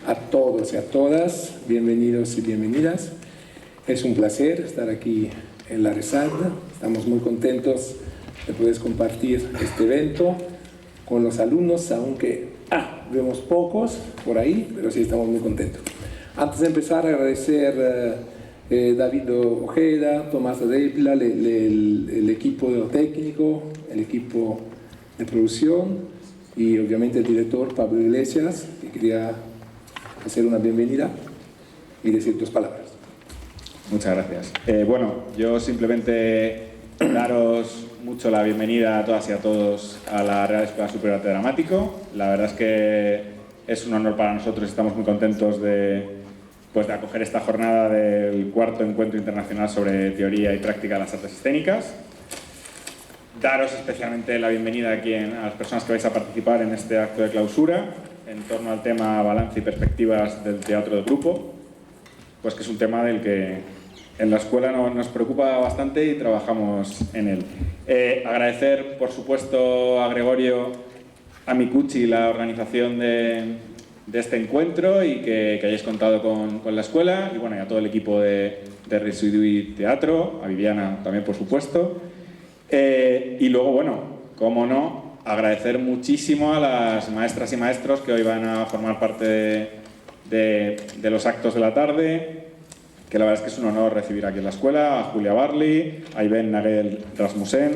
A todos y a todas, bienvenidos y bienvenidas. Es un placer estar aquí en la RESAD. Estamos muy contentos de poder compartir este evento con los alumnos, aunque vemos pocos por ahí, pero sí estamos muy contentos. Antes de empezar, agradecer David Ojeda, Tomás Adepla, el equipo técnico, el equipo de producción y obviamente el director Pablo Iglesias, que quería hacer una bienvenida y decir 2 palabras. Muchas gracias. Bueno, yo simplemente daros mucho la bienvenida a todas y a todos a la Real Escuela Superior de Dramático. La verdad es que es un honor para nosotros y estamos muy contentos de acoger esta jornada del 4º Encuentro Internacional sobre Teoría y Práctica de las Artes Escénicas. Daros especialmente la bienvenida aquí a las personas que vais a participar en este acto de clausura en torno al tema balance y perspectivas del teatro de grupo, pues que es un tema del que en la escuela nos preocupa bastante y trabajamos en él. Agradecer, por supuesto, a Gregorio, a Micucci, la organización de este encuentro y que hayáis contado con la escuela y bueno, y a todo el equipo de RESAD y Teatro, a Viviana también, por supuesto. Y luego, bueno, cómo no, agradecer muchísimo a las maestras y maestros que hoy van a formar parte de los actos de la tarde, que la verdad es que es un honor recibir aquí en la escuela, a Julia Barli, a Iben Nagel Rasmussen,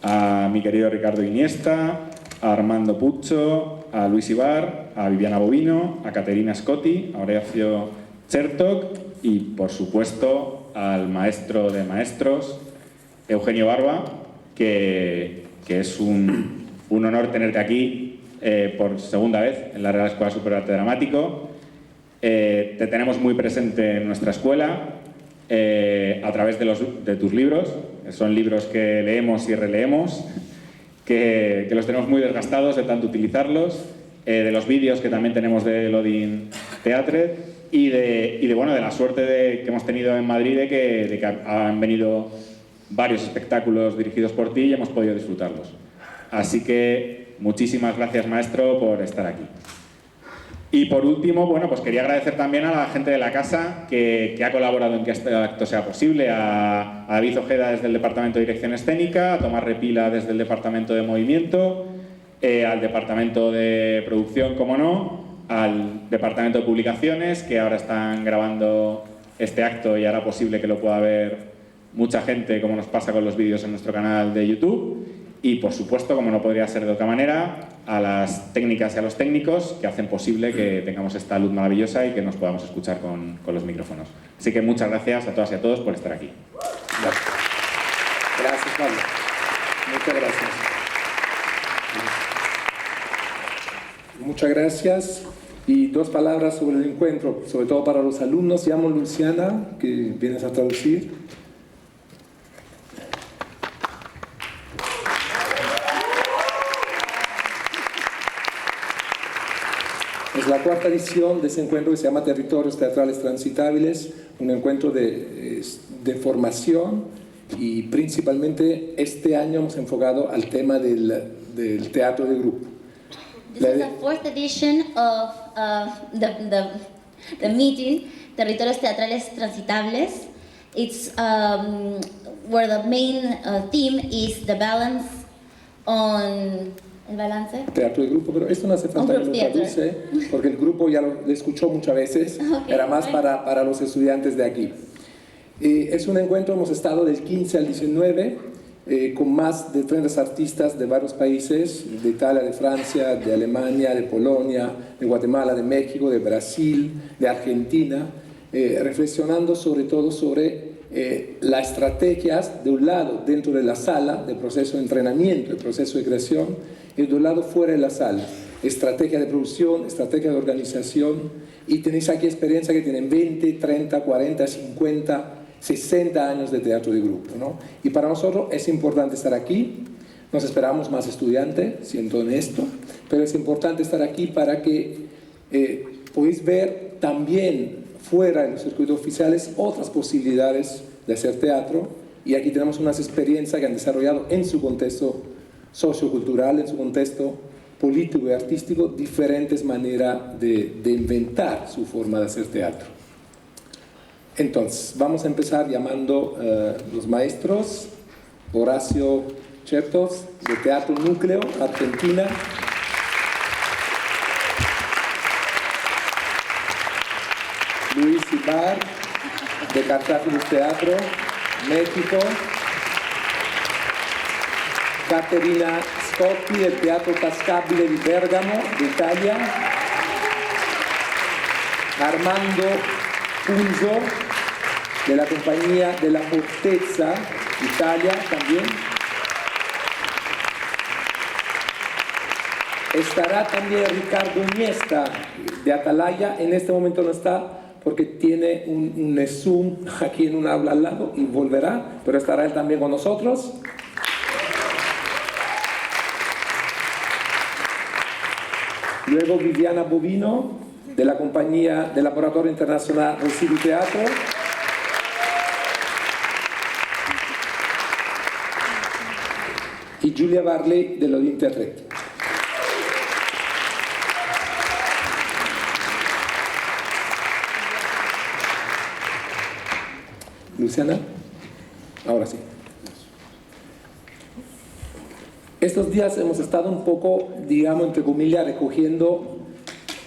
a mi querido Ricardo Iniesta, a Armando Puccio, a Luis Ibar, a Viviana Bovino, a Caterina Scotti, a Horacio Chertok y, por supuesto, al maestro de maestros, Eugenio Barba, que es un honor tenerte aquí por segunda vez en la Real Escuela Superior de Dramático. Te tenemos muy presente en nuestra escuela a través de tus libros. Son libros que leemos y releemos, que los tenemos muy desgastados de tanto utilizarlos, de los vídeos que también tenemos de Lodin Teatro y de la suerte que hemos tenido en Madrid de que han venido varios espectáculos dirigidos por ti y hemos podido disfrutarlos. Así que muchísimas gracias, maestro, por estar aquí. Y por último, bueno, pues quería agradecer también a la gente de la casa que ha colaborado en que este acto sea posible, a David Ojeda desde el Departamento de Dirección Escénica, a Tomás Repila desde el Departamento de Movimiento, al Departamento de Producción, como no, al Departamento de Publicaciones, que ahora están grabando este acto y hará posible que lo pueda ver mucha gente, como nos pasa con los vídeos en nuestro canal de YouTube. Y, por supuesto, como no podría ser de otra manera, a las técnicas y a los técnicos que hacen posible que tengamos esta luz maravillosa y que nos podamos escuchar con los micrófonos. Así que muchas gracias a todas y a todos por estar aquí. Gracias. Gracias, Pablo. Muchas gracias. Muchas gracias. Y 2 palabras sobre el encuentro, sobre todo para los alumnos. Llamo Luciana, que vienes a traducir. Es la 4ª edición de ese encuentro que se llama Territorios Teatrales Transitables, un encuentro de formación y principalmente este año hemos enfocado al tema del teatro de grupo. This is the 4th edition of the meeting, Territorios Teatrales Transitables. It's where the main theme is the balance on... ¿El balance? Teatro de grupo, pero esto no hace falta que lo traduce, porque el grupo ya lo escuchó muchas veces, era más para los estudiantes de aquí. Es un encuentro, hemos estado del 15 al 19, con más de 30 artistas de varios países, de Italia, de Francia, de Alemania, de Polonia, de Guatemala, de México, de Brasil, de Argentina, reflexionando sobre todo sobre las estrategias de un lado dentro de la sala, del proceso de entrenamiento, del proceso de creación, y de un lado fuera de la sala, estrategia de producción, estrategia de organización, y tenéis aquí experiencia que tienen 20, 30, 40, 50, 60 años de teatro de grupo, ¿no? Y para nosotros es importante estar aquí, nos esperamos más estudiantes, siendo honesto, pero es importante estar aquí para que podáis ver también fuera de los circuitos oficiales otras posibilidades de hacer teatro, y aquí tenemos unas experiencias que han desarrollado en su contexto sociocultural, en su contexto político y artístico diferentes maneras de inventar su forma de hacer teatro. Entonces, vamos a empezar llamando los maestros. Horacio Chertos, de Teatro Núcleo, Argentina. Luis Ibar, de Cartágenes Teatro, México. Caterina Scotti, del Teatro Tascabile di Bergamo, de Italia. Armando Punzo, de la compañía de la Fortezza, Italia también. Estará también Ricardo Iniesta, de Atalaya. En este momento no está porque tiene un Zoom aquí en un aula al lado y volverá, pero estará él también con nosotros. Luego Viviana Bovino, de la compañía del Laboratorio Internacional Sobre Teatro. Y Julia Barley, de lo de Internet. Luciana, ahora sí. Estos días hemos estado un poco, digamos, entre comillas, recogiendo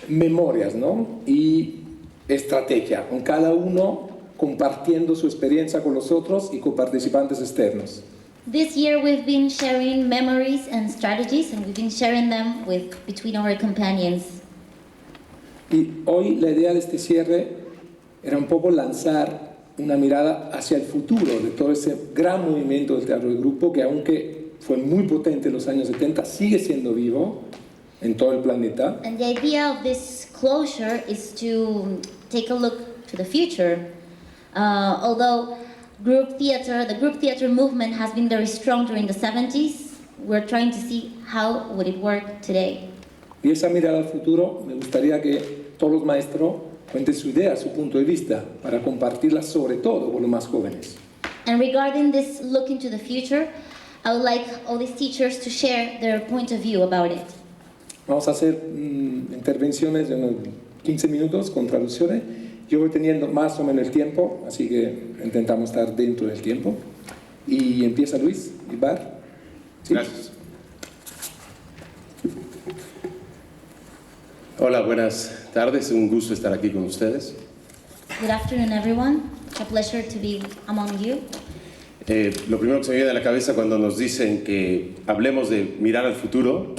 memorias, ¿no? Y estrategia, con cada uno compartiendo su experiencia con los otros y con participantes externos. This year we've been sharing memories and strategies, and we've been sharing them between our companions. Y hoy la idea de este cierre era un poco lanzar una mirada hacia el futuro de todo ese gran movimiento del teatro de grupo que, aunque fue muy potente en los años 70, sigue siendo vivo en todo el planeta. And the idea of this closure is to take a look to the future. Although the group theater movement has been very strong during the 70s, we're trying to see how would it work today. Y esa mirada al futuro, me gustaría que todos los maestros cuenten su idea, su punto de vista, para compartirla sobre todo con los más jóvenes. And regarding this look into the future, I would like all these teachers to share their point of view about it. Vamos a hacer intervenciones de unos 15 minutos con traducciones. Yo voy teniendo más o menos el tiempo, así que intentamos estar dentro del tiempo. Y empieza Luis Ibar. ¿Sí? Gracias. Hola, buenas tardes. Un gusto estar aquí con ustedes. Good afternoon, everyone. It's a pleasure to be among you. Lo primero que se me viene a la cabeza cuando nos dicen que hablemos de mirar al futuro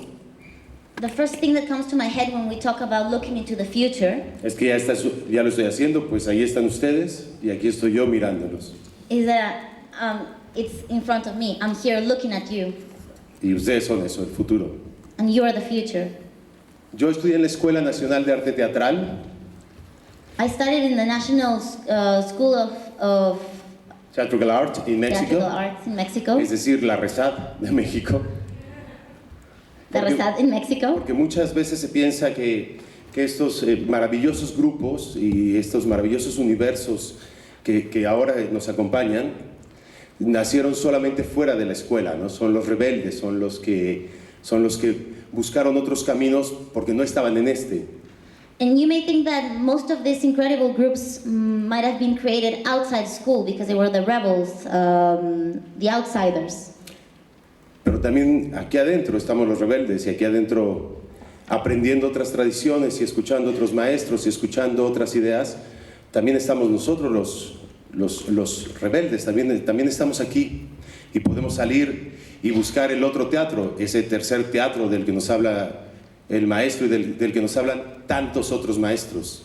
The first thing that comes to my head when we talk about looking into the future es que ya lo estoy haciendo, pues ahí están ustedes y aquí estoy yo mirándolos. is that it's in front of me. I'm here looking at you, Y ustedes son eso, el futuro. and you are the future. Yo estudié en la Escuela Nacional de Arte Teatral, I studied in the National School of Theatrical Art en Theatrical México, Arts in Mexico, es decir, la RESAD de México. the RESAD in Mexico. Porque muchas veces se piensa que estos maravillosos grupos y estos maravillosos universos que ahora nos acompañan nacieron solamente fuera de la escuela, ¿no? Son los rebeldes, son los que buscaron otros caminos porque no estaban en este. And you may think that most of these incredible groups might have been created outside school because they were the rebels, the outsiders. Pero también aquí adentro estamos los rebeldes y aquí adentro aprendiendo otras tradiciones y escuchando otros maestros y escuchando otras ideas. También estamos nosotros los rebeldes, también estamos aquí y podemos salir y buscar el otro teatro, ese tercer teatro del que nos habla el maestro y del que nos hablan tantos otros maestros.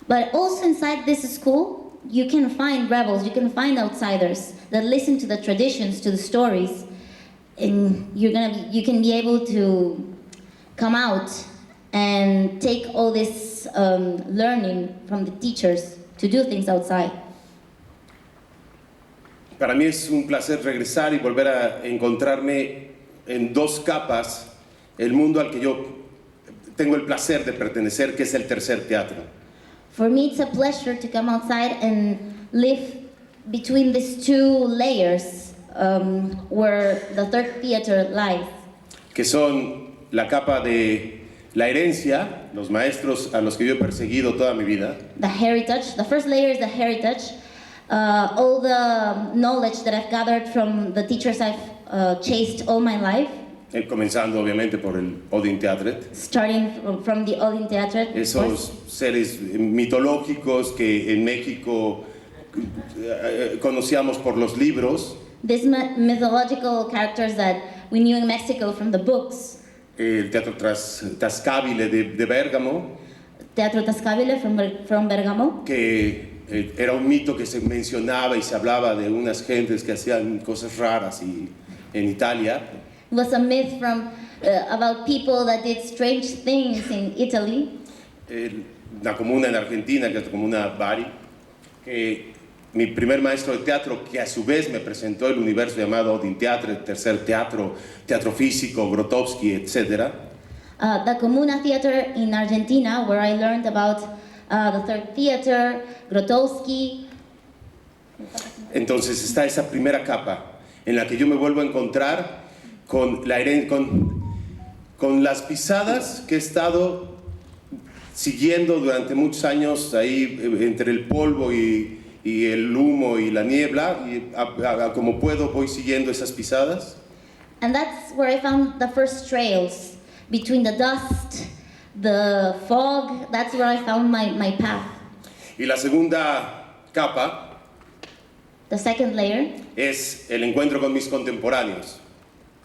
But also inside this school, you can find rebels, you can find outsiders that listen to the traditions, to the stories, and you can be able to come out and take all this learning from the teachers to do things outside. Para mí es un placer regresar y volver a encontrarme en dos capas el mundo al que yo tengo el placer de pertenecer, que es el tercer teatro. For me, it's a pleasure to come outside and live between these two layers where the third theater lies. Que son la capa de la herencia, los maestros a los que yo he perseguido toda mi vida. The heritage. The first layer is the heritage. All the knowledge that I've gathered from the teachers I've chased all my life. Comenzando obviamente por el Odin Teatret. Starting from the Odin Teatret. Esos seres mitológicos que en México conocíamos por los libros. These mythological characters that we knew in Mexico from the books. El Teatro Tascabile de Bérgamo. Teatro Tascabile from Bergamo. Que era un mito que se mencionaba y se hablaba de unas gentes que hacían cosas raras en Italia. It was a myth from about people that did strange things in Italy. Una comuna en Argentina, que es la comuna Bari, que mi primer maestro de teatro, que a su vez me presentó el universo llamado Odin Teatro, tercer teatro, teatro físico, Grotowski, etc. The Comuna Theater in Argentina, where I learned about the third theater, Grotowski. Entonces está esa primera capa en la que yo me vuelvo a encontrar con las pisadas que he estado siguiendo durante muchos años ahí entre el polvo y el humo y la niebla, y como puedo voy siguiendo esas pisadas. And that's where I found the first trails between the dust, the fog. That's where I found my path. Y la segunda capa, the second layer, es el encuentro con mis contemporáneos.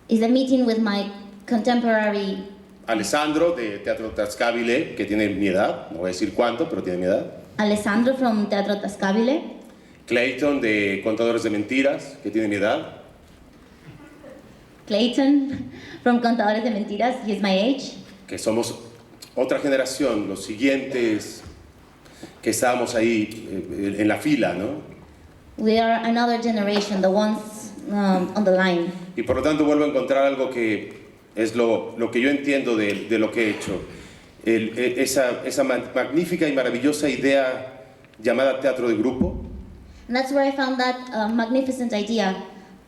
Is the meeting with my contemporary. Alessandro de Teatro Tascabile, que tiene mi edad, no voy a decir cuánto, pero tiene mi edad. Alessandro from Teatro Tascabile. Clayton de Contadores de Mentiras, que tiene mi edad. Clayton from Contadores de Mentiras, he is my age. Que somos otra generación, los siguientes que estábamos ahí en la fila, ¿no? We are another generation, the ones on the line. Y por lo tanto vuelvo a encontrar algo que es lo que yo entiendo de lo que he hecho. Esa magnífica y maravillosa idea llamada teatro de grupo. And that's where I found that magnificent idea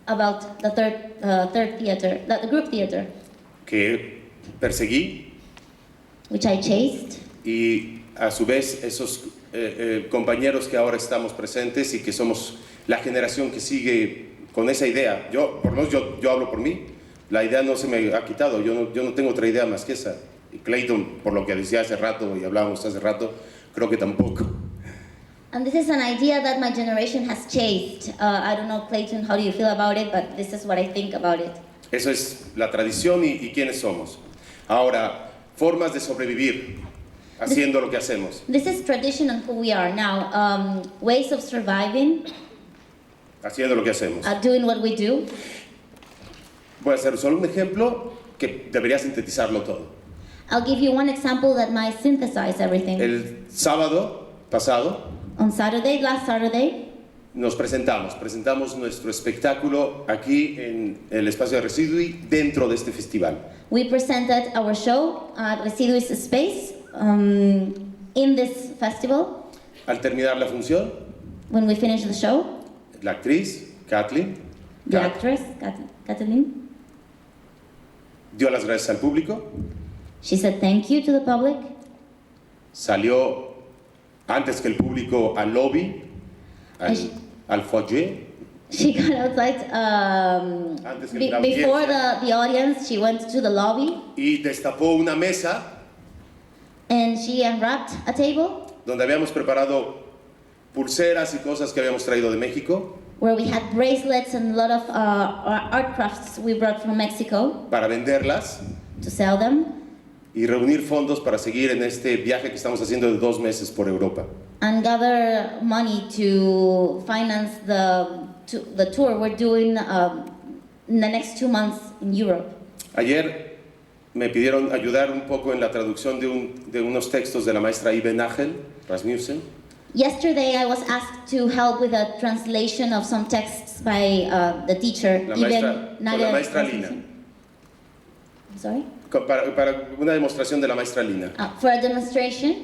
about the third theater, the group theater. Que perseguí. Which I chased. Y a su vez esos compañeros que ahora estamos presentes y que somos la generación que sigue con esa idea. Yo hablo por mí. La idea no se me ha quitado. Yo no tengo otra idea más que esa. Y Clayton, por lo que decía hace rato y hablábamos hace rato, creo que tampoco. And this is an idea that my generation has chased. I don't know, Clayton, how do you feel about it? But this is what I think about it. Eso es la tradición y quiénes somos. Ahora, formas de sobrevivir haciendo lo que hacemos. This is tradition and who we are now. Ways of surviving. Haciendo lo que hacemos. Doing what we do. Voy a hacer solo un ejemplo que debería sintetizarlo todo. I'll give you one example that might synthesize everything. El sábado pasado, last Saturday, nos presentamos nuestro espectáculo aquí en el espacio de Residui dentro de este festival. We presented our show at Residui's space in this festival. Al terminar la función, when we finished the show, la actriz, Kathleen, actress, Kathleen, dio las gracias al público. She said thank you to the public. Salió antes que el público al lobby, al foyer. She got outside before the audience. She went to the lobby. Y destapó una mesa. And she unwrapped a table. Donde habíamos preparado pulseras y cosas que habíamos traído de México. Where we had bracelets and a lot of art crafts we brought from Mexico. Para venderlas. To sell them. Y reunir fondos para seguir en este viaje que estamos haciendo de 2 meses por Europa. And gather money to finance the tour we're doing in the next 2 months in Europe. Ayer me pidieron ayudar un poco en la traducción de unos textos de la maestra Ibe Nagel Rasmussen. Yesterday I was asked to help with a translation of some texts by the teacher, la maestra Lina. Sorry? Para una demostración de la maestra Lina. For a demonstration.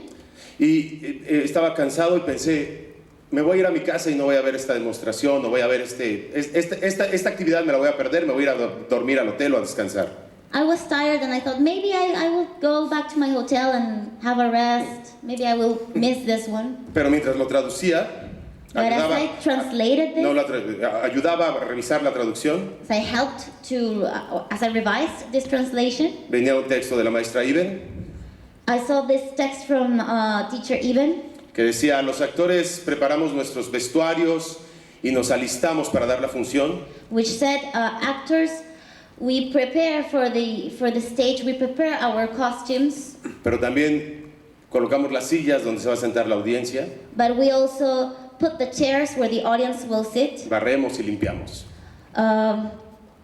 Y estaba cansado y pensé, me voy a ir a mi casa y no voy a ver esta demostración, no voy a ver esta actividad, me la voy a perder, me voy a ir a dormir al hotel o a descansar. I was tired and I thought maybe I will go back to my hotel and have a rest. Maybe I will miss this one. Pero mientras lo traducía, But as I translated this, ayudaba a revisar la traducción. as I helped to, as I revised this translation, Venía un texto de la maestra Iben I saw this text from teacher Eben, que decía: los actores preparamos nuestros vestuarios y nos alistamos para dar la función. which said, actors, we prepare for the stage, we prepare our costumes, Pero también colocamos las sillas donde se va a sentar la audiencia, but we also put the chairs where the audience will sit. barremos y limpiamos.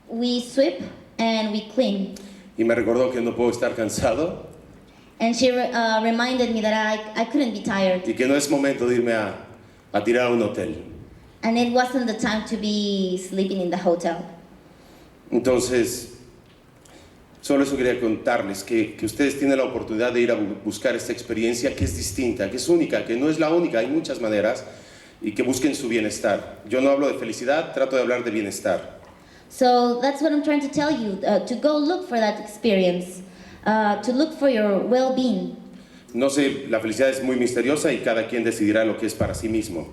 We sweep and we clean. Y me recordó que no puedo estar cansado And she reminded me that I couldn't be tired. y que no es momento de irme a tirar a un hotel. And it wasn't the time to be sleeping in the hotel. Entonces, solo eso quería contarles, que ustedes tienen la oportunidad de ir a buscar esta experiencia que es distinta, que es única, que no es la única, hay muchas maneras, y que busquen su bienestar. Yo no hablo de felicidad, trato de hablar de bienestar. So that's what I'm trying to tell you, to go look for that experience, to look for your well-being. No sé, la felicidad es muy misteriosa y cada quien decidirá lo que es para sí mismo.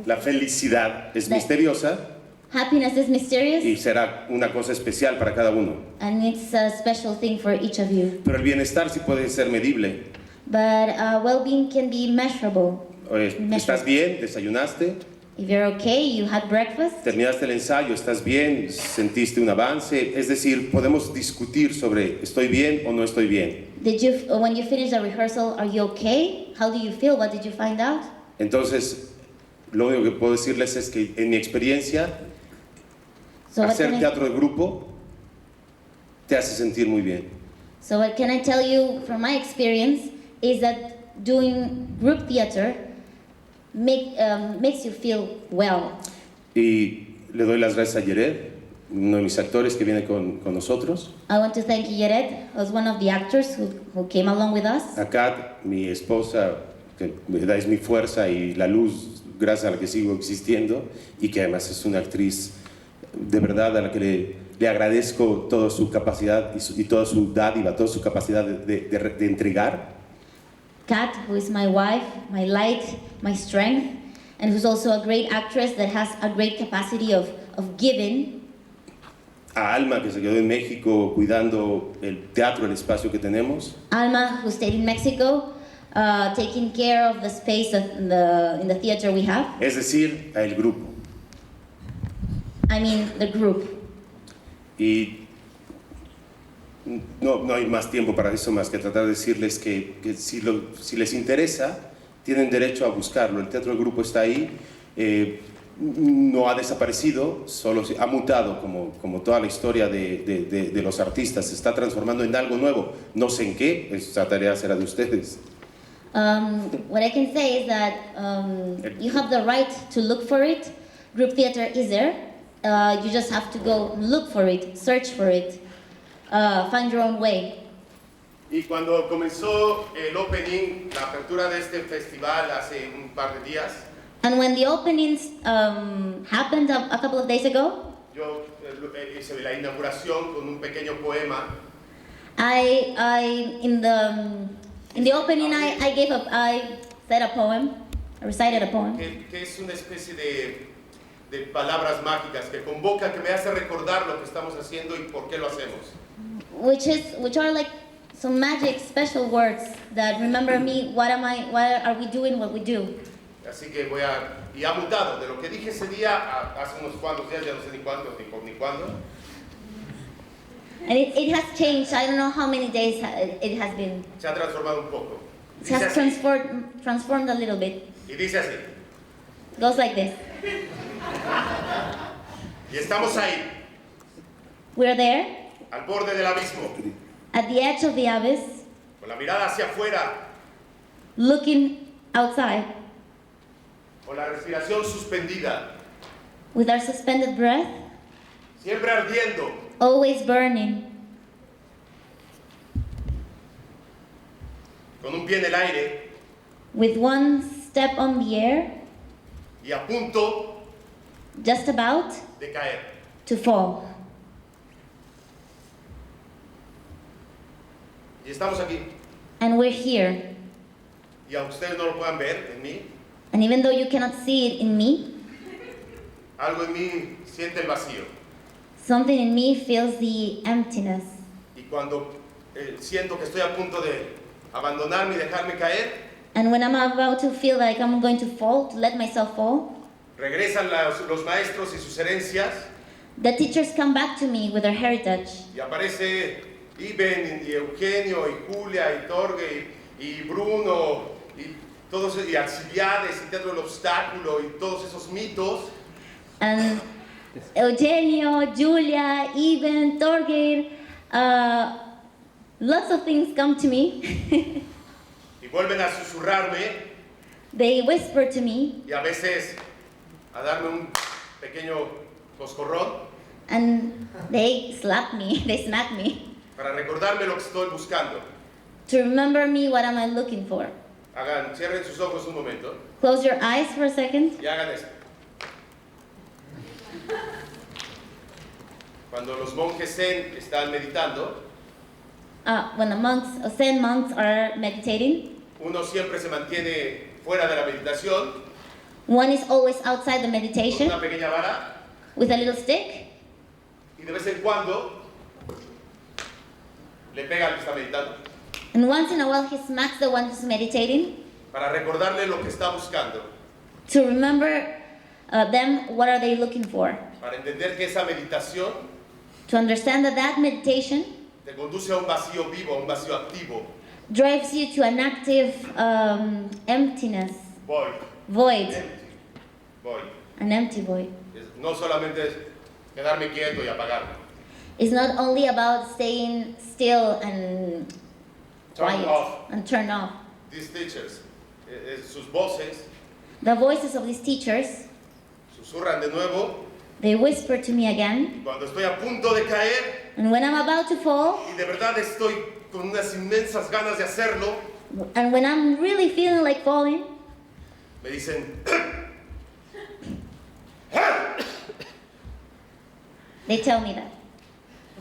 La felicidad es misteriosa Happiness is mysterious, y será una cosa especial para cada uno. and it's a special thing for each of you. Pero el bienestar sí puede ser medible. But well-being can be measurable. ¿Estás bien? ¿Desayunaste? If you're okay, you had breakfast, ¿Terminaste el ensayo? ¿Estás bien? ¿Sentiste un avance? Es decir, podemos discutir sobre ¿estoy bien o no estoy bien? when you finish the rehearsal, are you okay? How do you feel? What did you find out? Entonces, lo único que puedo decirles es que en mi experiencia, So what hacer can I- teatro de grupo te hace sentir muy bien. So what can I tell you from my experience is that doing group theater makes you feel well. Y le doy las gracias a Yered, uno de mis actores que viene con nosotros, I want to thank Yeret, who's one of the actors who came along with us. a Kat, mi esposa, que es mi fuerza y la luz gracias a la que sigo existiendo, y que además es una actriz de verdad a la que le agradezco toda su capacidad y toda su dádiva, toda su capacidad de entregar. Kat, who is my wife, my light, my strength, and who's also a great actress that has a great capacity of giving. A Alma, que se quedó en México cuidando el teatro, el espacio que tenemos. Alma, who stayed in Mexico, taking care of the space in the theater we have. Es decir, a el grupo. I mean, the group. Y no hay más tiempo para eso más que tratar de decirles que si les interesa, tienen derecho a buscarlo. El teatro de grupo está ahí, no ha desaparecido, solo ha mutado como toda la historia de los artistas, se está transformando en algo nuevo. No sé en qué, esa tarea será de ustedes. What I can say is that you have the right to look for it. Group theater is there. You just have to go look for it, search for it, find your own way. Y cuando comenzó el opening, la apertura de este festival hace un par de días, And when the openings happened a couple of days ago, yo hice la inauguración con un pequeño poema. in the opening I said a poem, I recited a poem, Que es una especie de palabras mágicas que convoca, que me hace recordar lo que estamos haciendo y por qué lo hacemos. which are like some magic special words that remember me. Why are we doing what we do? Así que y ha mutado de lo que dije ese día hace unos cuantos días, ya no sé ni cuántos ni cuándo. And it has changed. I don't know how many days it has been. Se ha transformado un poco. It has transformed a little bit. Y dice así. It goes like this. Y estamos ahí, We're there, al borde del abismo, at the edge of the abyss, con la mirada hacia afuera, looking outside, con la respiración suspendida, with our suspended breath, siempre ardiendo, always burning, con un pie en el aire with one step on the air, y a punto just about de caer. to fall. Y estamos aquí. And we're here. Y aunque ustedes no lo puedan ver en mí, And even though you cannot see it in me, algo en mí siente el vacío. something in me feels the emptiness. Y cuando siento que estoy a punto de abandonarme y dejarme caer, And when I'm about to feel like I'm going to fall, to let myself fall, regresan los maestros y sus herencias, the teachers come back to me with their heritage. y aparece Iben y Eugenio y Julia y Torge y Bruno y todos, y Alcibiades y Teatro del Obstáculo y todos esos mitos. And Eugenio, Julia, Eben, Torgeir, lots of things come to me. Y vuelven a susurrarme They whisper to me, y a veces a darme un pequeño coscorrón and they slap me, they smack me, para recordarme lo que estoy buscando. to remember me, what am I looking for. Cierren sus ojos un momento Close your eyes for a second. y hagan esto. Cuando los monjes zen están meditando, When the Zen monks are meditating, uno siempre se mantiene fuera de la meditación one is always outside the con meditation una pequeña vara with a little stick, y de vez en cuando le pega al que está meditando and once in a while he smacks the one who's meditating para recordarle lo que está buscando, to remember them, what are they looking for. para entender que esa meditación To understand that meditation te conduce a un vacío vivo, a un vacío activo. drives you to an active emptiness, void, Empty. Void. an empty void. No solamente es quedarme quieto y apagarme. It's not only about staying still and Turn quiet off. and turn off. These teachers, sus voces The voices of these teachers, susurran de nuevo they whisper to me again, y cuando estoy a punto de caer and when I'm about to fall, y de verdad estoy con unas inmensas ganas de hacerlo, and when I'm really feeling like falling, me dicen, they tell me that.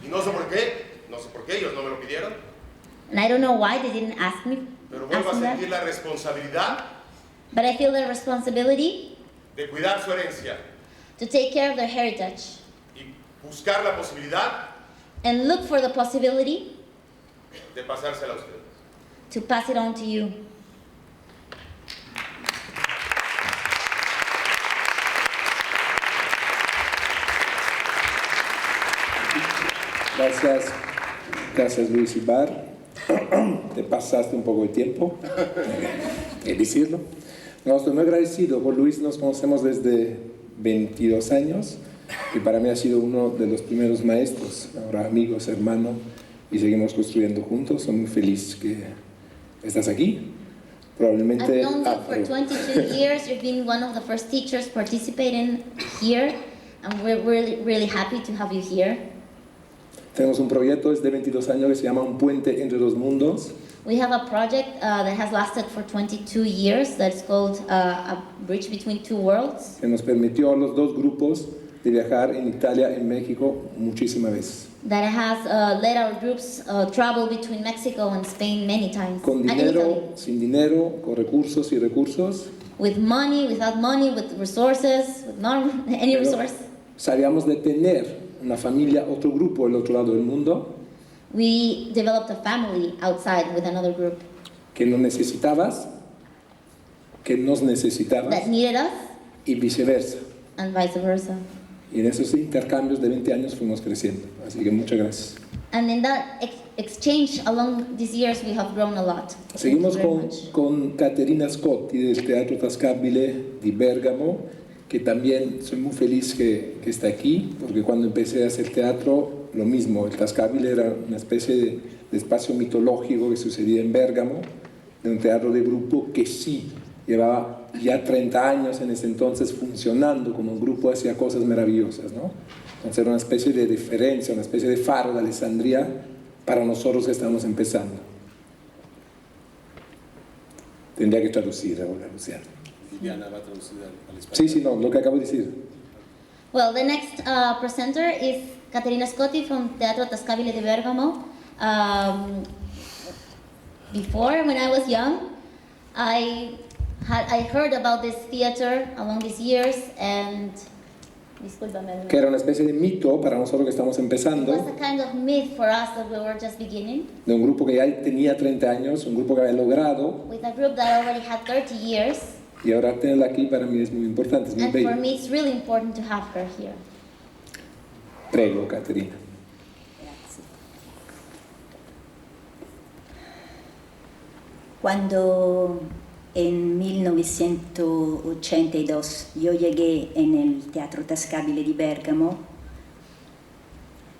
y no sé por qué, ellos no me lo pidieron, And I don't know why they didn't ask me, pero vuelvo a ask me sentir that, la responsabilidad but I feel the responsibility de cuidar su herencia to take care of their heritage y buscar la posibilidad and look for the possibility de pasársela a ustedes. to pass it on to you. Gracias Luis Ibar. Te pasaste un poco de tiempo, hay que decirlo. No, estoy muy agradecido. Con Luis nos conocemos desde 22 años y para mí ha sido uno de los primeros maestros, ahora amigos, hermano, y seguimos construyendo juntos. Soy muy feliz que estás aquí. Probablemente... I've known you for 22 years. You've been one of the first teachers participating here, and we're really happy to have you here. Tenemos un proyecto desde 22 años que se llama Un Puente entre los Mundos. We have a project that has lasted for 22 years that's called A Bridge Between Two Worlds. Que nos permitió a los dos grupos de viajar en Italia, en México, muchísimas veces. That has let our groups travel between Mexico and Spain many times. Con And in Italy. dinero, sin dinero, con recursos y recursos. With money, without money, with resources, with not any Pero resource. sabíamos de tener una familia, otro grupo al otro lado del mundo. We developed a family outside with another group Que no necesitabas, que nos necesitabas that needed us, y viceversa. and vice versa. Y en esos intercambios de 20 años fuimos creciendo. Así que muchas gracias. And in that exchange along these years, we have grown a lot. Seguimos Thank you very much. con Caterina Scotti del Teatro Tascabile di Bergamo, que también soy muy feliz que está aquí, porque cuando empecé a hacer teatro, lo mismo, el Tascabile era una especie de espacio mitológico que sucedía en Bérgamo, de un teatro de grupo que sí llevaba ya 30 años en ese entonces funcionando como un grupo, hacía cosas maravillosas, ¿no? Entonces era una especie de referencia, una especie de faro de Alessandria para nosotros que estamos empezando. Tendría que traducir ahora, Luciano. Viviana va a traducir al español. Sí, no, lo que acabo de decir. Well, the next presenter is Caterina Scotti from Teatro Tascabile di Bergamo. before, when I was young, I heard about this theater along these years, and que era una especie de mito para nosotros que estamos empezando, it was a kind of myth for us that we were just beginning, de un grupo que ya tenía 30 años, un grupo que había logrado, with a group that already had 30 years. y ahora tenerla aquí para mí es muy importante, es muy And bello. for me, it's really important to have her here. Prego, Caterina. Cuando en 1982 yo llegué en el Teatro Tascabile di Bergamo,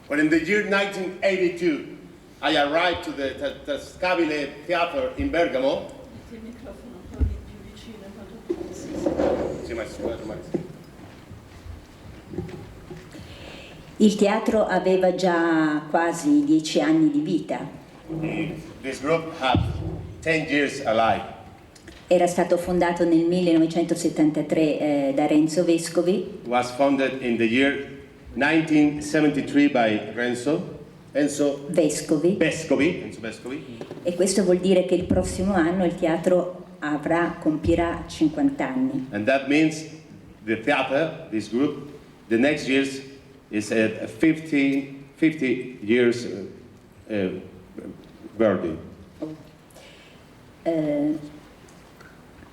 When in the year 1982 I arrived to the Tascabile Theater in Bergamo, il teatro aveva già quasi 10 anni di vita. this group had 10 years alive. Era stato fondato nel 1973 da Renzo Vescovi. It was founded in the year 1973 by Enzo Vescovi, Vescovi. e questo vuol dire che il prossimo anno il teatro compirà 50 anni. And that means the theater, this group, the next years is at 50 years birthday.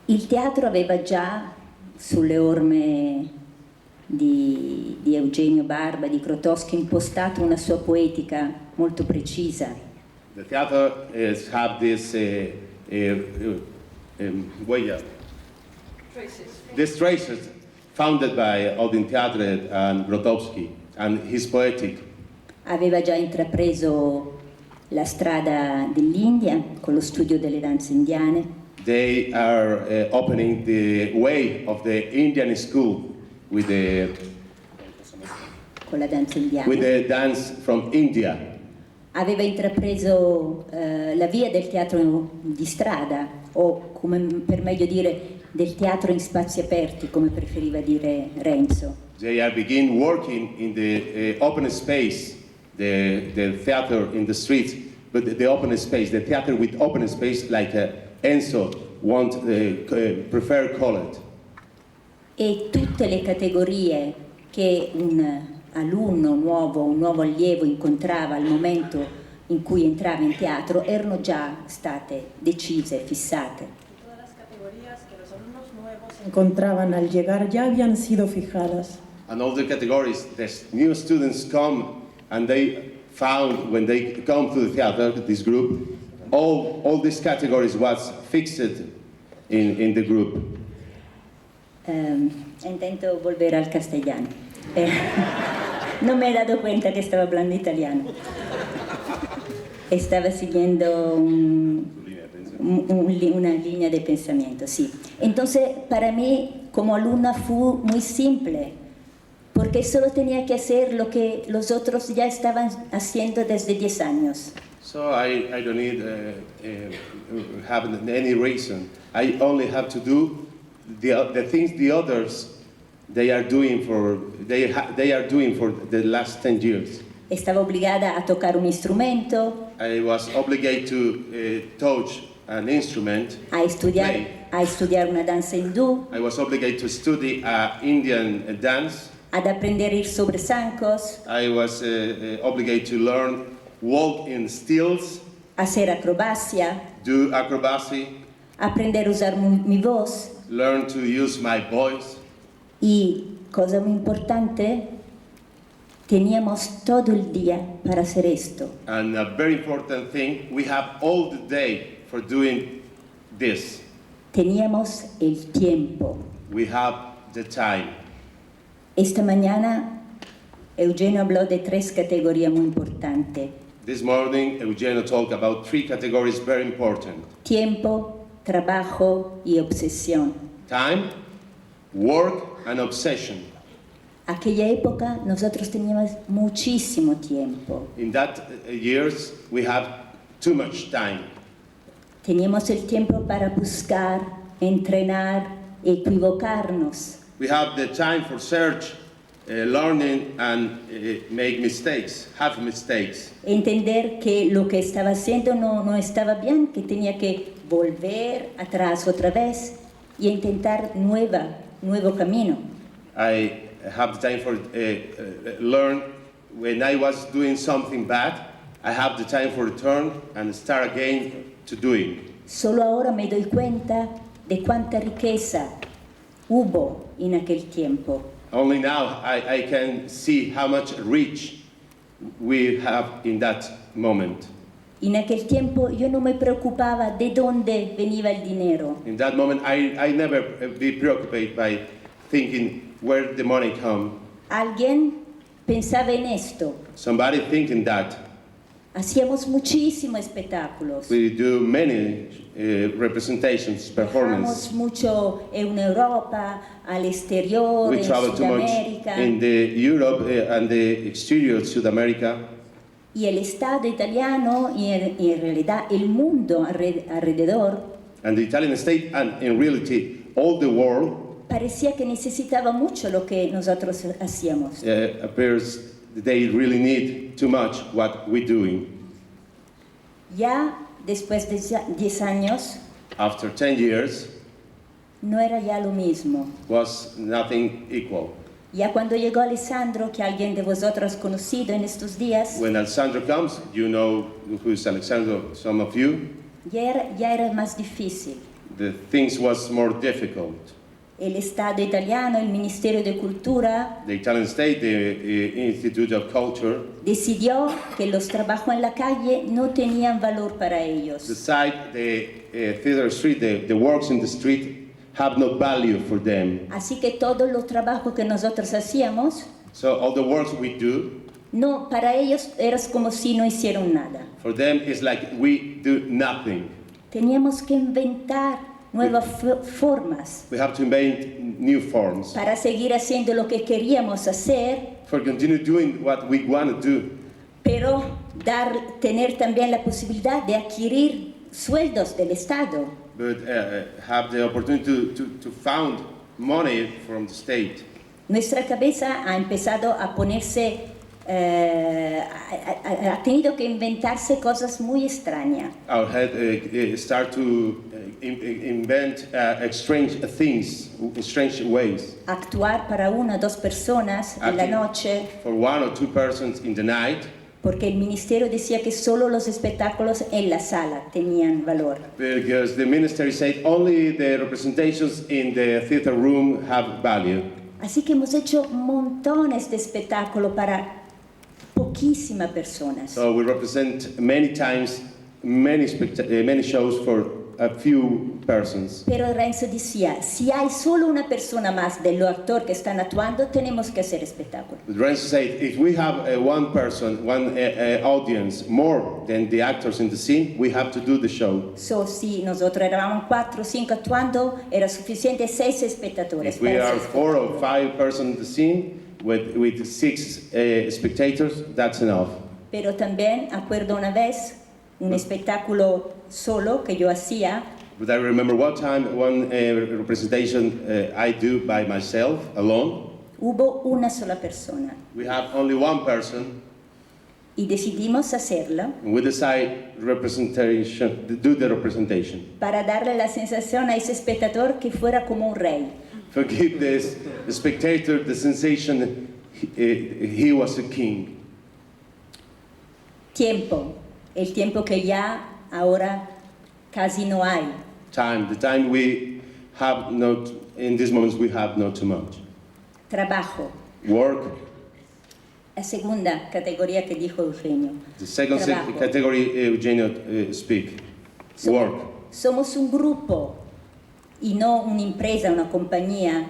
Il teatro aveva già sulle orme di Eugenio Barba, di Grotowski, impostato una sua poetica molto precisa. The theater have this these traces founded by Odin Teatret and Grotowski and his poetic. Aveva già intrapreso la strada dell'India con lo studio delle danze indiane. They are opening the way of the Indian school with Con la danza indiana. the dance from India. Aveva intrapreso la via del teatro di strada, o come per meglio dire del teatro in spazi aperti, come preferiva dire Renzo. They are begin working in the open space, the theater in the streets, but the open space, the theater with open space, like Enzo prefer call it. E tutte le categorie che un alunno nuovo, un nuovo allievo incontrava al momento in cui entrava in teatro erano già state decise, fissate. Todas las categorías que los alumnos nuevos encontraban al llegar ya habían sido fijadas. And all the categories, the new students come and they found when they come to the theater, this group, all these categories was fixed in the group. Intento volver al castellano. No me he dado cuenta que estaba hablando italiano. Estaba siguiendo una línea de pensamiento, sí. Entonces, para mí, como alumna, fue muy simple, porque solo tenía que hacer lo que los otros ya estaban haciendo desde 10 años. So I don't need have any reason. I only have to do the things the others they are doing for the last 10 years. Estaba obligada a tocar un instrumento. I was obligated to touch an instrument. A estudiar una danza hindú. I was obligated to study Indian dance. Ad aprender ir sobre zancos. I was obligated to learn walk in stills. Hacer acrobacia. Do acrobacy. Aprender a usar mi voz. Learn to use my voice. Y, cosa muy importante, teníamos todo el día para hacer esto. And a very important thing, we have all the day for doing this. Teníamos el tiempo. We have the time. Esta mañana Eugenio habló de 3 categorías muy importantes. This morning, Eugenio talked about 3 categories very important. Tiempo, trabajo y obsesión. Time, work, and obsession. Aquella época nosotros teníamos muchísimo tiempo. In that years, we have too much time. Teníamos el tiempo para buscar, entrenar, equivocarnos. We have the time for search, learning and make mistakes, have mistakes. Entender que lo que estaba haciendo no estaba bien, que tenía que volver atrás otra vez y intentar nuevo camino. I have the time for learn when I was doing something bad. I have the time for return and start again to doing. Solo ahora me doy cuenta de cuánta riqueza hubo en aquel tiempo. Only now I can see how much reach we have in that moment. En aquel tiempo yo no me preocupaba de dónde venía el dinero. In that moment, I never be preoccupied by thinking where the money come. Alguien pensaba en esto. Somebody thinking that. Hacíamos muchísimos espectáculos. We do many representations, performances. Viajamos mucho en Europa, al exterior, We en travel too much Sudamérica. in the Europe and the exterior of South America. Y el Estado italiano y en realidad el mundo alrededor And the Italian state and in reality all the world parecía que necesitaba mucho lo que nosotros hacíamos. appears they really need too much what we're doing. Ya después de 10 años After 10 years, no era ya lo mismo. was nothing equal. Ya cuando llegó Alessandro, que alguien de vosotros ha conocido en estos días, When Alessandro comes, you know who is Alessandro, some of you, ya era más difícil. the things was more difficult. El Estado italiano, el Ministerio de Cultura, The Italian state, the Institute of Culture, decidió que los trabajos en la calle no tenían valor para ellos. decide the theater street, the works in the street have no value for them. Así que todos los trabajos que nosotros hacíamos, So all the works we do, no, para ellos era como si no hicieron nada. for them it's like we do nothing. Teníamos que inventar nuevas formas We have to invent new forms para seguir haciendo lo que queríamos hacer, for continue doing what we want to do, pero tener también la posibilidad de adquirir sueldos del Estado. but have the opportunity to found money from the state. Nuestra cabeza ha empezado a ponerse, ha tenido que inventarse cosas muy extrañas. Our head start to invent strange things, strange ways. Actuar para una o dos personas en la Acting noche, for one or two persons in the night, porque el ministerio decía que solo los espectáculos en la sala tenían valor. because the ministry said only the representations in the theater room have value. Así que hemos hecho montones de espectáculos para poquísimas personas. So we represent many times, many shows for a few persons. Pero Renzo decía, si hay solo una persona más de los actores que están actuando, tenemos que hacer espectáculo. But Renzo said, if we have one person, one audience more than the actors in the scene, we have to do the show. So, si nosotros éramos 4 o 5 actuando, era suficiente 6 espectadores. If we para are hacer 4 or 5 persons in the scene with 6 spectators, that's enough. Pero también acuerdo una vez un espectáculo solo que yo hacía. But I remember one representation I do by myself, alone. Hubo una sola persona We have only one person, y decidimos hacerla and we decide do the representation. para darle la sensación a ese espectador que fuera como un rey. To give the spectator the sensation he was a king. El tiempo que ya ahora casi no hay. The time we have not, in these moments we have not too much. Trabajo. Work. La segunda categoría que dijo Eugenio. The second Trabajo. category Eugenio speak. Work. Somos un grupo y no una empresa, una compañía,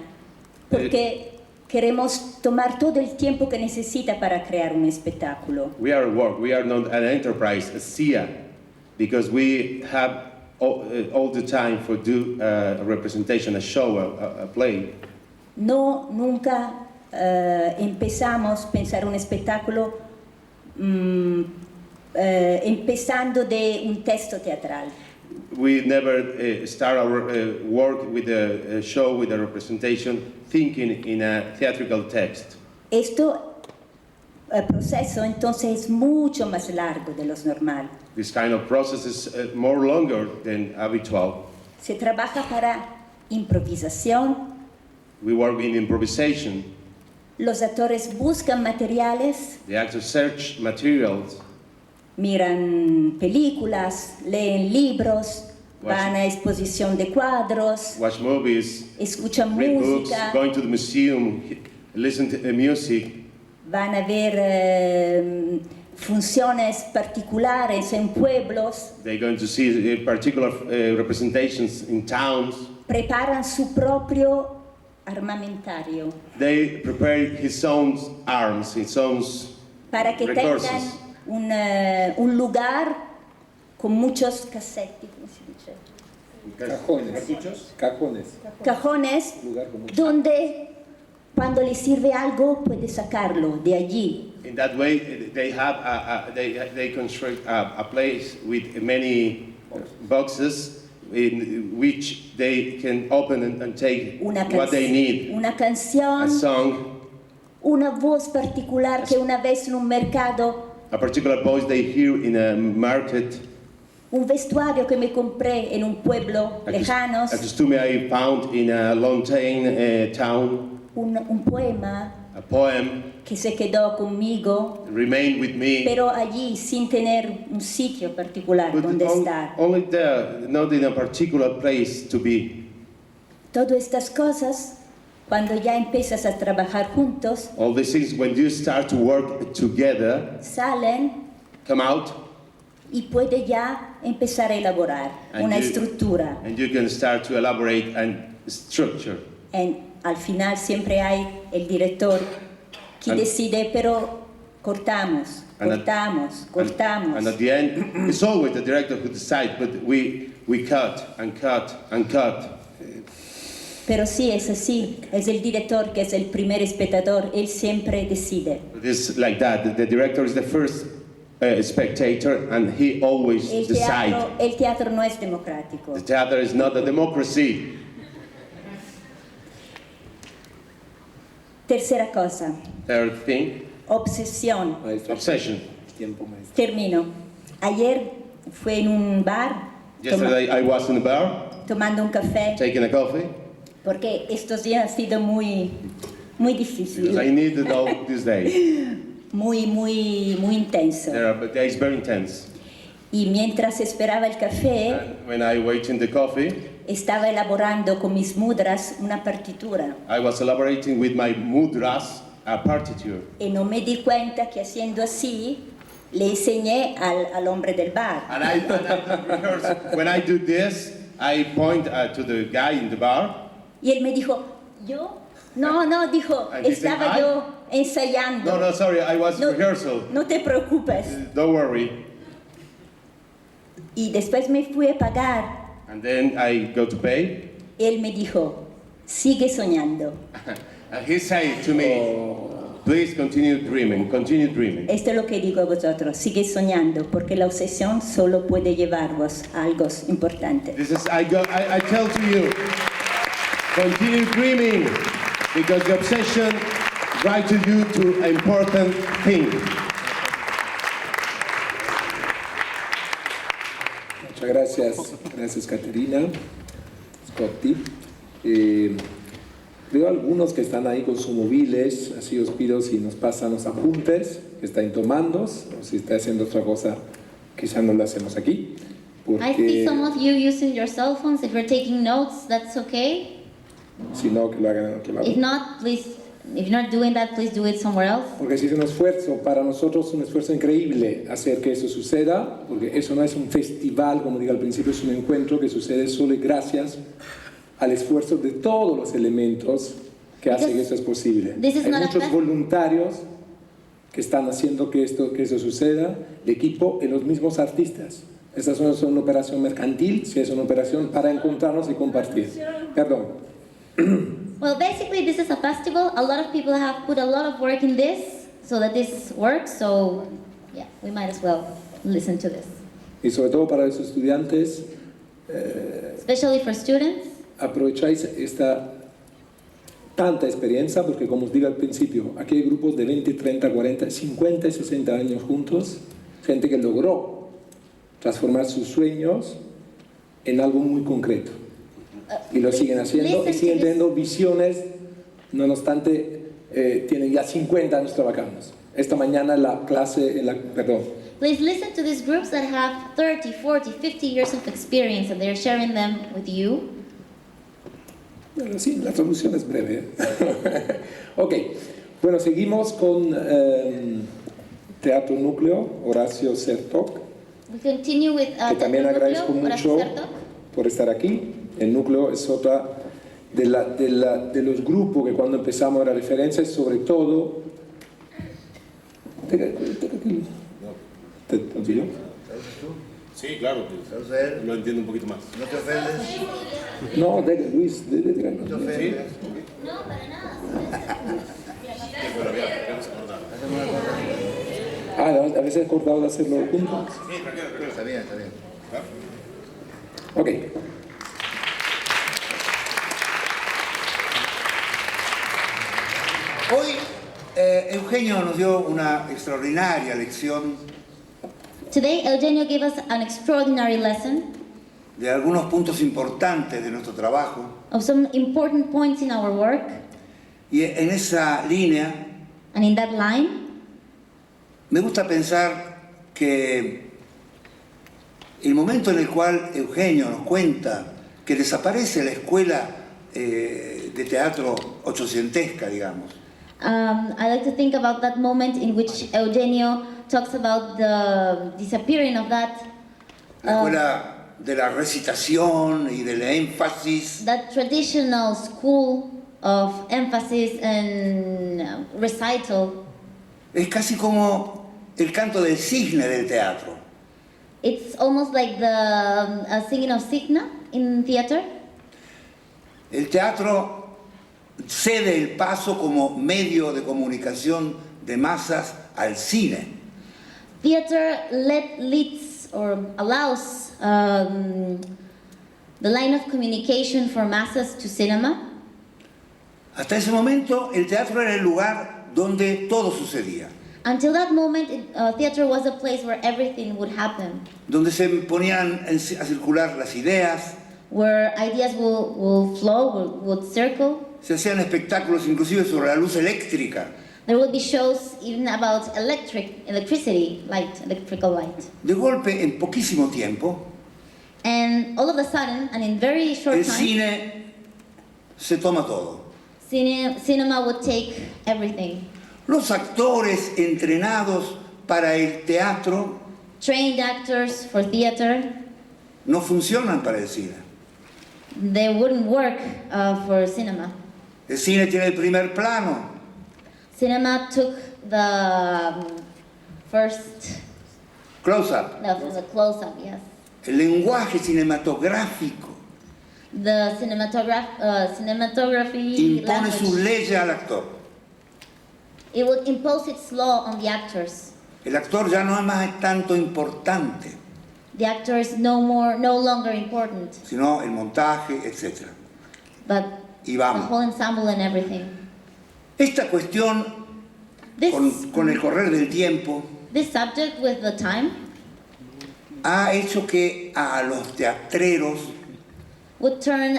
porque queremos tomar todo el tiempo que necesita para crear un espectáculo. We are a work. We are not an enterprise, a SIA, because we have all the time for do a representation, a show, a play. Nunca empezamos a pensar un espectáculo empezando de un texto teatral. We never start our work with a show, with a representation, thinking in a theatrical text. El proceso entonces es mucho más largo de lo normal. This kind of process is more longer than habitual. Se trabaja para improvisación. We work in improvisation. Los actores buscan materiales. The actors search materials. Miran películas, leen libros, van a exposición de cuadros, watch movies, escuchan read música, books, going to the museum, listen to music. van a ver funciones particulares en pueblos, They're going to see particular representations in towns. preparan su propio armamentario They prepare his own arms, his own para que recursos. tengan un lugar con muchos cassetti, ¿cómo se dice? Cajones Lugar con mucho. donde cuando les sirve algo puede sacarlo de allí. In that way, they have they construct a place with many boxes in which they can open and take what they need. Una A canción, song, una voz particular que una vez en un mercado, a particular voice they hear in a market, un vestuario que me compré en un pueblo lejano, a costume I found in a Lontaine town, un poema a poem que se quedó conmigo, remained with me. pero allí sin tener un sitio particular But donde estar. only there, not in a particular place to be. Todas estas cosas, cuando ya empiezas a trabajar juntos, All these things, when you start to work together, salen come out, y puede ya empezar a elaborar And una you- estructura. and you can start to elaborate and structure. Al final siempre hay el director que And- decide, pero cortamos, And at- cortamos, cortamos. And at the end, it's always the director who decides, but we cut and cut and cut. Pero sí, es así. Es el director que es el primer espectador. Él siempre decide. It is like that. The director is the first spectator, and he always decides. El teatro no es democrático. The theater is not a democracy. Tercera cosa, Third thing, obsesión. Maestro, obsession. tiempo, maestro. Termino. Ayer fue en un bar Yesterday I was in a bar, tomando un café taking a coffee, porque estos días han sido muy because difíciles, I needed all this day. muy intenso. There are days very intense. Y mientras esperaba el café, And when I waited the coffee, estaba elaborando con mis mudras una partitura. I was elaborating with my mudras a partiture. Y no me di cuenta que haciendo así le enseñé al hombre del bar. And I rehearse. When I do this, I point to the guy in the bar. Y él me dijo, ¿yo? No, dijo, And he said, estaba "I?" yo ensayando. No, sorry, I was No, rehearsal. no te preocupes. Don't worry. Y después me fui a pagar. And then I go to pay. Él me dijo, sigue soñando. And he said to me, please continue dreaming, continue dreaming. Esto es lo que digo a vosotros, sigue soñando, porque la obsesión solo puede llevarvos a algo importante. This is, I tell to you, continue dreaming, because the obsession drives you to an important thing. Muchas gracias Caterina, Scotty. Veo algunos que están ahí con sus móviles, así os pido si nos pasan los apuntes que están tomando, o si está haciendo otra cosa, quizá no lo hacemos aquí. I see some of you using your cell phones. If you're taking notes, that's okay. Si no, que lo hagan en otro lado. If not, please, if you're not doing that, please do it somewhere else. Porque si es un esfuerzo, para nosotros un esfuerzo increíble hacer que eso suceda, porque eso no es un festival, como digo al principio, es un encuentro que sucede solo y gracias al esfuerzo de todos los elementos que hacen que esto es posible. This is Hay not a muchos fest- voluntarios que están haciendo que eso suceda, el equipo y los mismos artistas. Esta no es una operación mercantil, sino es una operación para encontrarnos y compartir. Perdón. Well, basically, this is a festival. A lot of people have put a lot of work in this so that this works. So, yeah, we might as well listen to this. Y sobre todo para los estudiantes, Especially for students. aprovecháis esta tanta experiencia, porque como os digo al principio, aquí hay grupos de 20, 30, 40, 50 y 60 años juntos, gente que logró transformar sus sueños en algo muy concreto. Y lo siguen haciendo y siguen teniendo visiones, no obstante, tienen ya 50 años trabajando. Esta mañana la clase, Please listen to these groups that have 30, 40, 50 years of experience and they're sharing them with you. Bueno, sí, la traducción es breve. Ok, bueno, seguimos con Teatro Núcleo, Horacio Sertok. We continue with Que también agradezco mucho por estar aquí. El Núcleo es otra de los grupos que cuando empezamos la referencia es sobre todo... ¿Te olvidó? Sí, claro, lo entiendo un poquito más. ¿No te ofendes? No, Luis, ¿No te ofendes? No, para nada. A veces he acordado de hacerlo juntos. Sí, tranquilo. Está bien. Ok. Hoy Eugenio nos dio una extraordinaria lección Today, Eugenio gave us an extraordinary lesson de algunos puntos importantes de nuestro trabajo. of some important points in our work. Y en esa línea And in that line, me gusta pensar que el momento en el cual Eugenio nos cuenta que desaparece la escuela de teatro ochocientesca, digamos, I like to think about that moment in which Eugenio talks about the disappearing of that la escuela de la recitación y del énfasis, that traditional school of emphasis and recital. es casi como el canto del cisne del teatro. It's almost like the singing of Signa in theater. El teatro cede el paso como medio de comunicación de masas al cine. Theater leads or allows the line of communication for masses to cinema. Hasta ese momento el teatro era el lugar donde todo sucedía, Until that moment, theater was a place where everything would happen, donde se ponían a circular las ideas, where ideas will flow, would circle. se hacían espectáculos inclusive sobre la luz eléctrica. There would be shows even about electricity, electrical light. De golpe, en poquísimo tiempo, And all of a sudden, and in very short el time, cine se toma todo. cinema would take everything. Los actores entrenados para el teatro Trained actors for theater, no funcionan para el cine. they wouldn't work for cinema. El cine tiene el primer plano. Cinema took the first, Close-up. the close-up, yes. El lenguaje cinematográfico The cinematography impone sus language, leyes al actor. it would impose its law on the actors. El actor ya no es más tanto importante, The actor is no longer important, sino el montaje, etc. but Y the vamos. whole ensemble and everything. Esta cuestión, This, con el correr del tiempo, this subject with the time ha hecho que a los teatreros would turn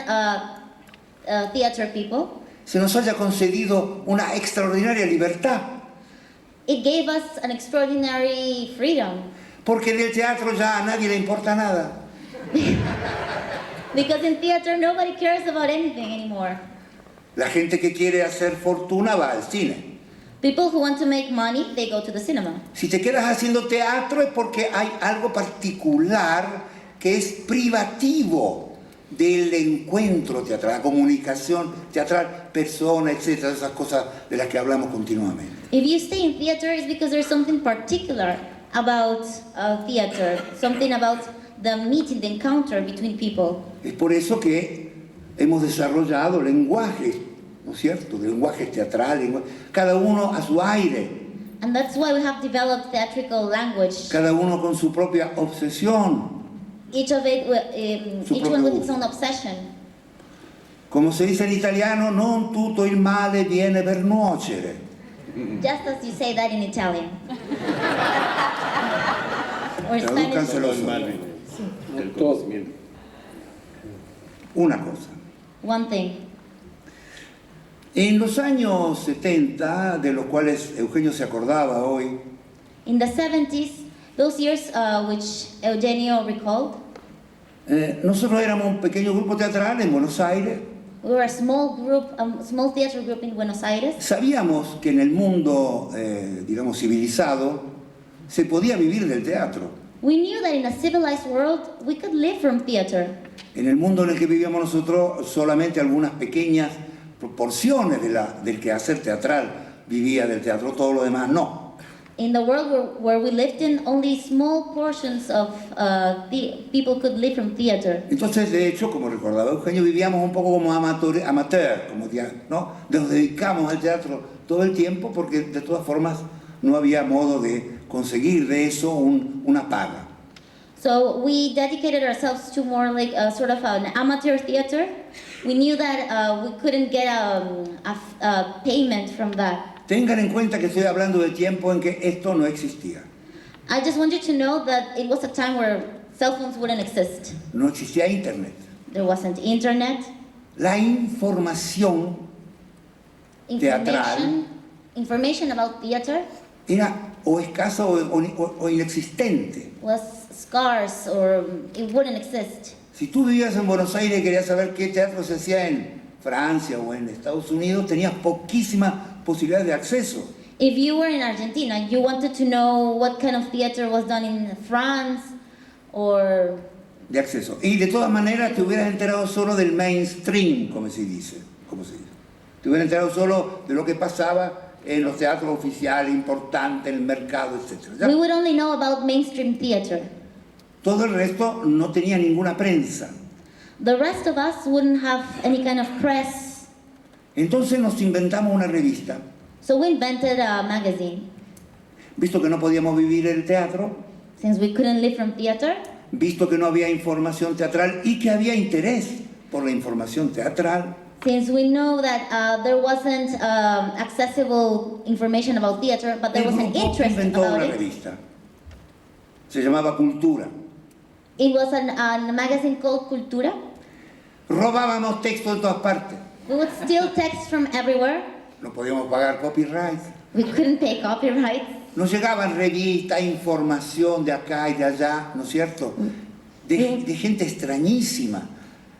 theater people. se nos haya concedido una extraordinaria libertad, It gave us an extraordinary freedom, porque en el teatro ya a nadie le importa nada. because in theater nobody cares about anything anymore. La gente que quiere hacer fortuna va al cine. People who want to make money, they go to the cinema. Si te quedas haciendo teatro es porque hay algo particular que es privativo del encuentro teatral, la comunicación teatral, persona, etcétera, esas cosas de las que hablamos continuamente. If you stay in theater, it's because there's something particular about theater, something about the meeting, the encounter between people. Es por eso que hemos desarrollado lenguajes, ¿no es cierto? Lenguajes teatrales, cada uno a su aire, And that's why we have developed theatrical language, cada uno con su propia obsesión. each of it, each one with its own obsession. Como se dice en italiano, non tutto il male viene per nuocere. Just as you say that in Italian. Or Tradúcanselo Spanish. Del conocimiento. Una cosa. One thing. En los años 70, de los cuales Eugenio se acordaba hoy, In the 70s, those years which Eugenio recalled, nosotros éramos un pequeño grupo teatral en Buenos Aires. we were a small group, a small theater group in Buenos Aires. Sabíamos que en el mundo, digamos, civilizado, se podía vivir del teatro. We knew that in a civilized world, we could live from theater. En el mundo en el que vivíamos nosotros, solamente algunas pequeñas proporciones del quehacer teatral vivía del teatro, todo lo demás no. In the world where we lived in, only small portions of people could live from theater. Entonces, de hecho, como recordaba Eugenio, vivíamos un poco como amateur, como, ¿no? Nos dedicamos al teatro todo el tiempo porque de todas formas no había modo de conseguir de eso una paga. So we dedicated ourselves to more like a sort of an amateur theater. We knew that we couldn't get a payment from that. Tengan en cuenta que estoy hablando de tiempo en que esto no existía. I just want you to know that it was a time where cell phones wouldn't exist. No existía internet. There wasn't internet. La información teatral Information about theater era o escasa o inexistente. was scarce or it wouldn't exist. Si tú vivías en Buenos Aires y querías saber qué teatro se hacía en Francia o en Estados Unidos, tenías poquísima posibilidad de acceso. If you were in Argentina, you wanted to know what kind of theater was done in France or... De acceso. Y de todas maneras te hubieras enterado solo del mainstream, como se dice. Te hubieras enterado solo de lo que pasaba en los teatros oficiales, importantes, en el mercado, etc. We would only know about mainstream theater. Todo el resto no tenía ninguna prensa. The rest of us wouldn't have any kind of press. Entonces nos inventamos una revista. So we invented a magazine. Visto que no podíamos vivir el teatro, Since we couldn't live from theater, visto que no había información teatral y que había interés por la información teatral, since we know that there wasn't accessible information about theater, but there el was an grupo interest inventó about una it. revista. Se llamaba Cultura. It was a magazine called Cultura. Robábamos texto de todas partes. We would steal text from everywhere. No podíamos pagar copyright. We couldn't pay copyrights. Nos llegaban revistas, información de acá y de allá, ¿no es cierto? De gente extrañísima,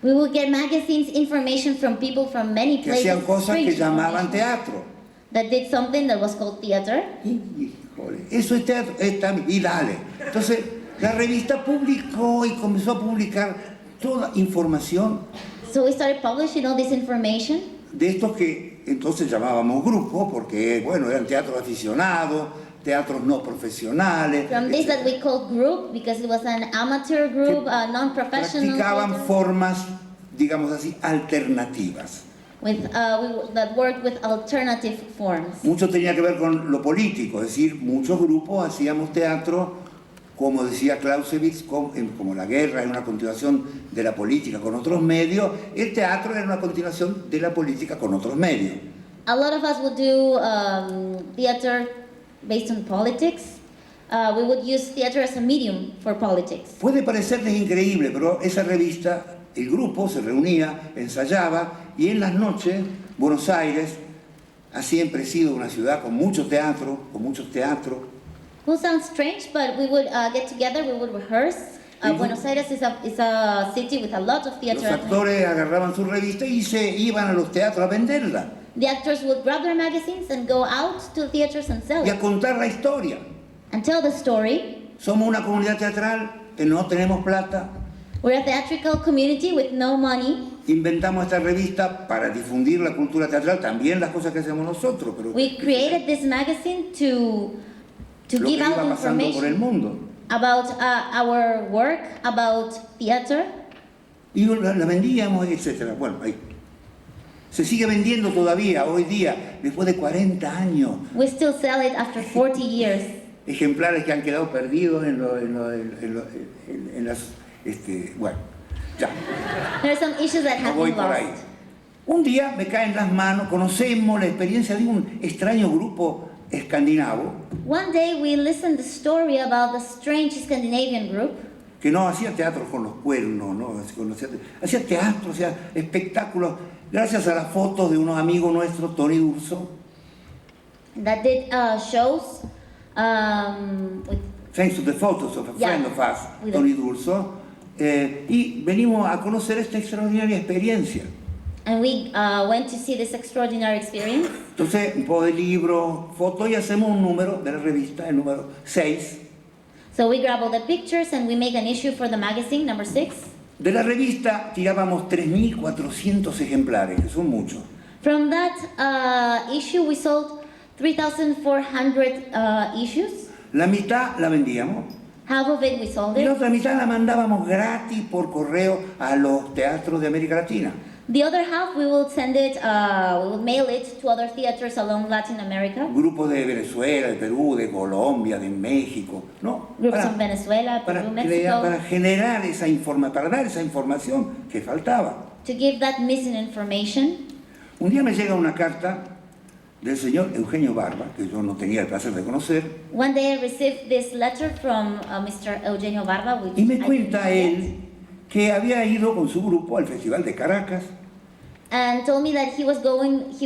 We would get magazines, information from people from many que places. hacían cosas que strange llamaban information, teatro. that did something that was called theater. Híjole, eso es teatro, y dale. Entonces, la revista publicó y comenzó a publicar toda información So we started publishing all this information. de estos que entonces llamábamos grupos, porque, bueno, eran teatros aficionados, teatros no profesionales, From this that we called group, because it was an amateur group, non-professional. practicaban theater, formas, digamos así, alternativas. that worked with alternative forms. Mucho tenía que ver con lo político, es decir, muchos grupos hacíamos teatro, como decía Clausewitz, como la guerra era una continuación de la política con otros medios, el teatro era una continuación de la política con otros medios. A lot of us would do theater based on politics. We would use theater as a medium for politics. Puede parecerles increíble, pero esa revista, el grupo se reunía, ensayaba, y en las noches, Buenos Aires ha siempre sido una ciudad con mucho teatro, con muchos teatros. Will sound strange, but we would get together, we would rehearse. Buenos Aires is a city with a lot of Los theater. actores agarraban su revista y se iban a los teatros a venderla The actors would grab their magazines and go out to theaters and sell y a it contar la historia. and tell the story. Somos una comunidad teatral que no tenemos plata. We're a theatrical community with no money. Inventamos esta revista para difundir la cultura teatral, también las cosas que hacemos nosotros, pero We created this magazine to lo que give out iba pasando por el information mundo. about our work, about theater. Y la vendíamos, etcétera. Bueno, ahí. Se sigue vendiendo todavía, hoy día, después de 40 años. We still sell it after 40 years. Ejemplares que han quedado perdidos en las... bueno, ya. There are some issues that No have voy been por ahí. lost. Un día me cae en las manos, conocemos la experiencia de un extraño grupo escandinavo. One day we listened to the story about the strange Scandinavian group Que no hacía teatro con los cuernos, ¿no? Hacía teatro, hacía espectáculos, gracias a las fotos de unos amigos nuestros, Tony D'Urso. that did shows with, Thanks to the photos of a friend of us, with Tony D'Urso. Y venimos a conocer esta extraordinaria experiencia. and we went to see this extraordinary experience. Entonces, un poco de libro, fotos y hacemos un número de la revista, el número 6. So we grab all the pictures and we make an issue for the magazine, number 6. De la revista tirábamos 3.400 ejemplares, que son muchos. From that issue, we sold 3,400 issues. La mitad la vendíamos Half of it we sold y la it. otra mitad la mandábamos gratis por correo a los teatros de América Latina. The other half we will send it, we will mail it to other theaters along Latin America. Grupos de Venezuela, de Perú, de Colombia, de México, ¿no? Groups from Venezuela, para Peru, Mexico. generar esa información, para dar esa información que faltaba. To give that missing information. Un día me llega una carta del señor Eugenio Barba, que yo no tenía el placer de conocer, One day I received this letter from Mr. Eugenio Barba, which y me I didn't cuenta know yet, él que había ido con su grupo al Festival de Caracas, and told me that he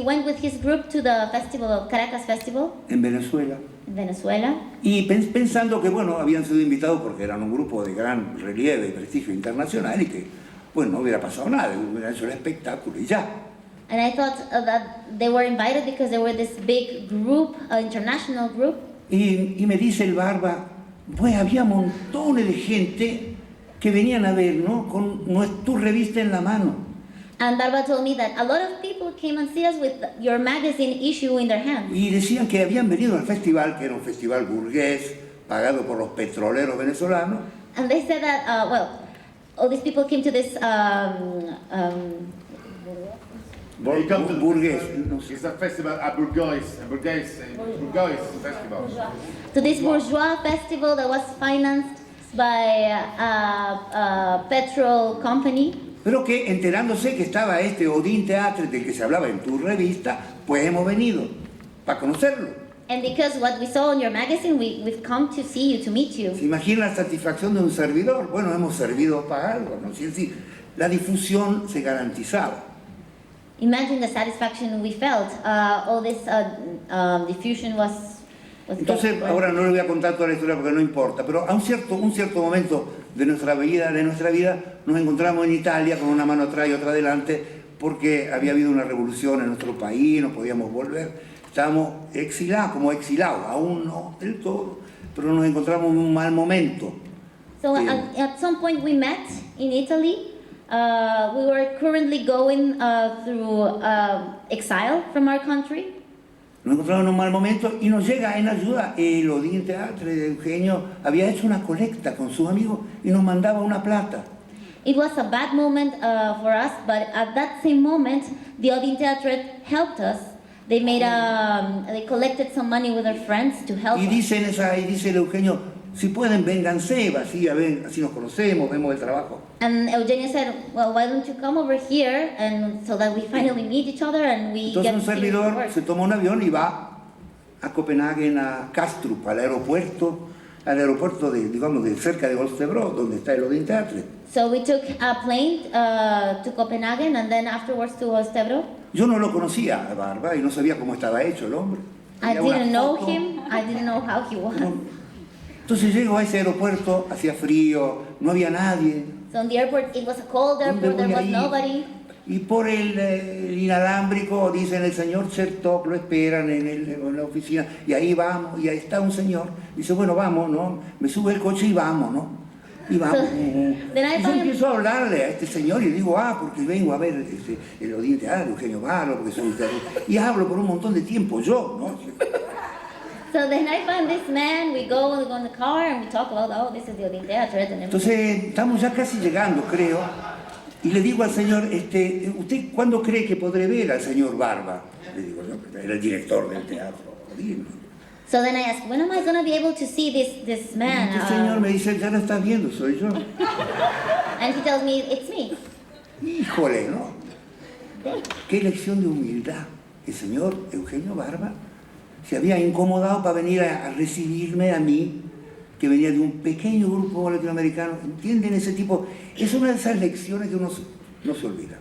went with his group to the festival, Caracas Festival en Venezuela, in Venezuela, y pensando que, bueno, habían sido invitados porque eran un grupo de gran relieve y prestigio internacional y que, bueno, no hubiera pasado nada, hubieran hecho el espectáculo y ya. and I thought that they were invited because they were this big group, international group. Y me dice el Barba, pues había montones de gente que venían a ver, ¿no? Con tu revista en la mano. And Barba told me that a lot of people came and see us with your magazine issue in their hands. Y decían que habían venido al festival, que era un festival burgués, pagado por los petroleros venezolanos. And they said that, all these people came to this Burgués. It's a festival, a burgués festival. to this bourgeois festival that was financed by a petrol company. Pero que enterándose que estaba este Odin Teatro del que se hablaba en tu revista, pues hemos venido para conocerlo. And because what we saw in your magazine, we've come to see you, to meet you. ¿Se imagina la satisfacción de un servidor? Bueno, hemos servido para algo, ¿no? Es decir, la difusión se garantizaba. Imagine the satisfaction we felt. All this diffusion was Entonces, ahora no le voy a contar toda la historia porque no importa, pero a un cierto momento de nuestra vida nos encontramos en Italia con una mano atrás y otra adelante porque había habido una revolución en nuestro país, no podíamos volver, estábamos exilados, aún no del todo, pero nos encontramos en un mal momento. So at some point we met in Italy. We were currently going through exile from our country. Nos encontramos en un mal momento y nos llega en ayuda el Odin Teatro de Eugenio. Había hecho una colecta con sus amigos y nos mandaba una plata. It was a bad moment for us, but at that same moment, the Odin Teatro helped us. They collected some money with their friends to help Y us. dice el Eugenio, si pueden, vénganse, así nos conocemos, vemos el trabajo. And Eugenio said, well, why don't you come over here, and so that we finally meet each other and we Entonces get un to see your servidor work. se toma un avión y va a Copenhague, a Kastrup, al aeropuerto de cerca de Holstebro, donde está el Odin Teatro. So we took a plane to Copenhagen and then afterwards to Ostebro. Yo no lo conocía a Barba y no sabía cómo estaba hecho el hombre. I Había una didn't know foto. him. I didn't know how he was. Entonces llego a ese aeropuerto, hacía frío, no había nadie. So in the airport, it was a cold airport. There was nobody. Y por el inalámbrico dicen el señor Chertok, lo esperan en la oficina, y ahí vamos, y ahí está un señor, dice, bueno, vamos, ¿no? Me sube el coche y vamos, ¿no? Y vamos. Y yo empiezo a hablarle a este señor y digo, porque vengo a ver el Odin Teatro, Eugenio Barba, porque soy teatro. Y hablo por un montón de tiempo yo, ¿no? So then I find this man, we go in the car and we talk about, this is the Odin Teatro. And everything. Entonces, estamos ya casi llegando, creo, y le digo al señor, ¿usted cuándo cree que podré ver al señor Barba? Le digo, yo, era el director del teatro. So then I asked, when am I going to be able to see this man? Y el señor me dice, ya lo estás viendo, soy yo. And he tells me, it's me. Híjole, ¿no? Qué lección de humildad. El señor Eugenio Barba se había incomodado para venir a recibirme a mí, que venía de un pequeño grupo latinoamericano. ¿Entienden ese tipo? Es una de esas lecciones que uno no se olvida.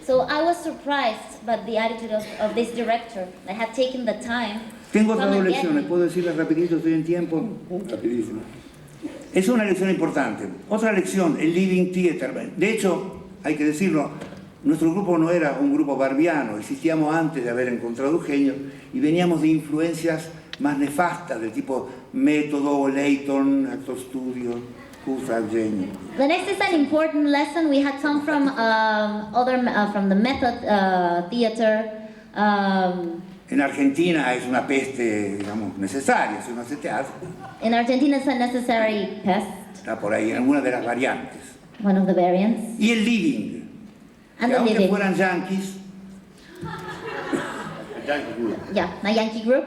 So I was surprised by the attitude of this director that had taken the time. Tengo otras dos lecciones, puedo decirlas rapidito, estoy en tiempo. Rapidísimo. Es una lección importante. Otra lección, el Living Theater. De hecho, hay que decirlo, nuestro grupo no era un grupo barbiano, existíamos antes de haber encontrado a Eugenio y veníamos de influencias más nefastas, del tipo Método, Layton, Acto Studio, Eugenio. The next is an important lesson. We had come from from the method theater. En Argentina es una peste, digamos, necesaria, si uno hace teatro. In Argentina, it's a necessary pest. Está por ahí, en alguna de las variantes. One of the variants. Y el living. And Que the aunque living. fueran yanquis, Yeah, a Yankee group.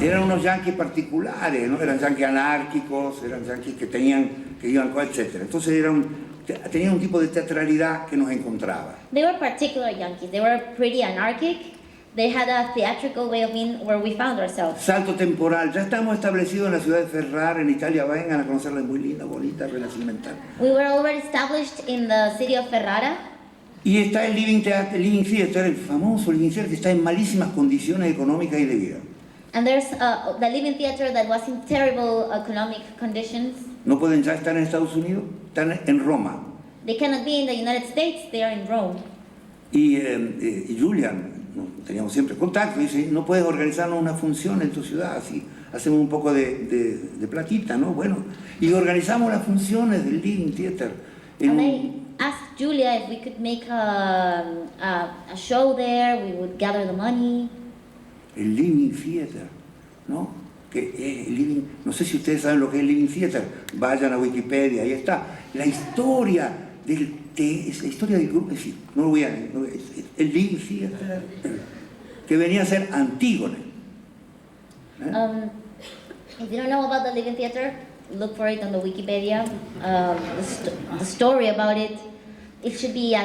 eran unos yanquis particulares, ¿no? Eran yanquis anárquicos, eran yanquis que iban con, etc. Entonces tenían un tipo de teatralidad que nos encontraba. They were particular Yankees. They were pretty anarchic. They had a theatrical way of being where we found ourselves. Salto temporal, ya estamos establecidos en la ciudad de Ferrara, en Italia, vengan a conocerla, es muy linda, bonita, renacimental. We were already established in the city of Ferrara. Y está el Living Theater, el famoso Living Theater, que está en malísimas condiciones económicas y de vida. And there's the Living Theater that was in terrible economic conditions. No pueden ya estar en Estados Unidos, están en Roma. They cannot be in the United States, they are in Rome. Y Julián, ¿no? Teníamos siempre contacto, y dice, no puedes organizarnos una función en tu ciudad, así hacemos un poco de platita, ¿no? Bueno, y organizamos las funciones del Living Theater. And I asked Julia if we could make a show there, we would gather the money. El Living Theater, ¿no? Que el living, no sé si ustedes saben lo que es el Living Theater, vayan a Wikipedia, ahí está. La historia la historia del grupo, es decir, no lo voy a el Living Theater, que venía a ser Antígona. If you don't know about the Living Theater, look for it on the Wikipedia. The story about it, it should be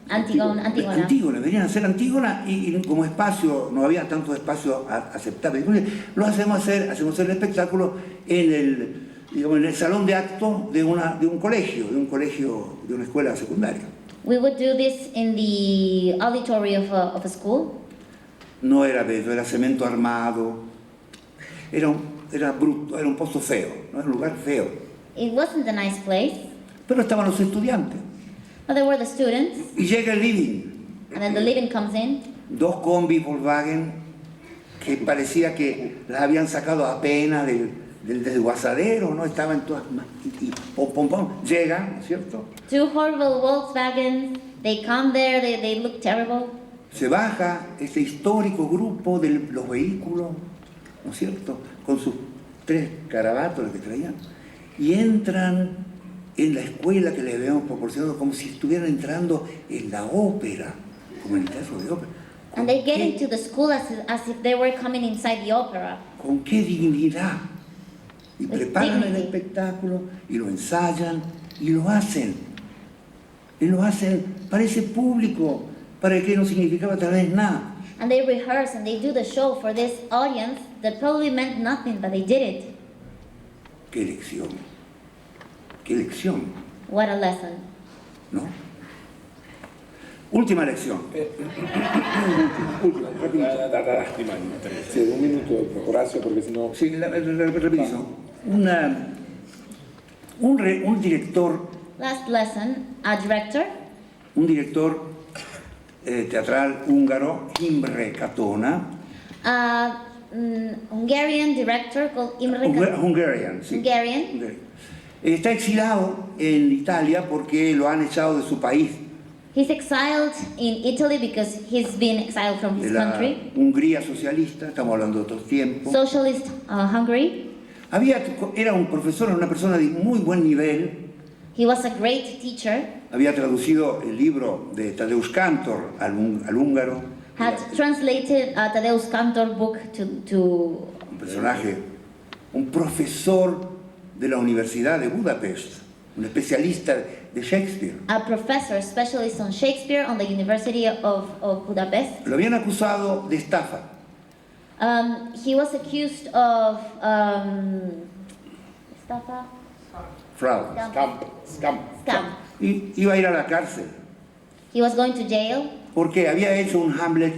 Antígona. Antígona, venían a ser Antígona y como espacio, no había tanto espacio aceptable. Lo hacemos el espectáculo en el salón de acto de un colegio, de una escuela secundaria. We would do this in the auditory of a school. No era bello, era cemento armado, era bruto, era un pozo feo, ¿no? Era un lugar feo. It wasn't a nice place. Pero estaban los estudiantes. But there were the students. Y llega el living. And then the living comes in. 2 combis Volkswagen que parecía que las habían sacado apenas del desguazadero, ¿no? Estaban todas y llegan, ¿cierto? 2 horrible Volkswagens. They come there, they look terrible. Se baja este histórico grupo de los vehículos, ¿no es cierto? Con sus 3 carabatos que traían. Y entran en la escuela que les habíamos proporcionado como si estuvieran entrando en la ópera, como en el teatro de ópera. And they get into the school as if they were coming inside the opera. Con qué dignidad. Y preparan el espectáculo, y lo ensayan, y lo hacen. Y lo hacen para ese público, para el que no significaba tal vez nada. And they rehearse and they do the show for this audience that probably meant nothing, but they did it. Qué lección. Qué lección. What a lesson. ¿No? Última lección. Última, sí, un minuto, Horacio, porque si no... Sí, rapidísimo. Un director... Last lesson, a director. Un director teatral húngaro, Imre Katona. Hungarian director called Imre Katona. Hungarian, sí. Hungarian. Está exilado en Italia porque lo han echado de su país. He's exiled in Italy because he's been exiled from his country. Hungría socialista, estamos hablando de otros tiempos. Socialist Hungary. Era un profesor, una persona de muy buen nivel. He was a great teacher. Había traducido el libro de Tadeusz Kantor al húngaro. Had translated Tadeusz Kantor book to un personaje, un profesor de la Universidad de Budapest, un especialista de Shakespeare. a professor, specialist on Shakespeare on the University of Budapest. Lo habían acusado de estafa. He was accused of estafa? Fraude. Scam. Y iba a ir a la cárcel He was going to jail porque había hecho un Hamlet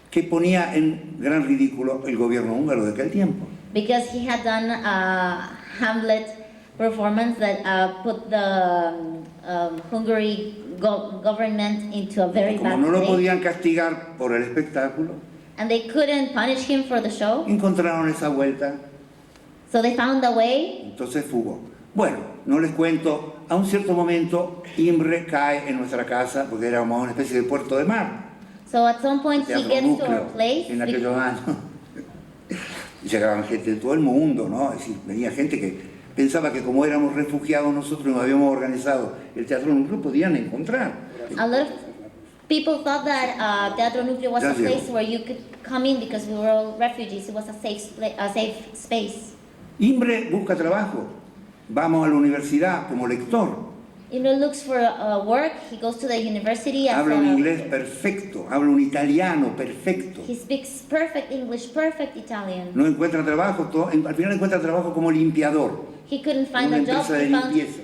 que ponía en gran ridículo el gobierno húngaro de aquel tiempo. because he had done a Hamlet performance that put the Hungary government into a very Como bad no lo place. podían castigar por el espectáculo, And they couldn't punish him for the show, encontraron esa vuelta, so they found a way. entonces fugó. Bueno, no les cuento, a un cierto momento Imre cae en nuestra casa porque éramos una especie de puerto de mar, So at some point he teatro gets to our núcleo, place. en aquellos años. Y llegaban gente de todo el mundo, ¿no? Es decir, venía gente que pensaba que como éramos refugiados nosotros nos habíamos organizado el teatro núcleo, podían encontrar. A lot of people thought that Teatro Núcleo was a place where you could come in because we were all refugees. It was a safe space. Imre busca trabajo, vamos a la universidad como lector, Imre looks for work. He goes to the university. habla un inglés perfecto, habla un italiano perfecto. He speaks perfect English, perfect Italian. No encuentra trabajo, al final encuentra trabajo como limpiador. He couldn't en find una a job. empresa de He found limpieza.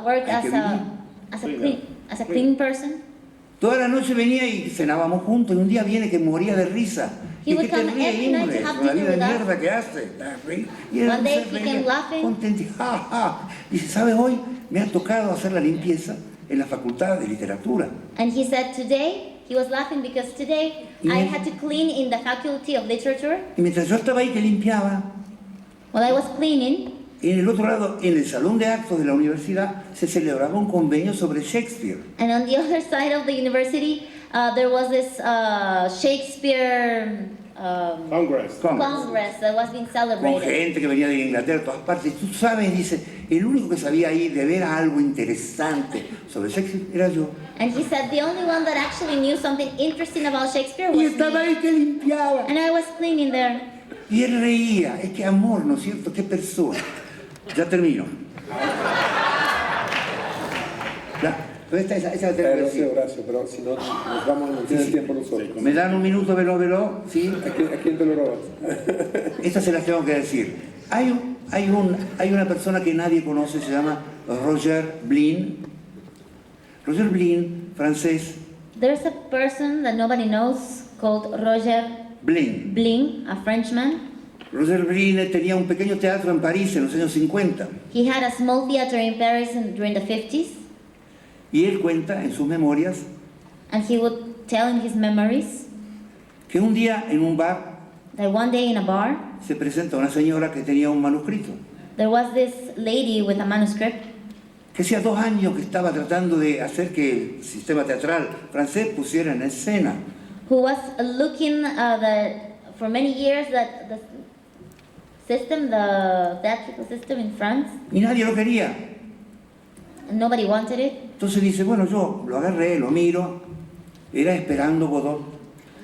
work Hay que as a clean person. Toda la noche venía y cenábamos juntos y un día viene que moría de risa. He ¿De would qué te come ríes, every night Imre? to have Con la dinner vida de with us. mierda que hace. Y él One day se he reía, came laughing. contento, ja, ja. Dice, ¿sabes? Hoy me ha tocado hacer la limpieza en la Facultad de Literatura. And he said today, he was laughing because today I had to clean in the Faculty of Literature. Y mientras yo estaba ahí que limpiaba, While I was cleaning, en el otro lado, en el salón de actos de la universidad, se celebraba un convenio sobre Shakespeare. and on the other side of the university, there was this Shakespeare Congress. Congress that was being Con celebrated. gente que venía de Inglaterra, de todas partes. Tú sabes, dice, el único que sabía ahí de ver algo interesante sobre Shakespeare era yo. And he said the only one that actually knew something interesting about Shakespeare Y was estaba me. ahí que limpiaba. And I was cleaning there. Y él reía. Es que amor, ¿no es cierto? Qué persona. Ya termino. Pero esa la tengo que No sé, decir. Horacio, pero si no, nos vamos, no tiene tiempo nosotros. ¿Me dan un minuto, veloz? ¿Sí? ¿A quién te lo robas? Estas se las tengo que decir. Hay una persona que nadie conoce, se llama Roger Blin. Roger Blin, francés. There's a person that nobody knows called Roger Blin. Bling, a Frenchman. Roger Blin tenía un pequeño teatro en París en los años 50. He had a small theater in Paris during the 50s, Y él cuenta en sus memorias and he would tell in his memories que un día en un bar that one day in a bar, se presenta una señora que tenía un manuscrito, there was this lady with a manuscript que hacía 2 años que estaba tratando de hacer que el sistema teatral francés pusiera en escena. who was looking for many years that the theatrical system in France, Y nadie lo quería. and nobody wanted it. Entonces dice, bueno, yo lo agarré, lo miro, era Esperando Godot,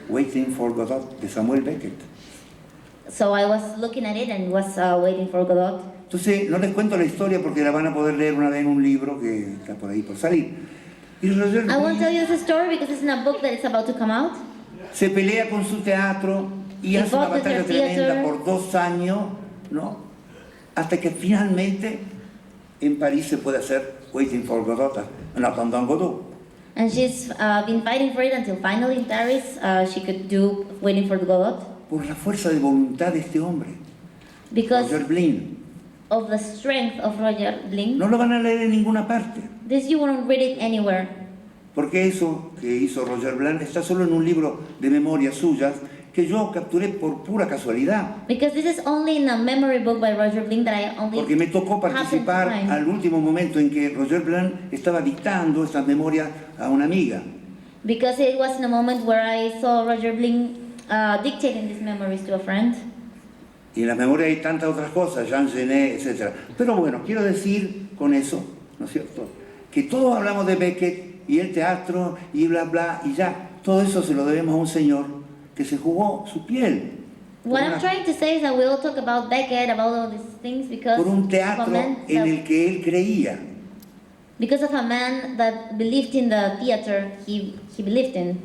Waiting for Godot, de Samuel Beckett. So I was looking at it and was waiting for Godot. Entonces, no les cuento la historia porque la van a poder leer una vez en un libro que está por ahí por salir. Y Roger I won't Blin tell you this story because it's in a book that is about to come out. se pelea con su teatro y He hace una fought with batalla her theater. tremenda por 2 años, ¿no? Hasta que finalmente en París se puede hacer Waiting for Godot, en Attendant Godot. And she's been fighting for it until finally in Paris she could do Waiting for Godot. Por la fuerza de voluntad de este hombre, Because Roger Blin. of the strength of Roger Bling. No lo van a leer en ninguna parte, This you won't read it anywhere. porque eso que hizo Roger Blin está solo en un libro de memorias suyas que yo capturé por pura casualidad, Because this is only in a memory book by Roger Bling that I only porque me tocó happened to participar find. al último momento en que Roger Blin estaba dictando estas memorias a una amiga. Because it was in a moment where I saw Roger Bling dictating these memories to a friend. Y en las memorias hay tantas otras cosas, Jean Genet, etc. Pero bueno, quiero decir con eso, ¿no es cierto?, que todos hablamos de Beckett y el teatro y bla bla, y ya, todo eso se lo debemos a un señor que se jugó su piel What I'm trying to say is that we all talk about Beckett, about all these things because por un of a teatro man en that- el que él creía. Because of a man that believed in the theater he believed in.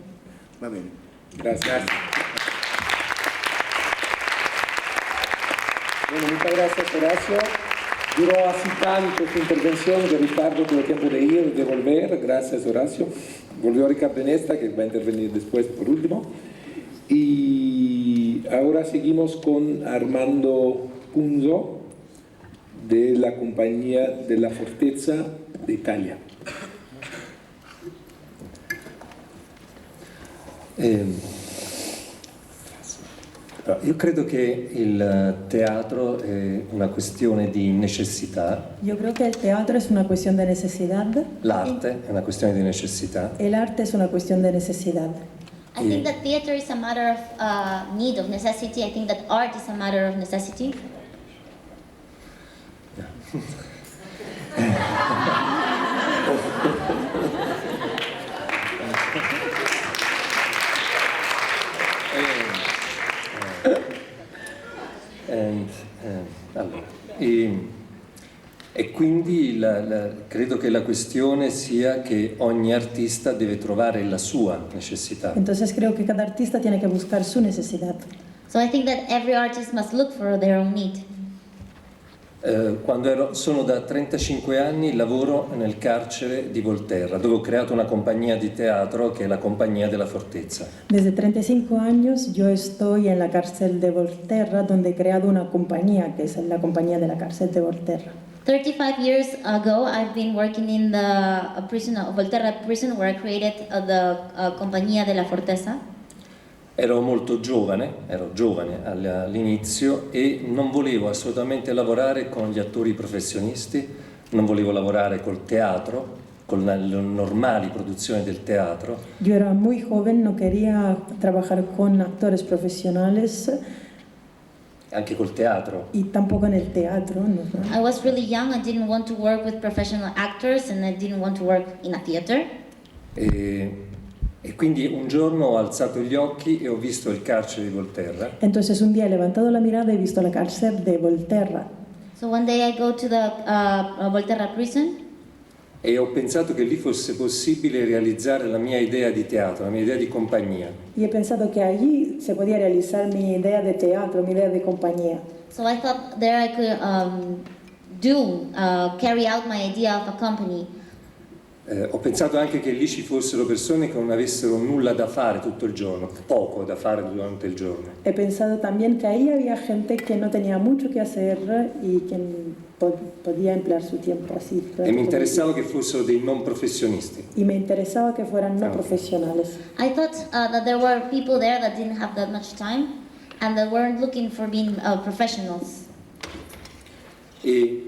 Va bene. Gracias. Bueno, muchas gracias, Horacio. Duró así tanto su intervención que Ricardo tuvo tiempo de ir, de volver. Gracias, Horacio. Volvió Ricardo en esta, que va a intervenir después por último. Y ahora seguimos con Armando Punzo, de la Compañía de la Fortezza d'Italia. Io credo che il teatro è una questione di necessità. Yo creo que el teatro es una cuestión de necesidad. L'arte è una questione di necessità. El arte es una cuestión de necesidad. I think that theater is a matter of need, of necessity. I think that art is a matter of necessity. Allora, e quindi credo che la questione sia che ogni artista deve trovare la sua necessità. Entonces creo que cada artista tiene que buscar su necesidad. So I think that every artist must look for their own need. Sono da 35 anni, lavoro nel carcere di Volterra, dove ho creato una compagnia di teatro che è la Compagnia della Fortezza. Desde 35 años yo estoy en la cárcel de Volterra, donde he creado una compañía, que es la compañía de la cárcel de Volterra. 35 years ago, I've been working in the prison, Volterra prison, where I created the Compañía de la Fortezza. Ero giovane all'inizio e non volevo assolutamente lavorare con gli attori professionisti, non volevo lavorare col teatro, con le normali produzioni del teatro. Yo era muy joven, no quería trabajar con actores profesionales. Anche col teatro. Y tampoco en el teatro. No. I was really young, I didn't want to work with professional actors and I didn't want to work in a theater. E quindi un giorno ho alzato gli occhi e ho visto il carcere di Volterra. Entonces un día he levantado la mirada y he visto la cárcel de Volterra. So one day I go to the Volterra prison. E ho pensato che lì fosse possibile realizzare la mia idea di teatro, la mia idea di compagnia. Y he pensado que allí se podía realizar mi idea de teatro, mi idea de compañía. So I thought there I could carry out my idea of a company. Ho pensato anche che lì ci fossero persone che non avessero nulla da fare tutto il giorno, poco da fare durante il giorno. He pensado también que ahí había gente que no tenía mucho que hacer y que podía emplear su tiempo así. E mi interessava che fossero dei non professionisti. Y me interesaba que fueran no profesionales. I thought that there were people there that didn't have that much time and that weren't looking for being professionals. E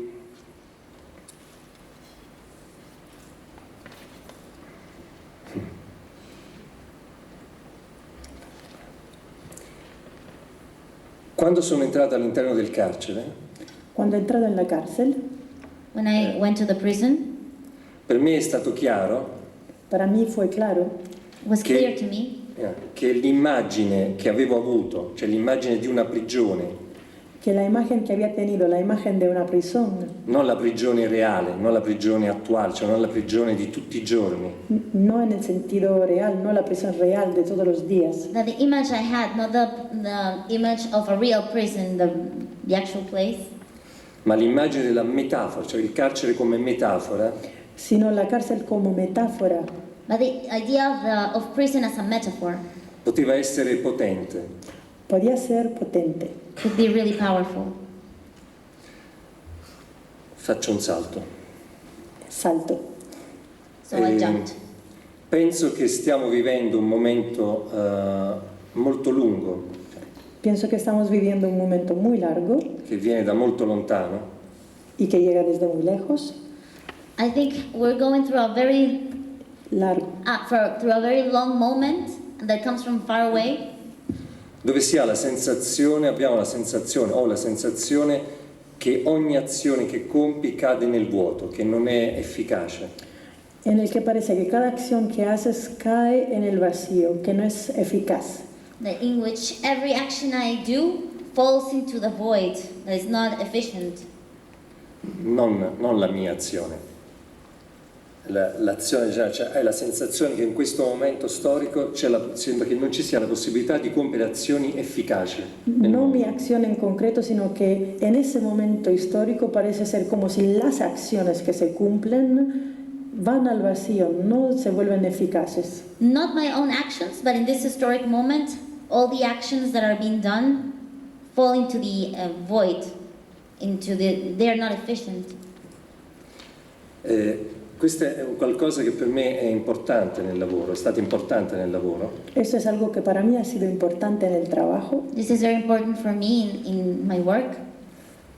quando sono entrato all'interno del carcere, Cuando he entrado en la cárcel, When I went to the prison, per me è stato chiaro para mí fue claro it was clear to me che l'immagine che avevo avuto, cioè l'immagine di una prigione, que la imagen que había tenido, la imagen de una prisión, non la prigione reale, non la prigione attuale, cioè non la prigione di tutti i giorni, no en el sentido real, no la prisión real de todos los días, that the image I had, not the image of a real prison, the actual place, ma l'immagine della metafora, cioè il carcere come metafora, sino la cárcel como metáfora, but the idea of prison as a metaphor poteva essere potente. podía ser potente. could be really powerful. Faccio un salto. Salto. So I jumped. Penso che stiamo vivendo un momento molto lungo, Pienso que estamos viviendo un momento muy largo che viene da molto lontano, y que llega desde muy lejos, I think we're going through a very largo, long moment that comes from far away, dove si ha la sensazione, ho la sensazione che ogni azione che compi cade nel vuoto, che non è efficace. en el que parece que cada acción que haces cae en el vacío, que no es eficaz, in which every action I do falls into the void, that is not efficient. Non la mia azione. l'azione generale, cioè hai la sensazione che in questo momento storico sembra che non ci sia la possibilità di compiere azioni efficaci. No mi acción en concreto, sino que en ese momento histórico parece ser como si las acciones que se cumplen van al vacío, no se vuelven eficaces. Not my own actions, but in this historic moment, all the actions that are being done fall into the void, they are not efficient. Questo è qualcosa che per me è importante nel lavoro, è stato importante nel lavoro. Esto es algo que para mí ha sido importante en el trabajo. This is very important for me in my work.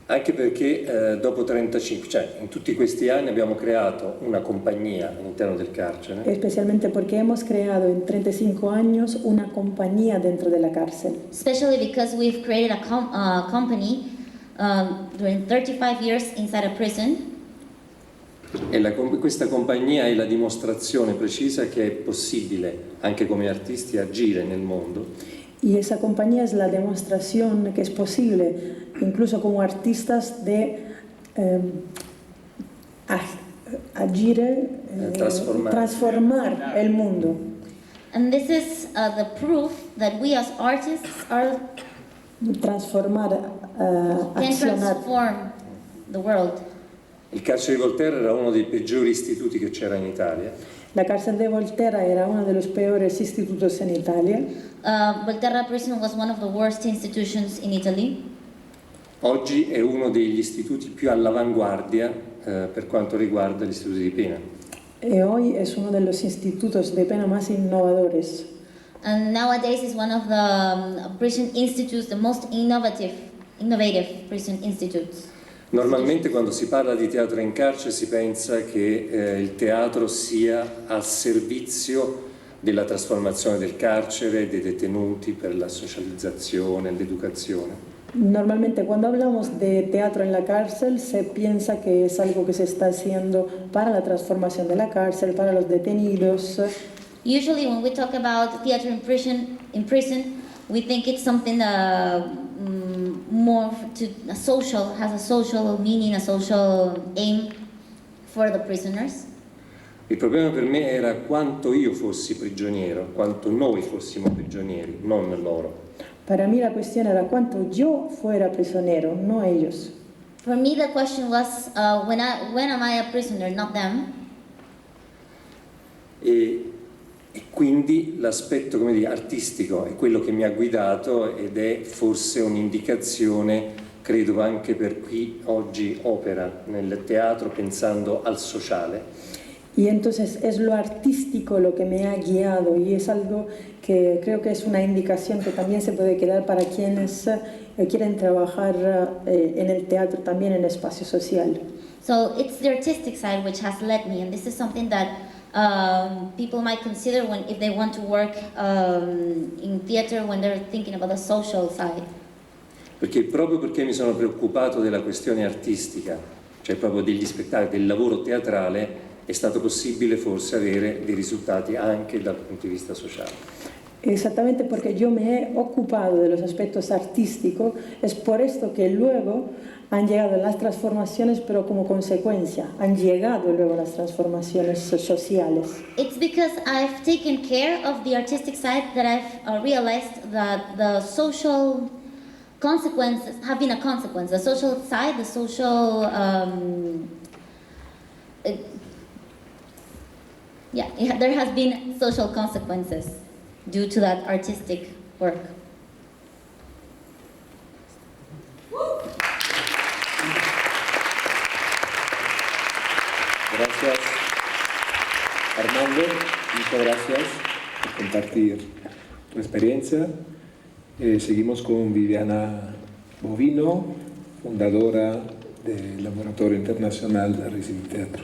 Anche perché dopo 35, cioè in tutti questi anni abbiamo creato una compagnia all'interno del carcere. Especialmente porque hemos creado en 35 años una compañía dentro de la cárcel. Especially because we've created a company during 35 years inside a prison. E questa compagnia è la dimostrazione precisa che è possibile, anche come artisti, agire nel mondo. Y esa compañía es la demostración que es posible, incluso como artistas, de agir, transformar el mundo. And this is the proof that we as artists can transform the world. Il carcere di Volterra era uno dei peggiori istituti che c'era in Italia. La cárcel de Volterra era uno de los peores institutos en Italia. Volterra prison was one of the worst institutions in Italy. Oggi è uno degli istituti più all'avanguardia per quanto riguarda gli istituti di pena. E hoy es uno de los institutos de pena más innovadores. And nowadays is one of the prison institutes, the most innovative prison institutes. Normalmente quando si parla di teatro in carcere si pensa che il teatro sia al servizio della trasformazione del carcere, dei detenuti per la socializzazione, l'educazione. Normalmente cuando hablamos de teatro en la cárcel se piensa que es algo que se está haciendo para la transformación de la cárcel, para los detenidos. Usually when we talk about theater in prison, we think it's something more has a social meaning, a social aim for the prisoners. Il problema per me era quanto io fossi prigioniero, quanto noi fossimo prigionieri, non loro. Para mí la cuestión era cuánto yo fuera prisionero, no ellos. For me the question was when am I a prisoner, not them. E quindi l'aspetto, come dire, artistico è quello che mi ha guidato ed è forse un'indicazione, credo, anche per chi oggi opera nel teatro pensando al sociale. Y entonces es lo artístico lo que me ha guiado y es algo que creo que es una indicación que también se puede quedar para quienes quieren trabajar en el teatro, también en espacio social. So it's the artistic side which has led me, and this is something that people might consider if they want to work in theater when they're thinking about the social side. Perché proprio perché mi sono preoccupato della questione artistica, cioè proprio degli spettacoli, del lavoro teatrale, è stato possibile forse avere dei risultati anche dal punto di vista sociale. Exactamente porque yo me he ocupado de los aspectos artísticos, es por esto que luego han llegado las transformaciones, pero como consecuencia han llegado luego las transformaciones sociales. It's because I've taken care of the artistic side that I've realized that the social consequences have been a consequence. The social side, the social there has been social consequences due to that artistic work. Gracias, Armando. Muchas gracias por compartir tu experiencia. Seguimos con Viviana Bovino, fundadora del Laboratorio Internacional Sobre Teatro.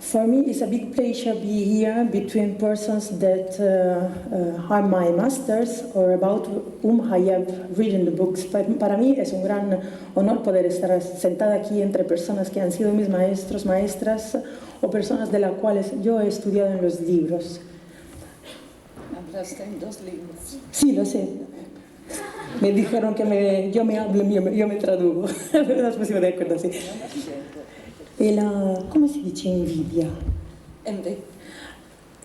For me, it's a big pleasure to be here between persons that are my masters or about whom I have written the books. Para mí es un gran honor poder estar sentada aquí entre personas que han sido mis maestros, maestras o personas de las cuales yo he estudiado en los libros. Hablaste en 2 lenguas. Sí, lo sé. Me dijeron que yo me hablo, yo me traduzco. Nos pusimos de acuerdo, sí. Y come si dice invidia? Envy.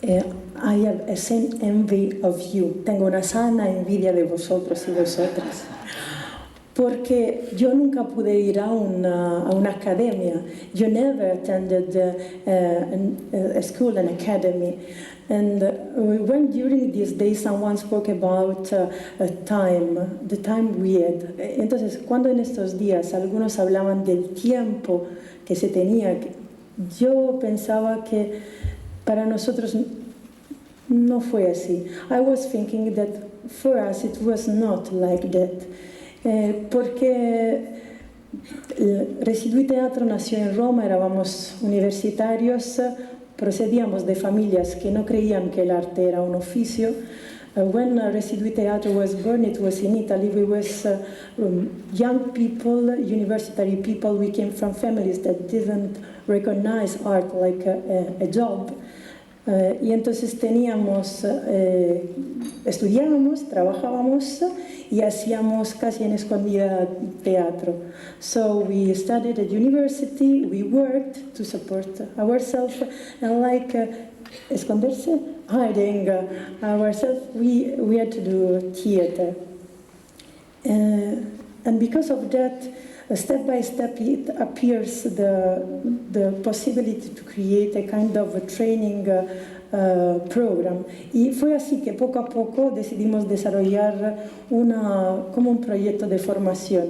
I have a same envy of you. Tengo una sana envidia de vosotros y vosotras. Porque yo nunca pude ir a una academia. You never attended a school, an academy. And when during these days someone spoke about the time we had. Entonces, cuando en estos días algunos hablaban del tiempo que se tenía, yo pensaba que para nosotros no fue así. I was thinking that for us it was not like that. Porque RESAD y Teatro nació en Roma, éramos universitarios, procedíamos de familias que no creían que el arte era un oficio. When RESAD y Teatro was born, it was in Italy. We was young people, universitary people. We came from families that didn't recognize art like a job. Y entonces estudiábamos, trabajábamos y hacíamos casi en escondida teatro. So we studied at university, we worked to support ourselves, and like esconderse, hiding ourselves, we had to do theater. And because of that, step by step it appears the possibility to create a kind of a training program. Y fue así que poco a poco decidimos desarrollar como un proyecto de formación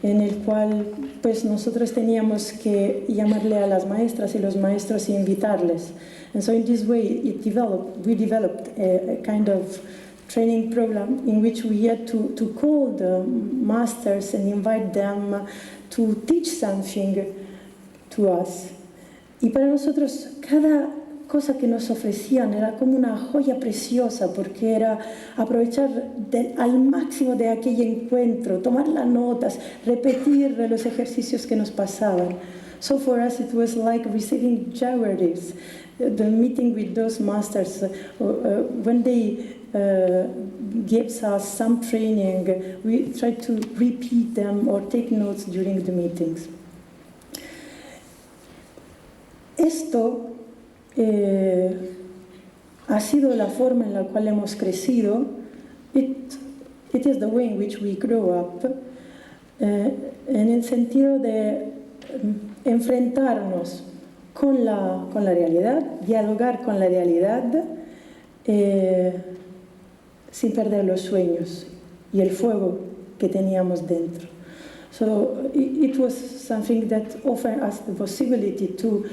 en el cual pues nosotros teníamos que llamarle a las maestras y los maestros e invitarles. And so in this way we developed a kind of training program in which we had to call the masters and invite them to teach something to us. Y para nosotros cada cosa que nos ofrecían era como una joya preciosa porque era aprovechar al máximo de aquel encuentro, tomar las notas, repetir los ejercicios que nos pasaban. So for us it was like receiving jaguars. The meeting with those masters, when they gives us some training, we try to repeat them or take notes during the meetings. Esto ha sido la forma en la cual hemos crecido. It is the way in which we grow up, en el sentido de enfrentarnos con la realidad, dialogar con la realidad, sin perder los sueños y el fuego que teníamos dentro. So it was something that offered us the possibility to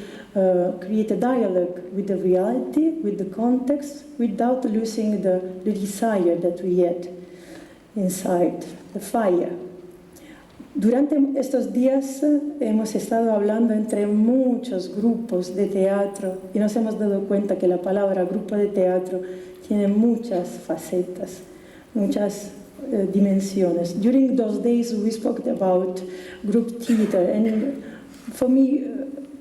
create a dialogue with the reality, with the context, without losing the desire that we had inside, the fire. Durante estos días hemos estado hablando entre muchos grupos de teatro y nos hemos dado cuenta que la palabra grupo de teatro tiene muchas facetas, muchas dimensiones. During those days we spoke about group theater, and for me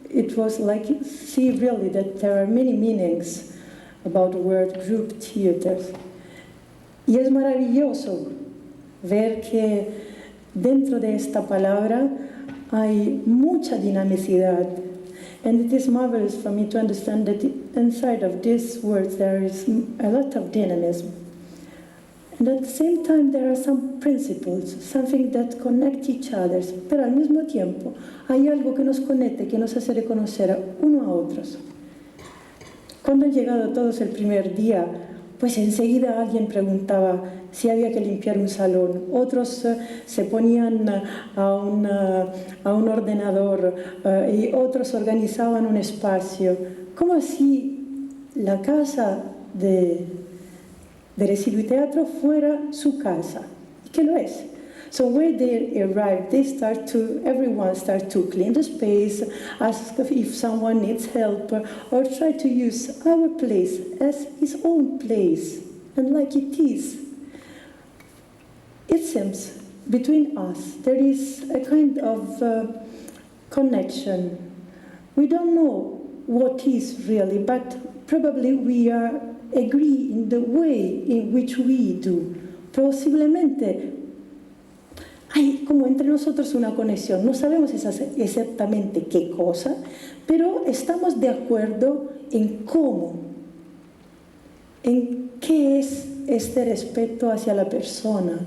it was like, see really that there are many meanings about the word group theater. Y es maravilloso ver que dentro de esta palabra hay mucha dinamicidad. And it is marvelous for me to understand that inside of these words there is a lot of dynamism. And at the same time there are some principles, something that connect each other. Pero al mismo tiempo hay algo que nos conecta, que nos hace reconocer uno a otros. Cuando han llegado todos el primer día, pues enseguida alguien preguntaba si había que limpiar un salón, otros se ponían a un ordenador y otros organizaban un espacio, como si la casa de RESAD y Teatro fuera su casa, que lo es. So when they arrive, everyone starts to clean the space, ask if someone needs help, or try to use our place as his own place, and like it is. It seems between us there is a kind of connection. We don't know what is really, but probably we agree in the way in which we do. Posiblemente hay como entre nosotros una conexión. No sabemos exactamente qué cosa, pero estamos de acuerdo en cómo, en qué es este respeto hacia la persona,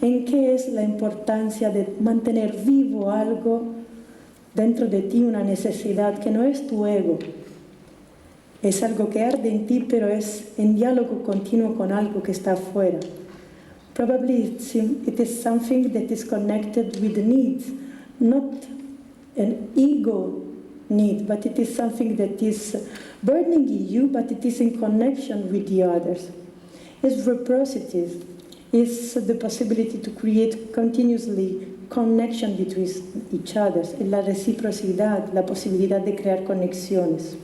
en qué es la importancia de mantener vivo algo dentro de ti, una necesidad que no es tu ego, es algo que arde en ti, pero es en diálogo continuo con algo que está afuera. Probably it is something that is connected with the needs, not an ego need, but it is something that is burning in you, but it is in connection with the others. It's reciprocity, it's the possibility to create continuously connection between each other, es la reciprocidad, la posibilidad de crear conexiones.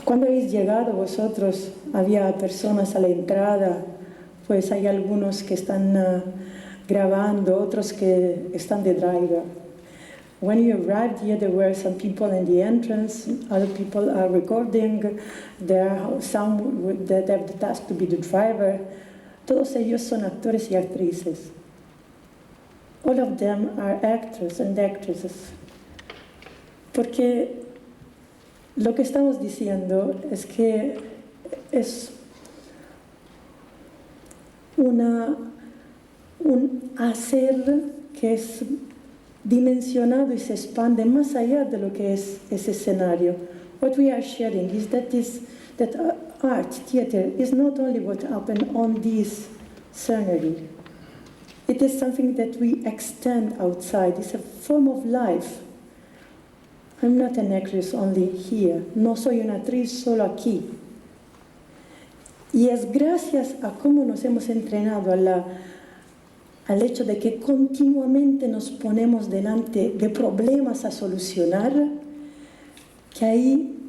Cuando habéis llegado vosotros, había personas a la entrada, pues hay algunos que están grabando, otros que están de driver. When you arrived here, there were some people in the entrance, other people are recording, there are some that have the task to be the driver. Todos ellos son actores y actrices. All of them are actors and actresses. Porque lo que estamos diciendo es que es un hacer que es dimensionado y se expande más allá de lo que es ese escenario. What we are sharing is that art, theater, is not only what happened on this scenery. It is something that we extend outside. It's a form of life. I'm not an actress only here. No soy una actriz solo aquí. Y es gracias a cómo nos hemos entrenado al hecho de que continuamente nos ponemos delante de problemas a solucionar, que ahí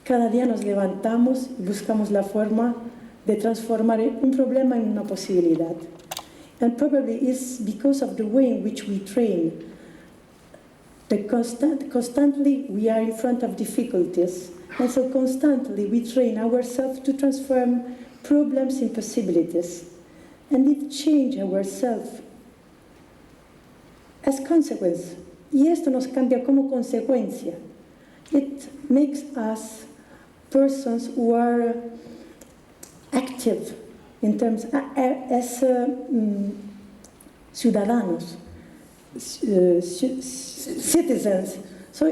cada día nos levantamos y buscamos la forma de transformar un problema en una posibilidad. And probably it's because of the way in which we train. Constantly we are in front of difficulties, and so constantly we train ourselves to transform problems in possibilities. And it changes ourselves as consequence. Y esto nos cambia como consecuencia. It makes us persons who are active in terms as ciudadanos, citizens. So,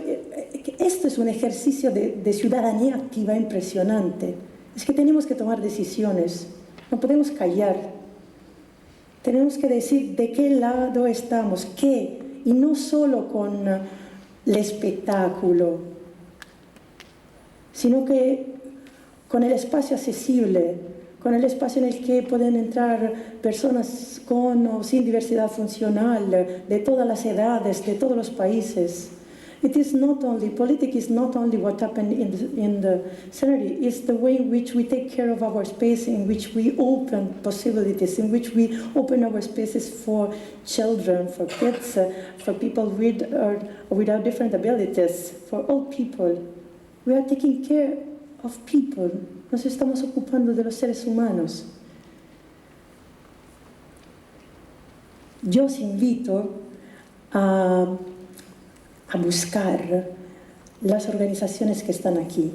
esto es un ejercicio de ciudadanía activa impresionante. Es que tenemos que tomar decisiones, no podemos callar. Tenemos que decir de qué lado estamos, qué, y no solo con el espectáculo, sino que con el espacio accesible, con el espacio en el que pueden entrar personas con o sin diversidad funcional, de todas las edades, de todos los países. It is not only, politics is not only what happened in the scenery, it's the way in which we take care of our space, in which we open possibilities, in which we open our spaces for children, for kids, for people with or without different abilities, for all people. We are taking care of people. Nos estamos ocupando de los seres humanos. Yo os invito a buscar las organizaciones que están aquí.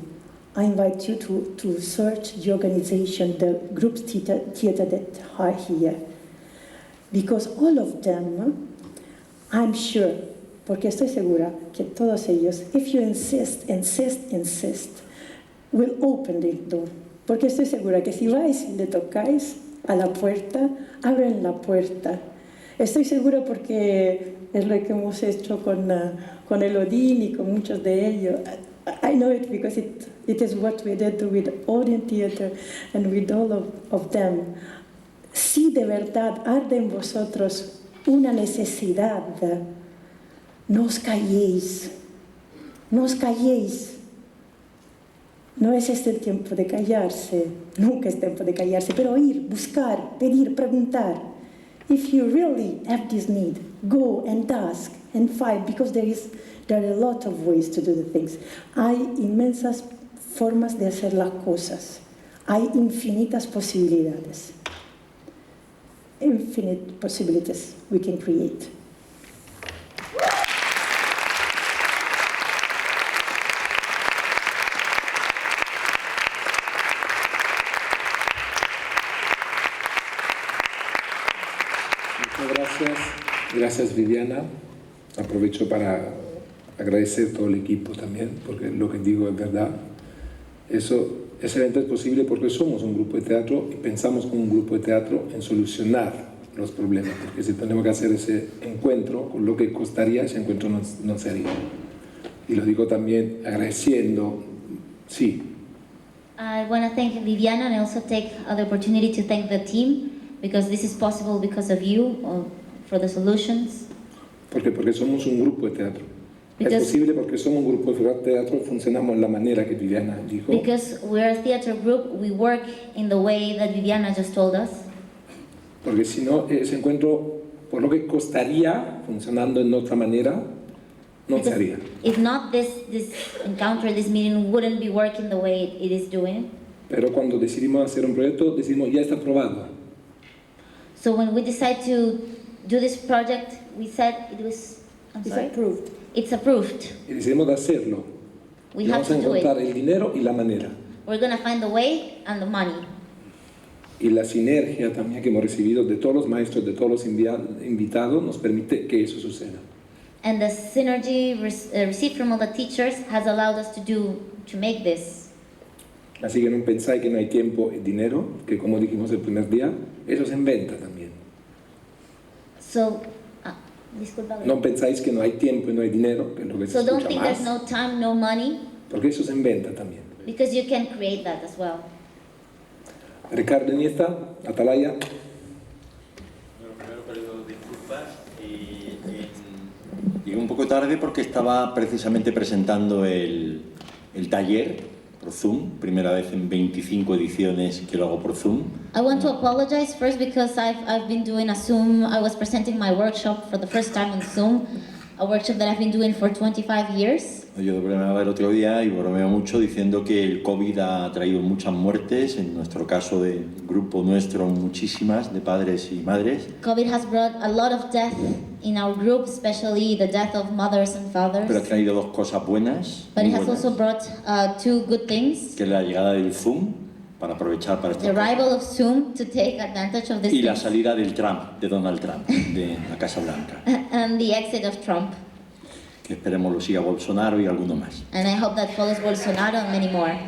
I invite you to search the organization, the groups theater that are here. Because all of them, I'm sure, porque estoy segura que todos ellos, if you insist, will open the door. Porque estoy segura que si vais y le tocáis a la puerta, abren la puerta. Estoy segura porque es lo que hemos hecho con el Odín y con muchos de ellos. I know it because it is what we did with Orient Theater and with all of them. Si de verdad arde en vosotros una necesidad, no os calléis, no os calléis. No es este el tiempo de callarse, nunca es tiempo de callarse, pero ir, buscar, pedir, preguntar. If you really have this need, go and ask and find, because there are a lot of ways to do the things. Hay inmensas formas de hacer las cosas. hay infinitas posibilidades. Infinite possibilities we can create. Gracias Viviana. Aprovecho para agradecer a todo el equipo también, porque lo que digo es verdad. Ese evento es posible porque somos un grupo de teatro y pensamos como un grupo de teatro en solucionar los problemas, porque si tenemos que hacer ese encuentro, con lo que costaría, ese encuentro no se haría. Y lo digo también agradeciendo, sí. I want to thank Viviana and also take the opportunity to thank the team, because this is possible because of you, for the solutions. Porque somos un grupo de teatro. Es posible porque somos un grupo de teatro, funcionamos en la manera que Viviana dijo. Because we're a theater group, we work in the way that Viviana just told us. Porque si no, ese encuentro, por lo que costaría, funcionando en otra manera, no se haría. If not, this encounter, this meeting wouldn't be working the way it is doing. Pero cuando decidimos hacer un proyecto, decimos, ya está aprobado. So when we decide to do this project, we said it was, It's approved. It's approved. Y decidimos de hacerlo. We y have vamos a to do it. encontrar el dinero y la manera. We're going to find the way and the money. Y la sinergia también que hemos recibido de todos los maestros, de todos los invitados, nos permite que eso suceda. And the synergy received from all the teachers has allowed us to make this. Así que no pensáis que no hay tiempo y dinero, que como dijimos el primer día, eso se inventa también. So, disculpa. No pensáis que no hay tiempo y no hay dinero, que es lo que se So don't escucha think más, there's no time, no money, porque eso se inventa también. because you can create that as well. Ricardo Iniesta, Atalaya. Bueno, primero pido disculpas y llegué un poco tarde porque estaba precisamente presentando el taller por Zoom, primera vez en 25 ediciones que lo hago por Zoom. I want to apologize first because I've been doing a Zoom. I was presenting my workshop for the first time on Zoom, a workshop that I've been doing for 25 years. Yo bromeaba el otro día y bromeo mucho diciendo que el COVID ha traído muchas muertes, en nuestro caso del grupo nuestro muchísimas, de padres y madres. COVID has brought a lot of death in our group, especially the death of mothers and fathers. Pero ha traído dos cosas buenas, But muy it has buenas, also brought two good things. que es la llegada del Zoom, para aprovechar para The arrival of Zoom to take advantage of this y la salida del Trump, de Donald Trump, de la Casa Blanca. and the exit of Trump. Que esperemos lo siga Bolsonaro y alguno más. And I hope that follows Bolsonaro and many more.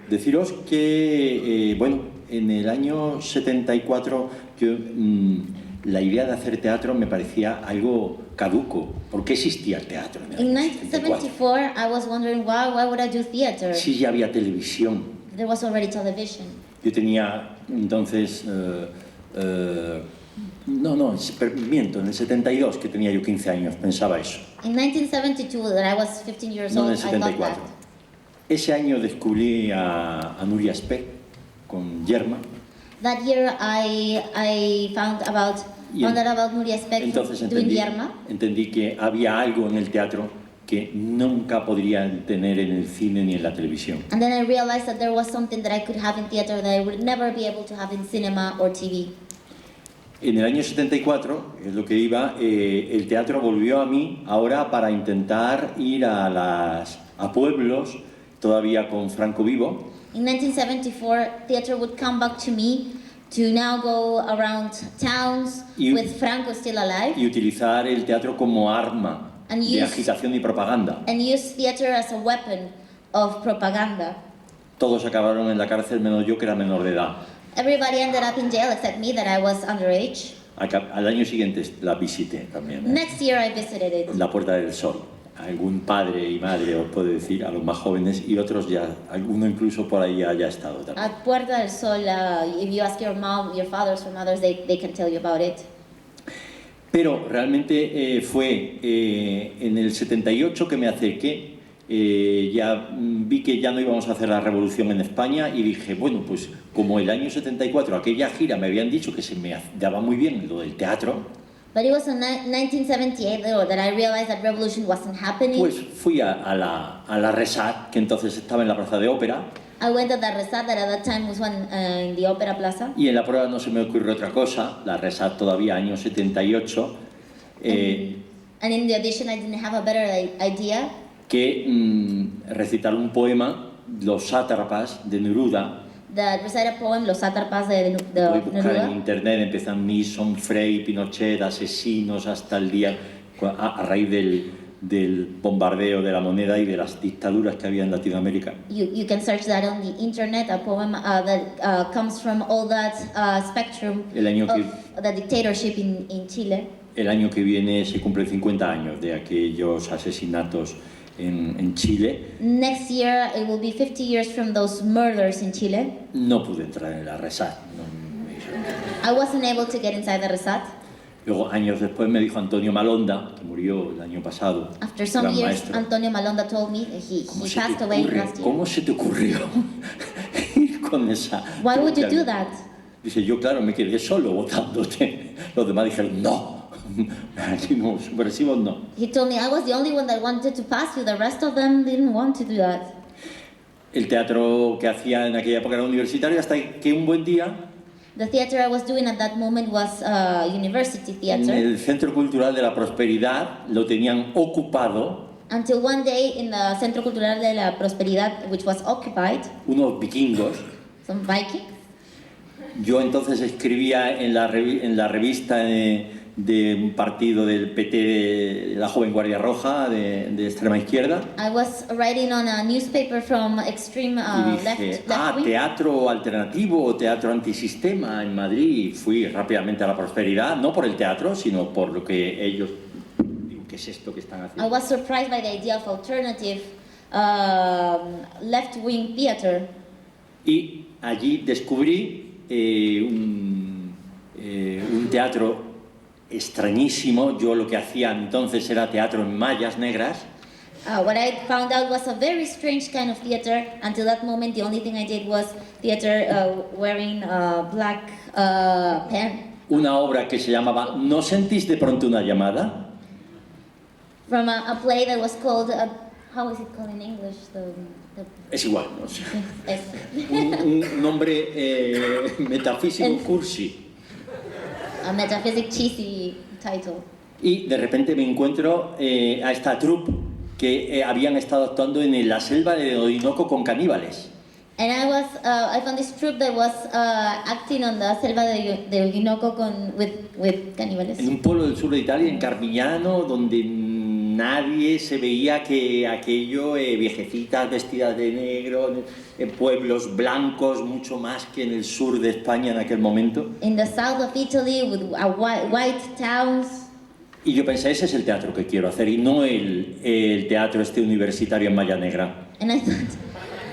Deciros que, bueno, en el año 74 yo, la idea de hacer teatro me parecía algo caduco. ¿Por qué existía el teatro en el In año 1974, I was wondering why would I do theater? Sí, ya había televisión. There was already television. Yo tenía entonces... miento, en el 72, que tenía yo 15 años, pensaba eso. In 1972, that I was 15 years No, en old, el I thought 74. that. Ese año descubrí a Nuria Especk con Yerma. That year, I found out about Nuria Speck Entonces doing Yerma. entendí que había algo en el teatro que nunca podrían tener en el cine ni en la televisión. And then I realized that there was something that I could have in theater that I would never be able to have in cinema or TV. En el año 74, es lo que iba, el teatro volvió a mí ahora para intentar ir a pueblos, todavía con Franco vivo. In 1974, theater would come back to me to now go around towns with Franco still alive. Y utilizar el teatro como arma de agitación y propaganda. And use theater as a weapon of propaganda. Todos acabaron en la cárcel menos yo, que era menor de edad. Everybody ended up in jail except me, that I was underage. Al año siguiente la visité también. Next year I visited it. La Puerta del Sol. Algún padre y madre os puede decir, a los más jóvenes, y otros ya, alguno incluso por ahí haya estado también. At Puerta del Sol, if you ask your mom, your fathers or mothers, they can tell you about it. Pero realmente fue en el 78 que me acerqué. Ya vi que ya no íbamos a hacer la revolución en España y dije, bueno, pues como el año 74, aquella gira me habían dicho que se me daba muy bien lo del teatro. But it was in 1978 though, that I realized that revolution wasn't happening. Pues fui a la RESAD, que entonces estaba en la Plaza de Ópera. I went at the RESAD, that at that time was one in the Opera Plaza. Y en la prueba no se me ocurrió otra cosa, la RESAD todavía, año 78. And in the audition I didn't have a better idea. Que recitar un poema, Los sátrapas de Neruda. That recite a poem, Los sátrapas de Voy a buscar Neruda. en internet, empiezan Nixon, Frey, Pinochet, asesinos hasta el día, a raíz del bombardeo de la moneda y de las dictaduras que había en Latinoamérica. You can search that on the internet, a poem that comes from all that spectrum of the dictatorship in Chile. El año que viene se cumplen 50 años de aquellos asesinatos en Chile. Next year it will be 50 years from those murders in Chile. No pude entrar en la RESAD. I wasn't able to get inside the RESAD. Luego, años después, me dijo Antonio Malonda, que murió el año pasado. After some gran years, maestro. Antonio Malonda told me he passed away last year. ¿Cómo se te ocurrió ir con esa? Why would you do that? Dice, yo claro, me quedé solo votándote. Los demás dijeron, no. No, subversivos no. He told me I was the only one that wanted to pass you. The rest of them didn't want to do that. El teatro que hacía en aquella época era universitario, hasta que un buen día, The theater I was doing at that moment was university en theater. el Centro Cultural de la Prosperidad, lo tenían ocupado Until one day in the Centro Cultural de la Prosperidad, which was occupied, unos vikingos. some Vikings. Yo entonces escribía en la revista de un partido del PT, de la Joven Guardia Roja, de extrema izquierda. I was writing on a newspaper from extreme Y dije, left wing. teatro alternativo o teatro antisistema en Madrid. Fui rápidamente a la Prosperidad, no por el teatro, sino por lo que ellos... Digo, ¿qué es esto que están I haciendo? was surprised by the idea of alternative left-wing theater. Y allí descubrí un teatro extrañísimo. Yo lo que hacía entonces era teatro en mallas negras. What I found out was a very strange kind of theater. Until that moment, the only thing I did was theater wearing black pants. Una obra que se llamaba ¿No sentís de pronto una llamada? From a play that was called, how is it called in English? Es igual, no sé. Es- Un nombre metafísico cursi. a metaphysic cheesy title. Y de repente me encuentro a esta troupe que habían estado actuando en la selva de Orinoco con caníbales. And I found this troupe that was acting on the selva de Orinoco with caníbales. En un pueblo del sur de Italia, en Carmignano, donde nadie se veía que aquello, viejecitas vestidas de negro, pueblos blancos, mucho más que en el sur de España en aquel momento. In the south of Italy with white towns. Y yo pensé, ese es el teatro que quiero hacer y no el teatro universitario en malla negra. And I thought,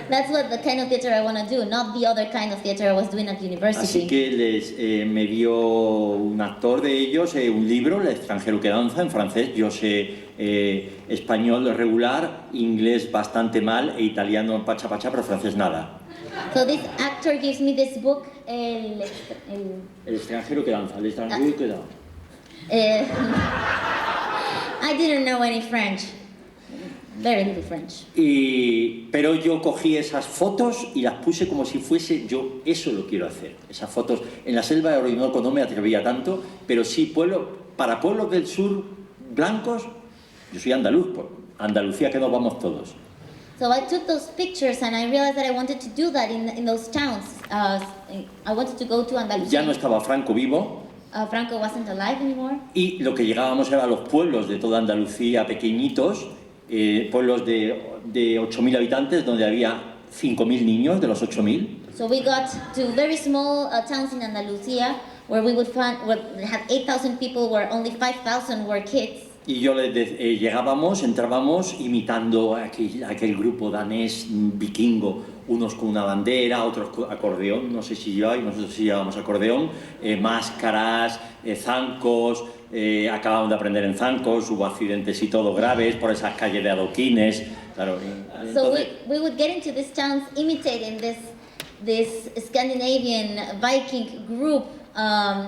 that's what the kind of theater I want to do, not the other kind of theater I was doing at university. Así que me dio un actor de ellos un libro, El extranjero que danza, en francés. Yo sé español regular, inglés bastante mal e italiano pacha pacha, pero francés nada. So this actor gives me this book, El extranjero que danza, el extranjero que danza. I didn't know any French. Very little French. Pero yo cogí esas fotos y las puse como si fuese yo, eso lo quiero hacer. Esas fotos en la selva de Orinoco no me atrevía tanto, pero sí para pueblos del sur blancos, yo soy andaluz, por Andalucía que nos vamos todos. So I took those pictures and I realized that I wanted to do that in those towns. I wanted to go to Andalucía. Ya no estaba Franco vivo. Franco wasn't alive anymore. Y lo que llegábamos era a los pueblos de toda Andalucía pequeñitos, pueblos de 8.000 habitantes donde había 5.000 niños de los 8.000. So we got to very small towns in Andalucía where we would find had 8,000 people where only 5,000 were kids. Y yo entrábamos imitando aquel grupo danés vikingo, unos con una bandera, otros con acordeón, no sé si lleváis, nosotros sí llevábamos acordeón, máscaras, zancos, acabamos de aprender en zancos, hubo accidentes y todo graves por esas calles de adoquines. Claro, So we would get into these towns imitating this Scandinavian Viking group,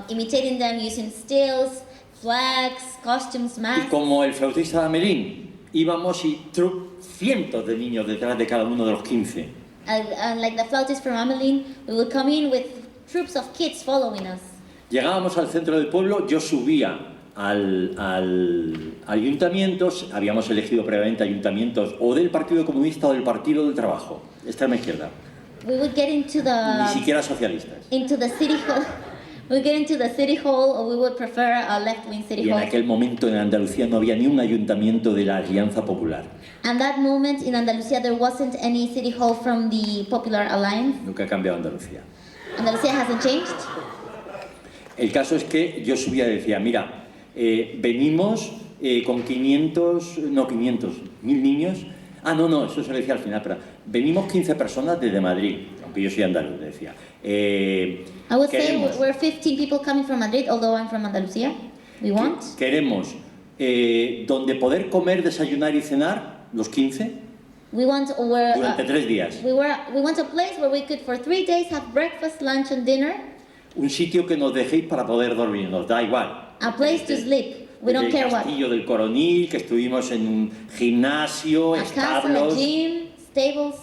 imitating them using stills, flags, costumes, masks. Y como el flautista de Amelín, íbamos y cientos de niños detrás de cada uno de los 15. And like the flautist from Amelin, we would come in with troops of kids following us. Llegábamos al centro del pueblo, yo subía al ayuntamiento, habíamos elegido previamente ayuntamientos o del Partido Comunista o del Partido del Trabajo, extrema izquierda. We would get into Ni siquiera socialistas. Into the city hall. We would get into the city hall, or we would prefer a left-wing city Y en hall. aquel momento en Andalucía no había ni un ayuntamiento de la Alianza Popular. And that moment in Andalusia, there wasn't any city hall from the Popular Alliance. Nunca ha cambiado Andalucía. Andalusia hasn't changed. El caso es que yo subía y decía, mira, venimos con 1.000 niños. Ah, no, eso se lo decía al final, pero venimos 15 personas desde Madrid, aunque yo soy andaluz, decía. I would say we're 15 people coming from Madrid, although I'm from Andalusia. Queremos donde poder comer, desayunar y cenar, los 15, durante 3 días. We want a place where we could for 3 days have breakfast, lunch and dinner. Un sitio que nos dejéis para poder dormir, nos da igual. A place to sleep. We don't care what. El castillo del Coronil, que estuvimos en un gimnasio, establos. A gym, stables.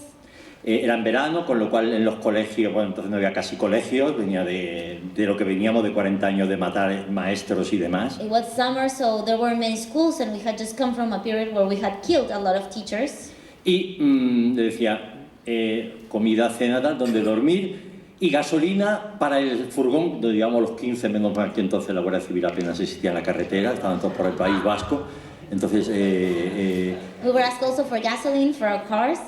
Era en verano, con lo cual en los colegios, bueno, entonces no había casi colegios, venía de lo que veníamos de 40 años de matar maestros y demás. It was summer, so there weren't many schools, and we had just come from a period where we had killed a lot of teachers. Y le decía, comida, cena, donde dormir y gasolina para el furgón, donde íbamos los 15, menos mal que entonces la Guardia Civil apenas existía en la carretera, estaban todos por el País Vasco, entonces... we were asked also for gasoline for our cars.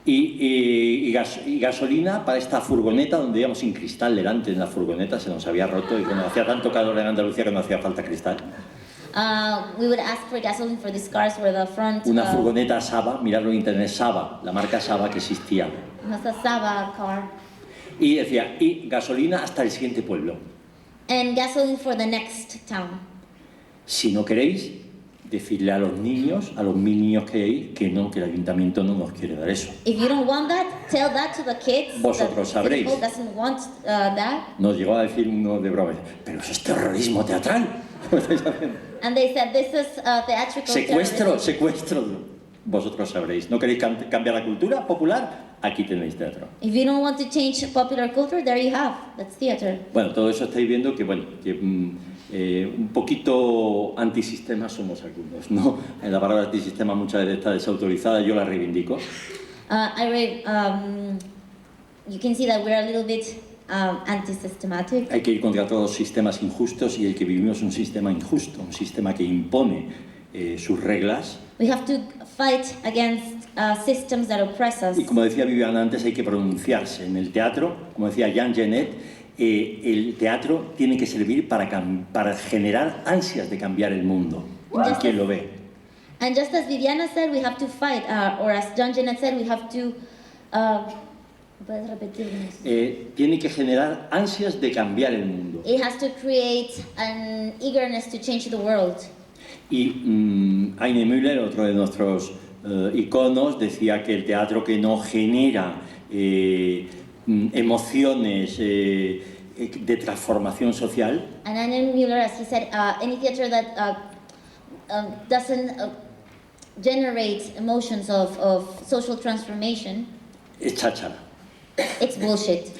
Y gasolina para esta furgoneta donde íbamos sin cristal delante en la furgoneta, se nos había roto y bueno, hacía tanto calor en Andalucía que no hacía falta cristal. We would ask for gasoline for these cars where the front... Una furgoneta Saba, miradlo en internet, Saba, la marca Saba que existía. It's a Saba car. Y decía, y gasolina hasta el siguiente pueblo. And gasoline for the next town. Si no queréis, decirle a los niños, a los 1.000 niños que hay, que no, que el ayuntamiento no nos quiere dar eso. If you don't want that, tell that to the kids. Vosotros sabréis. Doesn't want that. Nos llegó a decir uno de broma, pero eso es terrorismo teatral. And they said, this is theatrical secuestro. Vosotros sabréis. ¿No queréis cambiar la cultura popular? Aquí tenéis teatro. If you don't want to change popular culture, there you have. That's theater. Bueno, todo eso estáis viendo que, bueno, que un poquito antisistema somos algunos, ¿no? La palabra antisistema muchas veces está desautorizada, yo la reivindico. You can see that we're a little bit anti-systematic. Hay que ir contra todos los sistemas injustos y el que vivimos es un sistema injusto, un sistema que impone sus reglas. We have to fight against systems that oppress us. Y como decía Viviana antes, hay que pronunciarse. En el teatro, como decía Jean Genet, el teatro tiene que servir para generar ansias de cambiar el mundo. ¿A quién lo ve? And just as Viviana said, we have to fight, or as Jean Genet said, we have to... ¿Puedes repetirnos? Tiene que generar ansias de cambiar el mundo. It has to create an eagerness to change the world. Y Heine Müller, otro de nuestros iconos, decía que el teatro que no genera emociones de transformación social. And Heine Müller, as he said, any theater that doesn't generate emotions of social transformation, es cháchara. It's bullshit.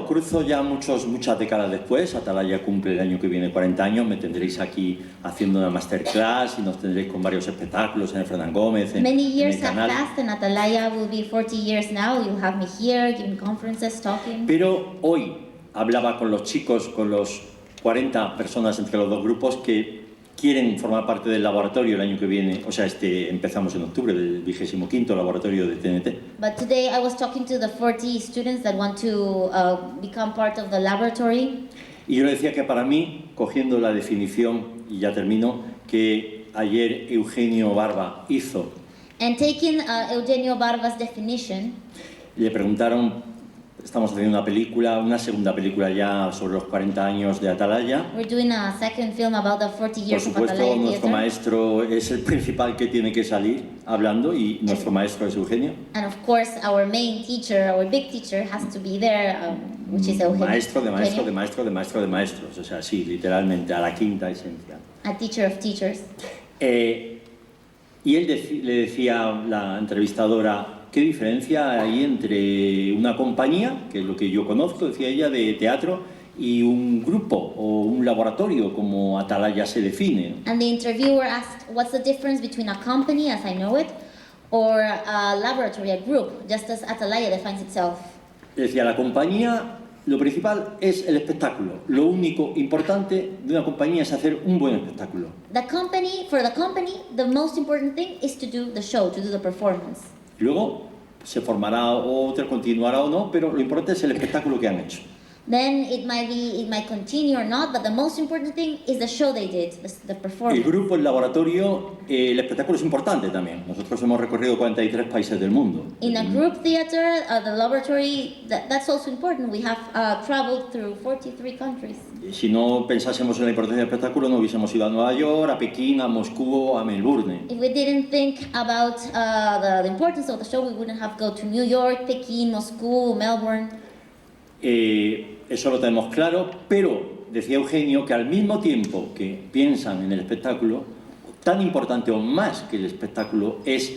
Cruzo ya muchas décadas después, Atalaya cumple el año que viene 40 años, me tendréis aquí haciendo una masterclass y nos tendréis con varios espectáculos en el Fernán Gómez, en Many years el canal. have passed and Atalaya will be 40 years now. You'll have me here, giving conferences, talking. Pero hoy hablaba con los chicos, con los 40 personas entre los dos grupos que quieren formar parte del laboratorio el año que viene, o sea, empezamos en octubre, del 25º laboratorio de TNT. But today I was talking to the 40 students that want to become part of the laboratory. Y yo le decía que para mí, cogiendo la definición, y ya termino, que ayer Eugenio Barba hizo. And taking Eugenio Barba's definition. Le preguntaron, estamos haciendo una segunda película ya sobre los 40 años de Atalaya. We're doing a second film about the 40 years of Por Atalaya supuesto, nuestro Theater. maestro es el principal que tiene que salir hablando y nuestro maestro es Eugenio. And of course, our main teacher, our big teacher, has to be there, which is Eugenio. Maestro de maestro de maestro de maestro de maestros, o sea, sí, literalmente, a la quinta esencia. A teacher of teachers. Y él le decía a la entrevistadora qué diferencia hay entre una compañía, que es lo que yo conozco, decía ella, de teatro, y un grupo o un laboratorio, como Atalaya se define. And the interviewer asked, what's the difference between a company, as I know it, or a laboratory, a group, just as Atalaya defines itself? Decía, la compañía, lo principal es el espectáculo. Lo único importante de una compañía es hacer un buen espectáculo. For the company, the most important thing is to do the show, to do the performance. Luego se formará otra, continuará o no, pero lo importante es el espectáculo que han hecho. Then it might continue or not, but the most important thing is the show they did, the performance. El grupo, el laboratorio, el espectáculo es importante también. Nosotros hemos recorrido 43 países del mundo. In a group theater, the laboratory, that's also important. We have traveled through 43 countries. Si no pensásemos en la importancia del espectáculo, no hubiésemos ido a Nueva York, a Pekín, a Moscú o a Melbourne. If we didn't think about the importance of the show, we wouldn't have go to New York, Pekin, Moscú, Melbourne. Eso lo tenemos claro, pero decía Eugenio que al mismo tiempo que piensan en el espectáculo, tan importante o más que el espectáculo es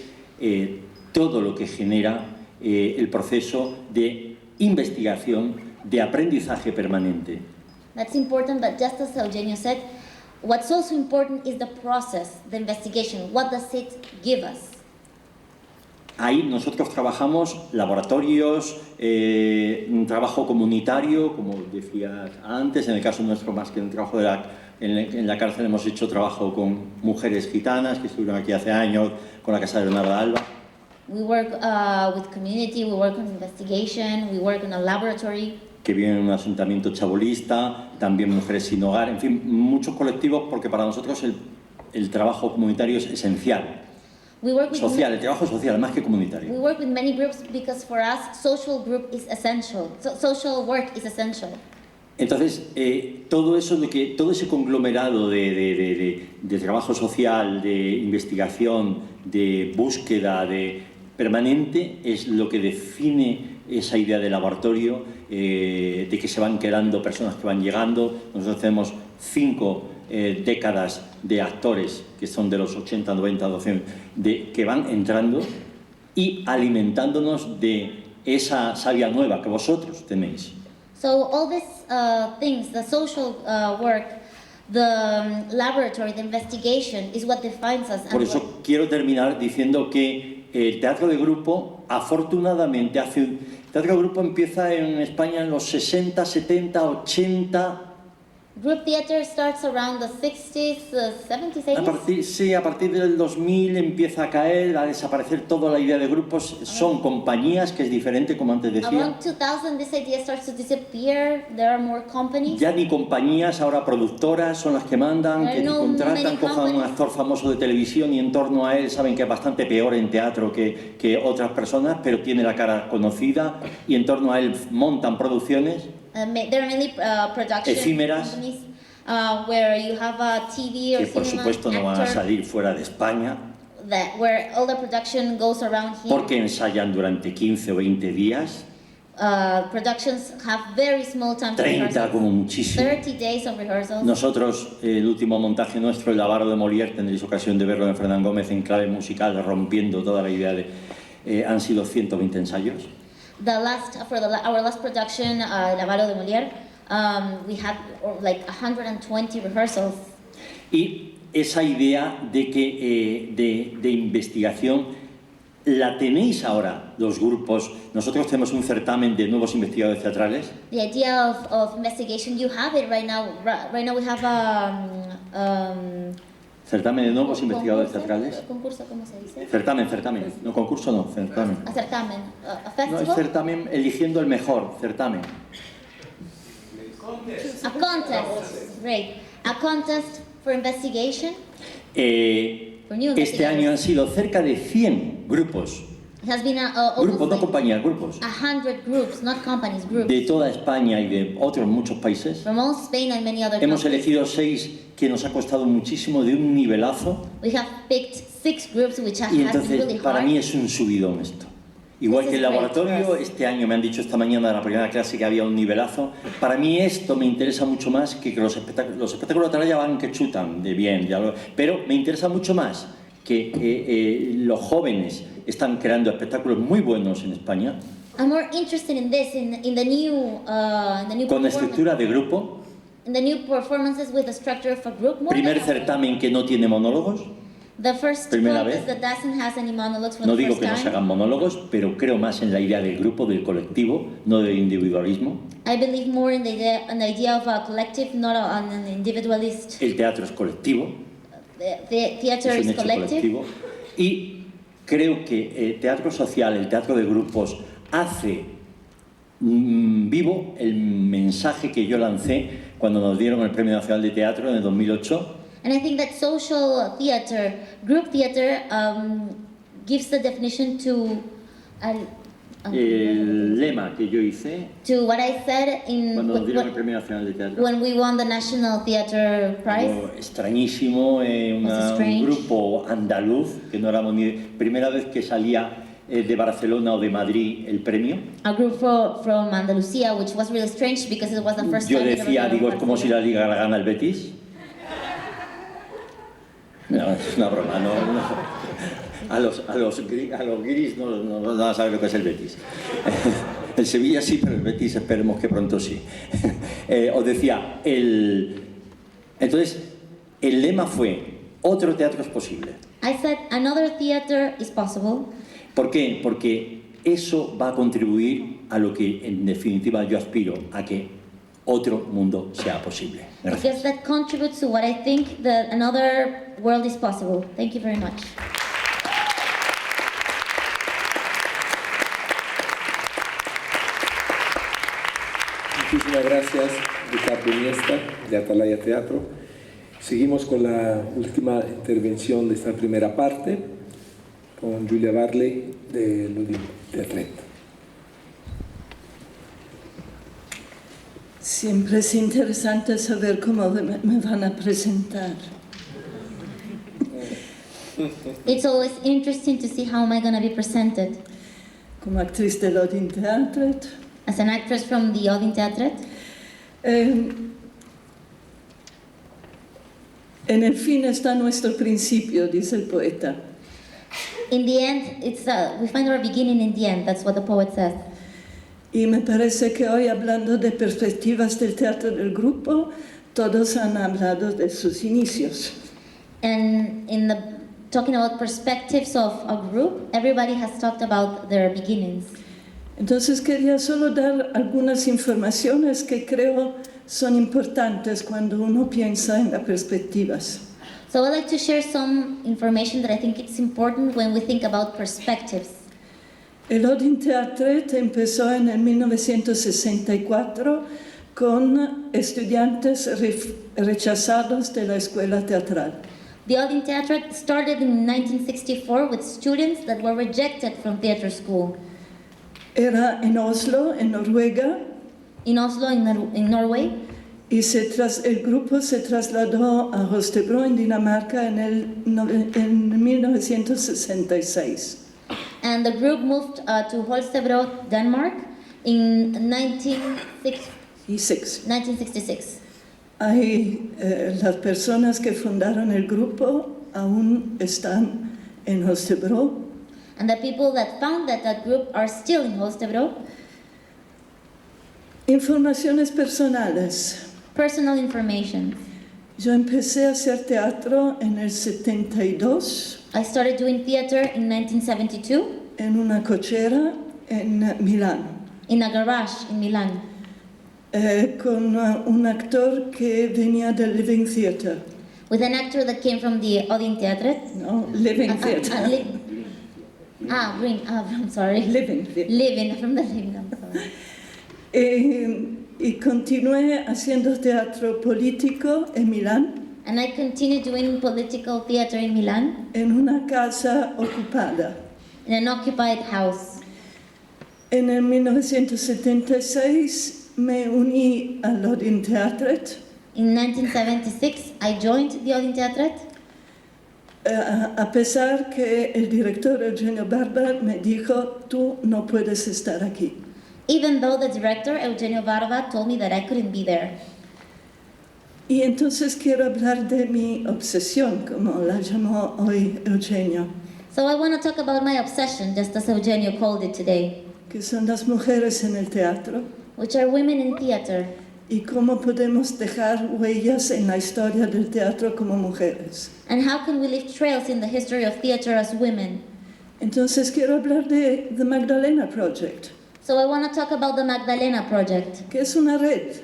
todo lo que genera el proceso de investigación, de aprendizaje permanente. That's important, but just as Eugenio said, what's also important is the process, the investigation. What does it give us? Ahí nosotros trabajamos laboratorios, un trabajo comunitario, como decía antes, en el caso nuestro más que en el trabajo en la cárcel hemos hecho trabajo con mujeres gitanas que estuvieron aquí hace años, con la casa de Leonardo Alba. We work with community, we work on investigation, we work in a laboratory. Que viven en un asentamiento chabolista, también mujeres sin hogar, en fin, muchos colectivos, porque para nosotros el trabajo comunitario es esencial. Social, el trabajo social, más que comunitario. We work with many groups because for us social group is essential. Social work is essential. Entonces, todo ese conglomerado de trabajo social, de investigación, de búsqueda, de permanente, es lo que define esa idea de laboratorio, de que se van quedando personas que van llegando. Nosotros tenemos 5 décadas de actores que son de los 80, 90, 200, que van entrando y alimentándonos de esa savia nueva que vosotros tenéis. So all these things, the social work, the laboratory, the investigation is what defines us. Por eso quiero terminar diciendo que el teatro de grupo, afortunadamente, el teatro de grupo empieza en España en los 60, 70, 80. Group theater starts around the 60s, 70s, 80s. A partir del 2000 empieza a caer, a desaparecer toda la idea de grupos. Son compañías, que es diferente, como antes decía. Around 2000, this idea starts to disappear. There are more companies. Ya ni compañías, ahora productoras son las que mandan, que contratan, cojan a un actor famoso de televisión y en torno a él saben que es bastante peor en teatro que otras personas, pero tiene la cara conocida y en torno a él montan producciones. There are many production efímeras, companies where you have a TV or que por supuesto no van a salir fuera de España, where all the production goes around here. Porque ensayan durante 15 o 20 días. Productions have very small time to 30 como muchísimo. 30 days of rehearsals. Nosotros, el último montaje nuestro, el Avaro de Molière, tendréis ocasión de verlo en Fernán Gómez en clave musical, rompiendo toda la idea de... han sido 120 ensayos. Our last production, El Avaro de Molière, we had like 120 rehearsals. Y esa idea de que de investigación la tenéis ahora los grupos. Nosotros tenemos un certamen de nuevos investigadores teatrales. The idea of investigation, you have it right now. Right now we have certamen de nuevos investigadores teatrales. Concurso, ¿cómo se dice? Certamen. No, concurso no, certamen. A certamen. A festival? No, es certamen eligiendo el mejor, certamen. A contest, great. A contest for investigation. Este año han sido cerca de 100 grupos. Grupos, no compañías, grupos. 100 groups, not companies, groups. De toda España y de otros muchos países. From all Spain and many other Hemos countries. elegido 6 que nos ha costado muchísimo, de un nivelazo. We have picked 6 groups which Y has been entonces really hard. para mí es un subidón esto. Igual que el laboratorio, este año me han dicho esta mañana de la primera clase que había un nivelazo. Para mí esto me interesa mucho más que los espectáculos. Los espectáculos de Atalaya van que chutan de bien, pero me interesa mucho más que los jóvenes están creando espectáculos muy buenos en España. I'm more interested in this, in the new Con estructura de grupo. In the new performances with the structure of a group. Primer certamen que no tiene monólogos. The first Primera contest vez. that doesn't have any monologues for No the digo first que no time. se hagan monólogos, pero creo más en la idea del grupo, del colectivo, no del individualismo. I believe more in the idea of a collective, not on an individualist. El teatro es colectivo. The theater Es un is hecho collective. colectivo. Y creo que el teatro social, el teatro de grupos, hace vivo el mensaje que yo lancé cuando nos dieron el Premio Nacional de Teatro en el 2008. And I think that social theater, group theater, gives the definition to El lema que yo hice to what I said in cuando nos dieron el Premio Nacional de Teatro. when we won the National Theater Prize. Algo extrañísimo, un grupo andaluz, que no éramos ni... Primera vez que salía de Barcelona o de Madrid el premio. A group from Andalucía, which was really strange because it was the first Yo time. decía, digo, es como si la Liga la gana el Betis. No, es una broma, no. A los guiris no van a saber lo que es el Betis. El Sevilla sí, pero el Betis esperemos que pronto sí. Os decía, entonces, el lema fue, otro teatro es posible. I said another theater is possible. ¿Por qué? Porque eso va a contribuir a lo que en definitiva yo aspiro, a que otro mundo sea posible. Gracias. Because that contributes to what I think that another world is possible. Thank you very much. Muchísimas gracias, Ricardo Iniesta, de Atalaya Teatro. Seguimos con la última intervención de esta primera parte, con Julián Barba de Teatro. Siempre es interesante saber cómo me van a presentar. It's always interesting to see how am I going to be presented. Como actriz del Odin Teatret. As an actress from the Odin Teatret. En el fin está nuestro principio, dice el poeta. In the end, we find our beginning in the end. That's what the poet says. Y me parece que hoy, hablando de perspectivas del teatro del grupo, todos han hablado de sus inicios. And talking about perspectives of a group, everybody has talked about their beginnings. Entonces quería solo dar algunas informaciones que creo son importantes cuando uno piensa en las perspectivas. So I'd like to share some information that I think it's important when we think about perspectives. El Odin Teatret empezó en el 1964 con estudiantes rechazados de la escuela teatral. The Odin Teatret started in 1964 with students that were rejected from theater school. Era en Oslo, en Noruega. In Oslo, in Norway. Y el grupo se trasladó a Holstebro, en Dinamarca, en 1966. And the group moved to Holstebro, Denmark, in 1966. Ahí las personas que fundaron el grupo aún están en Holstebro. And the people that founded that group are still in Holstebro. Informaciones personales. Personal information. Yo empecé a hacer teatro en el 72. I started doing theater in 1972. En una cochera en Milán. In a garage in Milan. Con un actor que venía del Living Theatre. With an actor that came from the Odin Teatret. No, Living Theatre. I'm sorry. Living Theatre. Living, from the Living, I'm sorry. Y continué haciendo teatro político en Milán. And I continued doing political theater in Milan. En una casa ocupada. In an occupied house. En el 1976 me uní al Odin Teatret. In 1976 I joined the Odin Teatret. A pesar que el director Eugenio Barba me dijo, tú no puedes estar aquí. Even though the director Eugenio Barba told me that I couldn't be there. Y entonces quiero hablar de mi obsesión, como la llamó hoy Eugenio. So I want to talk about my obsession, just as Eugenio called it today, que son las mujeres en el teatro, which are women in theater, y cómo podemos dejar huellas en la historia del teatro como mujeres. and how can we leave trails in the history of theater as women. Entonces quiero hablar de The Magdalena Project, So I want to talk about the Magdalena Project. que es una red,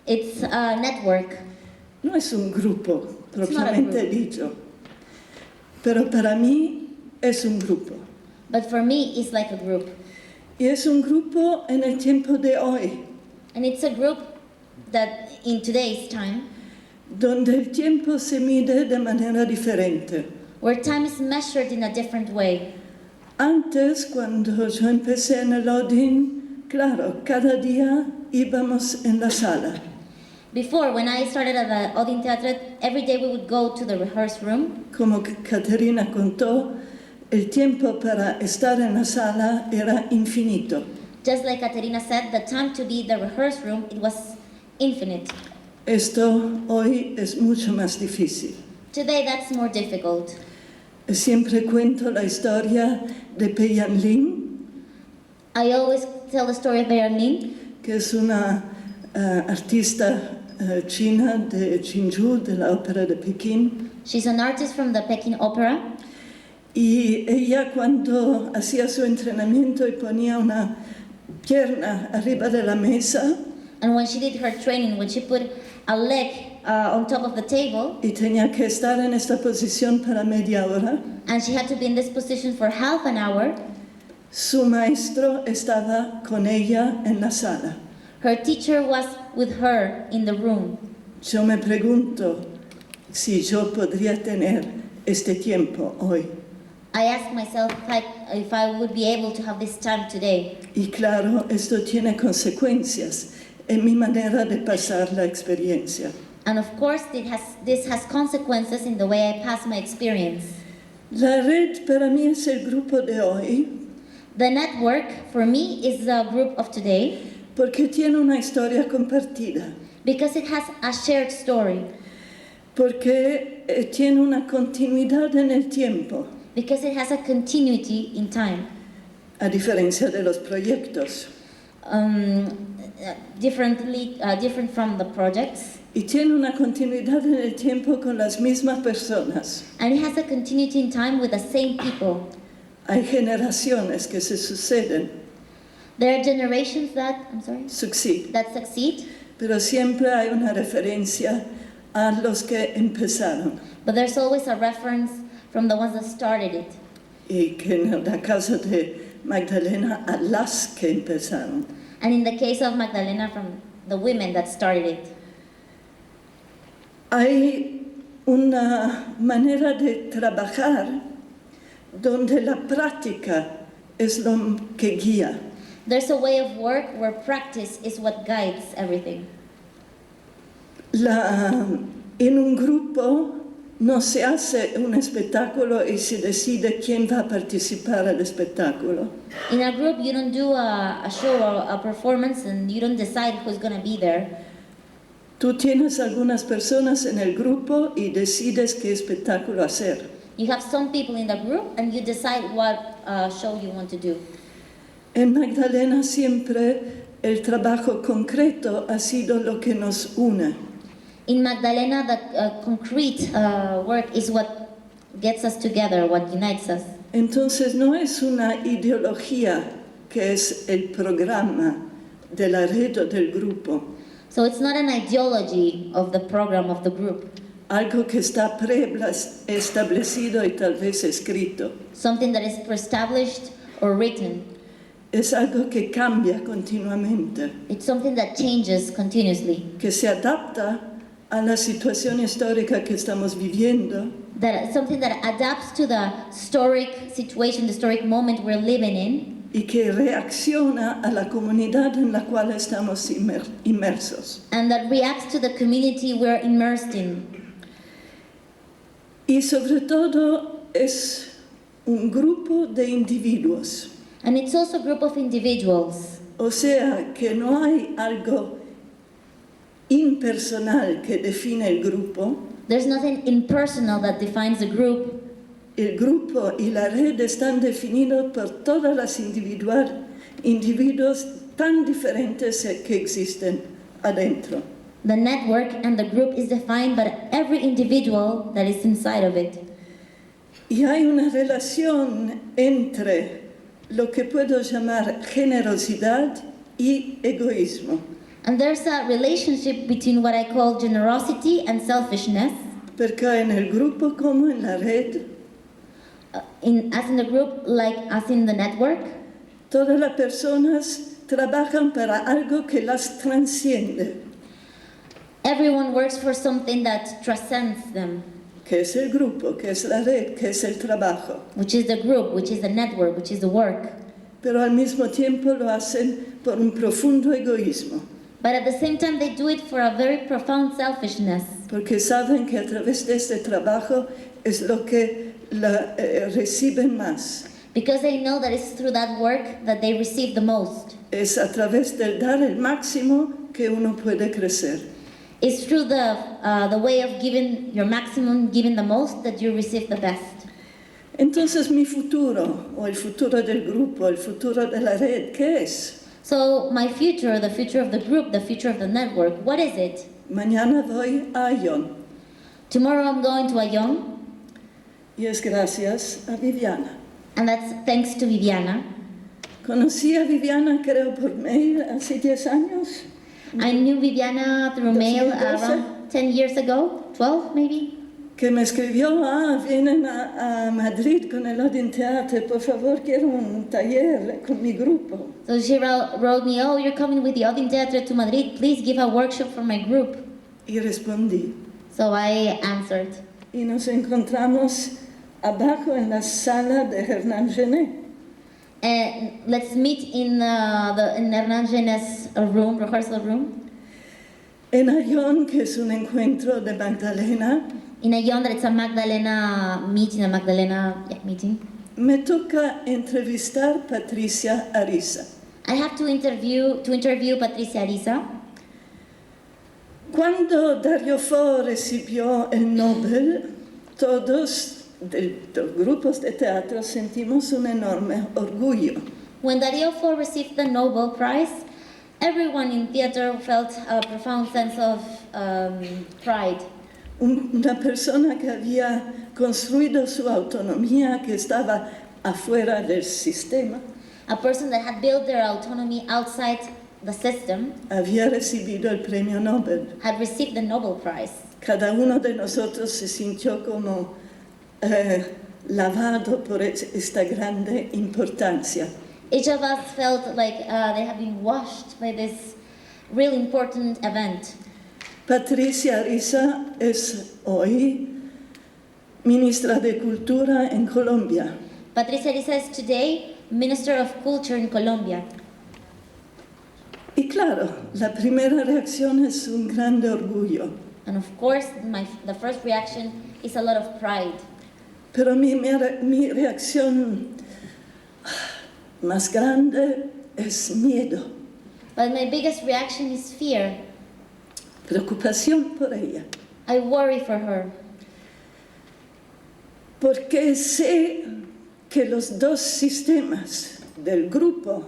It's a network. no es un grupo It's not a propiamente group. dicho, pero para mí es un grupo. But for me, it's like a group. Y es un grupo en el tiempo de hoy, And it's a group that in today's time, donde el tiempo se mide de manera diferente. where time is measured in a different way. Antes, cuando yo empecé en el Odin, claro, cada día íbamos en la sala. Before, when I started at the Odin Teatro, every day we would go to the rehearse room. Como que Caterina contó, el tiempo para estar en la sala era infinito. Just like Katerina said, the time to be in the rehearse room, it was infinite. Esto hoy es mucho más difícil. Today, that's more difficult. Siempre cuento la historia de Peña, I always tell the story of Beirnin, que es una artista china de Jinju, de la ópera de Pekín. she's an artist from the Peking Opera. Y ella cuando hacía su entrenamiento y ponía una pierna arriba de la mesa And when she did her training, when she put a leg on top of the table, y tenía que estar en esta posición para media hora, and she had to be in this position for half an hour, su maestro estaba con ella en la sala. her teacher was with her in the room. Yo me pregunto si yo podría tener este tiempo hoy. I asked myself if I would be able to have this time today. Y claro, esto tiene consecuencias en mi manera de pasar la experiencia. And of course, this has consequences in the way I pass my experience. La red para mí es el grupo de hoy The network, for me, is the group of today porque tiene una historia compartida, because it has a shared story, porque tiene una continuidad en el tiempo, because it has a continuity in time. a diferencia de los proyectos. Different from the projects. Y tiene una continuidad en el tiempo con las mismas personas. And it has a continuity in time with the same people. Hay generaciones que se suceden, There are generations that succeed, pero siempre hay una referencia a los que empezaron. but there's always a reference from the ones that started it. Y que en el caso de Magdalena, a las que empezaron. And in the case of Magdalena, from the women that started it. Hay una manera de trabajar donde la práctica es lo que guía. There's a way of work where practice is what guides everything. En un grupo no se hace un espectáculo y se decide quién va a participar al espectáculo. In a group, you don't do a show or a performance and you don't decide who's going to be there. Tú tienes algunas personas en el grupo y decides qué espectáculo hacer. You have some people in the group and you decide what show you want to do. En Magdalena siempre el trabajo concreto ha sido lo que nos une. In Magdalena, the concrete work is what gets us together, what unites us. Entonces no es una ideología que es el programa de la red o del grupo. So it's not an ideology of the program of the group. Algo que está preestablecido y tal vez escrito. Something that is pre-established or written. Es algo que cambia continuamente. It's something that changes continuously. Que se adapta a la situación histórica que estamos viviendo. Something that adapts to the historic situation, the historic moment we're living in. Y que reacciona a la comunidad en la cual estamos inmersos. And that reacts to the community we're immersed in. Y sobre todo es un grupo de individuos. And it's also a group of individuals. O sea, que no hay algo impersonal que define el grupo. There's nothing impersonal that defines a group. el grupo y la red están definidos por todas las individuos tan diferentes que existen adentro. The network and the group is defined by every individual that is inside of it. Y hay una relación entre lo que puedo llamar generosidad y egoísmo. And there's a relationship between what I call generosity and selfishness. Porque en el grupo como en la red, as in the group, like as in the network, todas las personas trabajan para algo que las transciende. Everyone works for something that transcends them. Que es el grupo, que es la red, que es el trabajo. Which is the group, which is the network, which is the work. Pero al mismo tiempo lo hacen por un profundo egoísmo. But at the same time they do it for a very profound selfishness. Porque saben que a través de este trabajo es lo que reciben más. Because they know that it's through that work that they receive the most. Es a través del dar el máximo que uno puede crecer. It's through the way of giving your maximum, giving the most, that you receive the best. Entonces mi futuro, o el futuro del grupo, el futuro de la red, ¿qué es? So my future, the future of the group, the future of the network, what is it? Mañana voy a Ayón. Tomorrow I'm going to Ayón. Y es gracias a Viviana. And that's thanks to Viviana. Conocí a Viviana creo por mail hace 10 años. I knew Viviana through mail around 10 years ago, 12 maybe. Que me escribió, vienen a Madrid con el Odin Teatro, por favor quiero un taller con mi grupo. So she wrote me, oh, you're coming with the Odin Teatro to Madrid, please give a workshop for my group. Y respondí. So I answered. Y nos encontramos abajo en la sala de Hernán Genet. And let's meet in Hernán Genet's room, rehearsal room. En Ayón, que es un encuentro de Magdalena. In Ayón, that it's a Magdalena meeting, meeting. Me toca entrevistar Patricia Ariza. I have to interview Patricia Ariza. Cuando Dario Fo recibió el Nobel, todos de los grupos de teatro sentimos un enorme orgullo. When Dario Fo received the Nobel Prize, everyone in theater felt a profound sense of pride. Una persona que había construido su autonomía, que estaba afuera del sistema. A person that had built their autonomy outside the system. Había recibido el premio Nobel. Had received the Nobel Prize. Cada uno de nosotros se sintió como lavado por esta grande importancia. Each of us felt like they have been washed by this really important event. Patricia Ariza es hoy ministra de Cultura en Colombia. Patricia Ariza is today Minister of Culture in Colombia. Y claro, la primera reacción es un grande orgullo. And of course, the first reaction is a lot of pride. Pero mi reacción más grande es miedo. But my biggest reaction is fear. Preocupación por ella. I worry for her. Porque sé que los dos sistemas del grupo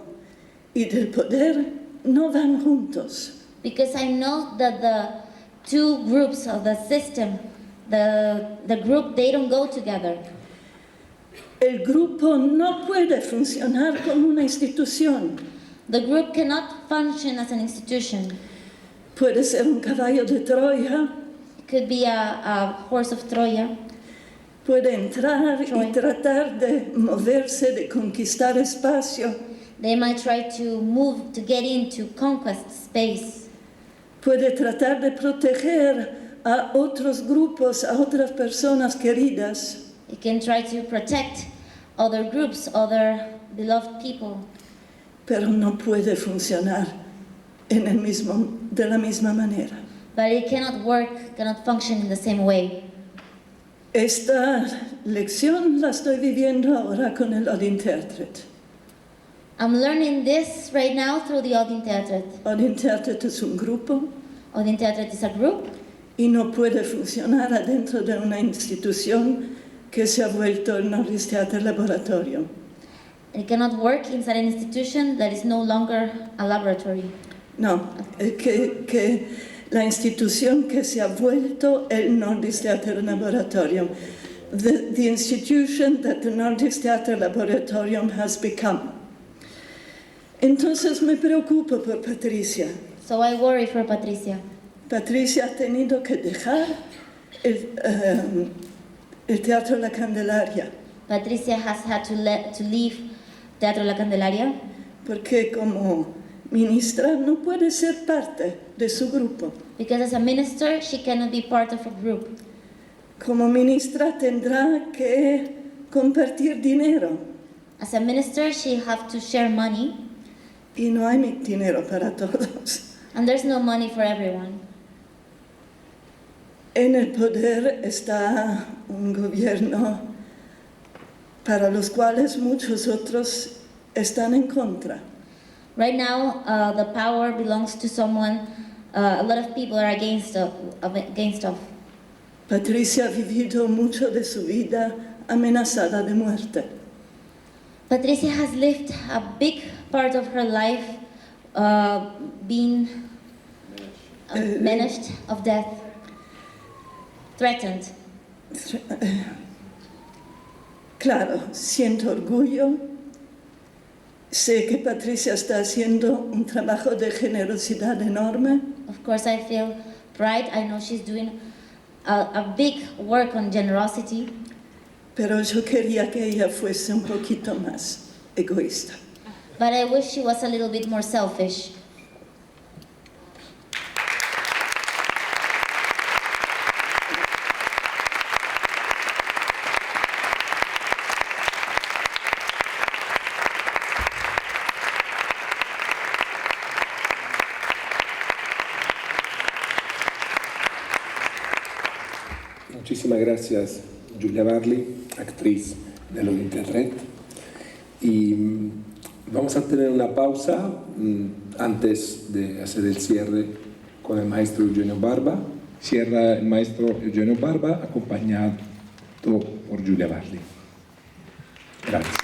y del poder no van juntos. Because I know that the two groups of the system, the group, they don't go together. El grupo no puede funcionar como una institución. The group cannot function as an institution. Puede ser un caballo de Troya. It could be a horse of Troya. Puede entrar y tratar de moverse, de conquistar espacio. They might try to move, to get into conquest space. Puede tratar de proteger a otros grupos, a otras personas queridas. It can try to protect other groups, other beloved people. Pero no puede funcionar de la misma manera. But it cannot work, cannot function in the same way. Esta lección la estoy viviendo ahora con el Odin-Teatret. I'm learning this right now through the Odin-Teatret. Odin-Teatret es un grupo. Odin-Teatret is a group. Y no puede funcionar adentro de una institución che si è vuelto il Nordisk Theater Laboratorio. It cannot work inside an institution that is no longer a laboratory. No, che la institución que se ha vuelto el Nordisk Theater Laboratorium. The institution that the Nordisk Theater Laboratorium has become. Entonces me preocupo por Patricia. So I worry for Patricia. Patricia ha tenido que dejar el Teatro La Candelaria. Patricia has had to leave Teatro La Candelaria. Porque como ministra no puede ser parte de su grupo. Because as a minister, she cannot be part of a group. Como ministra tendrá que compartir dinero. As a minister, she have to share money. Y no hay dinero para todos. And there's no money for everyone. En el poder está un gobierno para los cuales muchos otros están en contra. Right now, the power belongs to someone. A lot of people are against of. Patricia ha vivido mucho de su vida amenazada de muerte. Patricia has lived a big part of her life being menaced of death, threatened. Claro, siento orgullo. Sé que Patricia está haciendo un trabajo de generosidad enorme. Of course, I feel pride. I know she's doing a big work on generosity. Pero yo quería que ella fuese un poquito más egoísta. But I wish she was a little bit more selfish. Muchísimas gracias, Julián Barba, actriz de lo de Internet. Y vamos a tener una pausa antes de hacer el cierre con el maestro Eugenio Barba. Cierra el maestro Eugenio Barba, acompañado por Julián Barba. Gracias.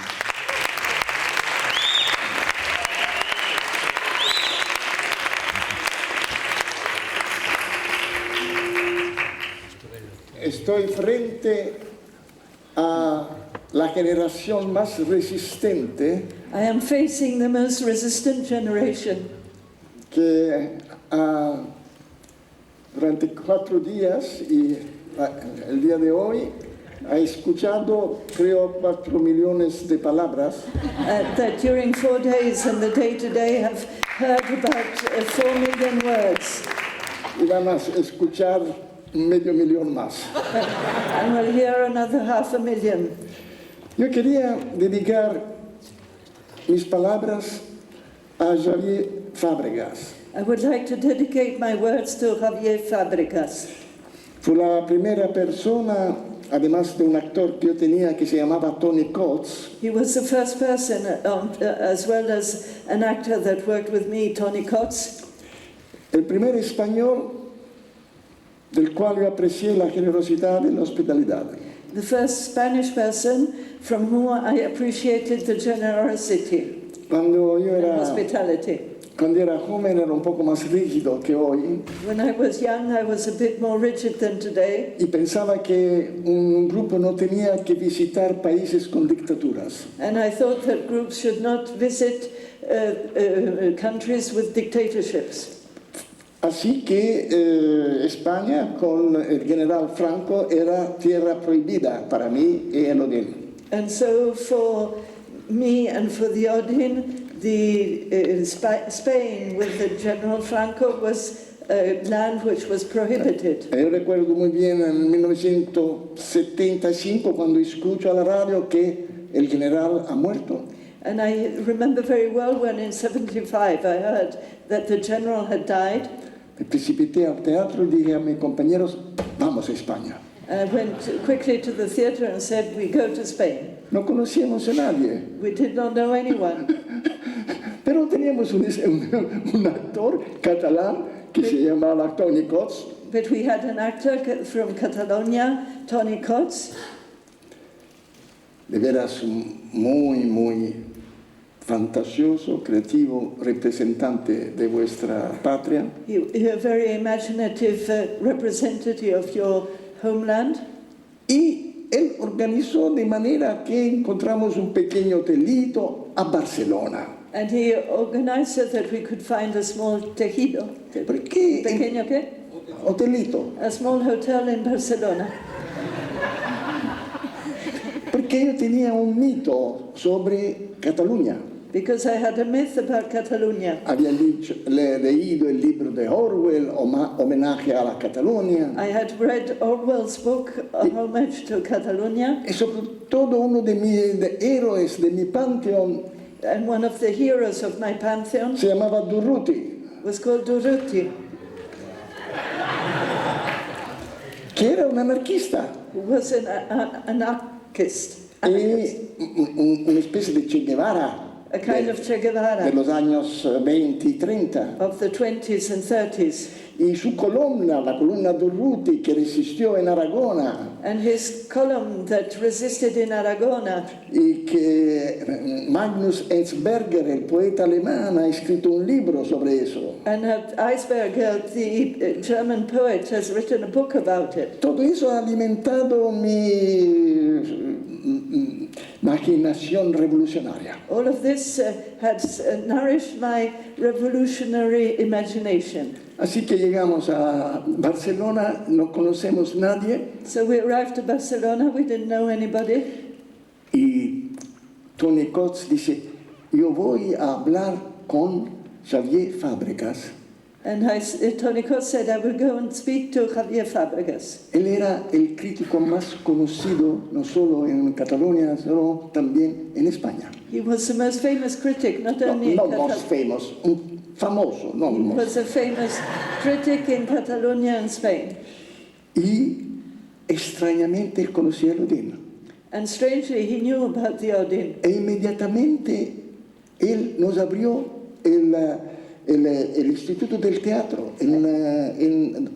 Estoy frente a la generación más resistente. I am facing the most resistant generation. Que durante 4 días y el día de hoy ha escuchado, creo, 4 millones de palabras. That during 4 days and the day today have heard about 4 million words. Y van a escuchar 500,000 más. And we'll hear another 500,000. Yo quería dedicar mis palabras a Javier Fábregas. I would like to dedicate my words to Javier Fábregas. Fue la primera persona, además de un actor que yo tenía que se llamaba Tony Coates. He was the first person, as well as an actor that worked with me, Tony Coates. El primer español del cual yo aprecié la generosidad y la hospitalidad. The first Spanish person from whom I appreciated the generosity and hospitality. Cuando era joven era un poco más rígido que hoy. When I was young, I was a bit more rigid than today. Y pensaba que un grupo no tenía que visitar países con dictaduras. And I thought that groups should not visit countries with dictatorships. Así que España con el general Franco era tierra prohibida para mí y el Odín. And so for me and for the Odin, Spain with the General Franco was a land which was prohibited. Yo recuerdo muy bien en 1975 cuando escucho a la radio que el general ha muerto. And I remember very well when in 75 I heard that the general had died. Me precipité al teatro y dije a mis compañeros, vamos a España. I went quickly to the theater and said, we go to Spain. No conocíamos a nadie. We did not know anyone. Pero teníamos un actor catalán que se llamaba Tony Coates. But we had an actor from Catalonia, Tony Coates. de veras muy fantasioso, creativo representante de vuestra patria. You're a very imaginative representative of your homeland. Y él organizó de manera que encontramos un pequeño hotelito a Barcelona. And he organized so that we could find a small tejido. ¿Pequeño qué? Hotelito. A small hotel in Barcelona. Porque yo tenía un mito sobre Cataluña. Because I had a myth about Catalonia. Había leído el libro de Orwell, Homenaje a la Cataluña. I had read Orwell's book, Homage to Catalonia. Y sobre todo uno de mis héroes de mi panteón. And one of the heroes of my pantheon. Se llamaba Durruti. Was called Durruti. Que era un anarquista. Who was an anarchist. Una especie de Che Guevara. A kind of Che Guevara. De los años 20 y 30. Of the 20s and 30s. Y su columna, la columna Durruti, que resistió en Aragona. And his column that resisted in Aragona. Y que Magnus Enzberger, el poeta alemán, ha escrito un libro sobre eso. And Eisberger, the German poet, has written a book about it. Todo eso ha alimentado mi imaginación revolucionaria. All of this has nourished my revolutionary imagination. Así que llegamos a Barcelona, no conocemos nadie. So we arrived to Barcelona, we didn't know anybody. Y Tony Coates dice, yo voy a hablar con Xavier Fábregas. And Tony Coates said, I will go and speak to Javier Fábregas. Él era el crítico más conocido, no solo en Cataluña, sino también en España. He was the most famous critic, not only in Catalonia. Most famous, famoso, no. He was a famous critic in Catalonia and Spain. Y extrañamente él conocía el Odin. And strangely, he knew about the Odin. E inmediatamente él nos abrió el Instituto del Teatro,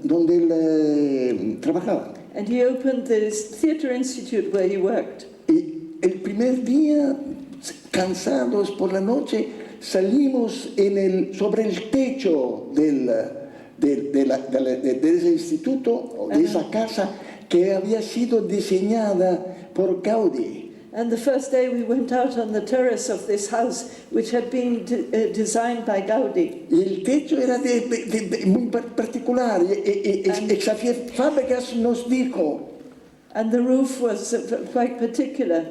donde él trabajaba. And he opened this theater institute where he worked. Y el primer día, cansados por la noche, salimos sobre el techo de ese instituto, de esa casa que había sido diseñada por Gaudí. And the first day we went out on the terrace of this house, which had been designed by Gaudí. Y el techo era muy particular. Xavier Fábregas nos dijo, and the roof was quite particular.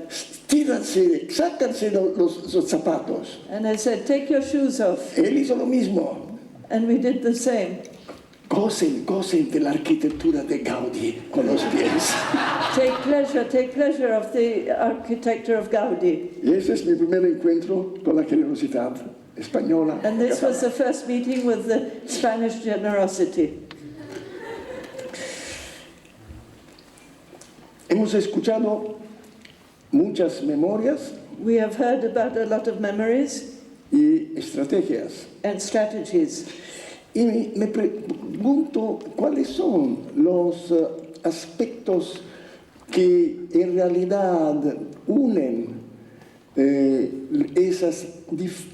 Tíranse, sácanse los zapatos. And I said, take your shoes off. Él hizo lo mismo. And we did the same. Gocen de la arquitectura de Gaudí con los pies. Take pleasure of the architecture of Gaudí. Y ese es mi primer encuentro con la generosidad española. And this was the first meeting with the Spanish generosity. Hemos escuchado muchas memorias. We have heard about a lot of memories. Y estrategias. And strategies. Y me pregunto cuáles son los aspectos que en realidad unen esas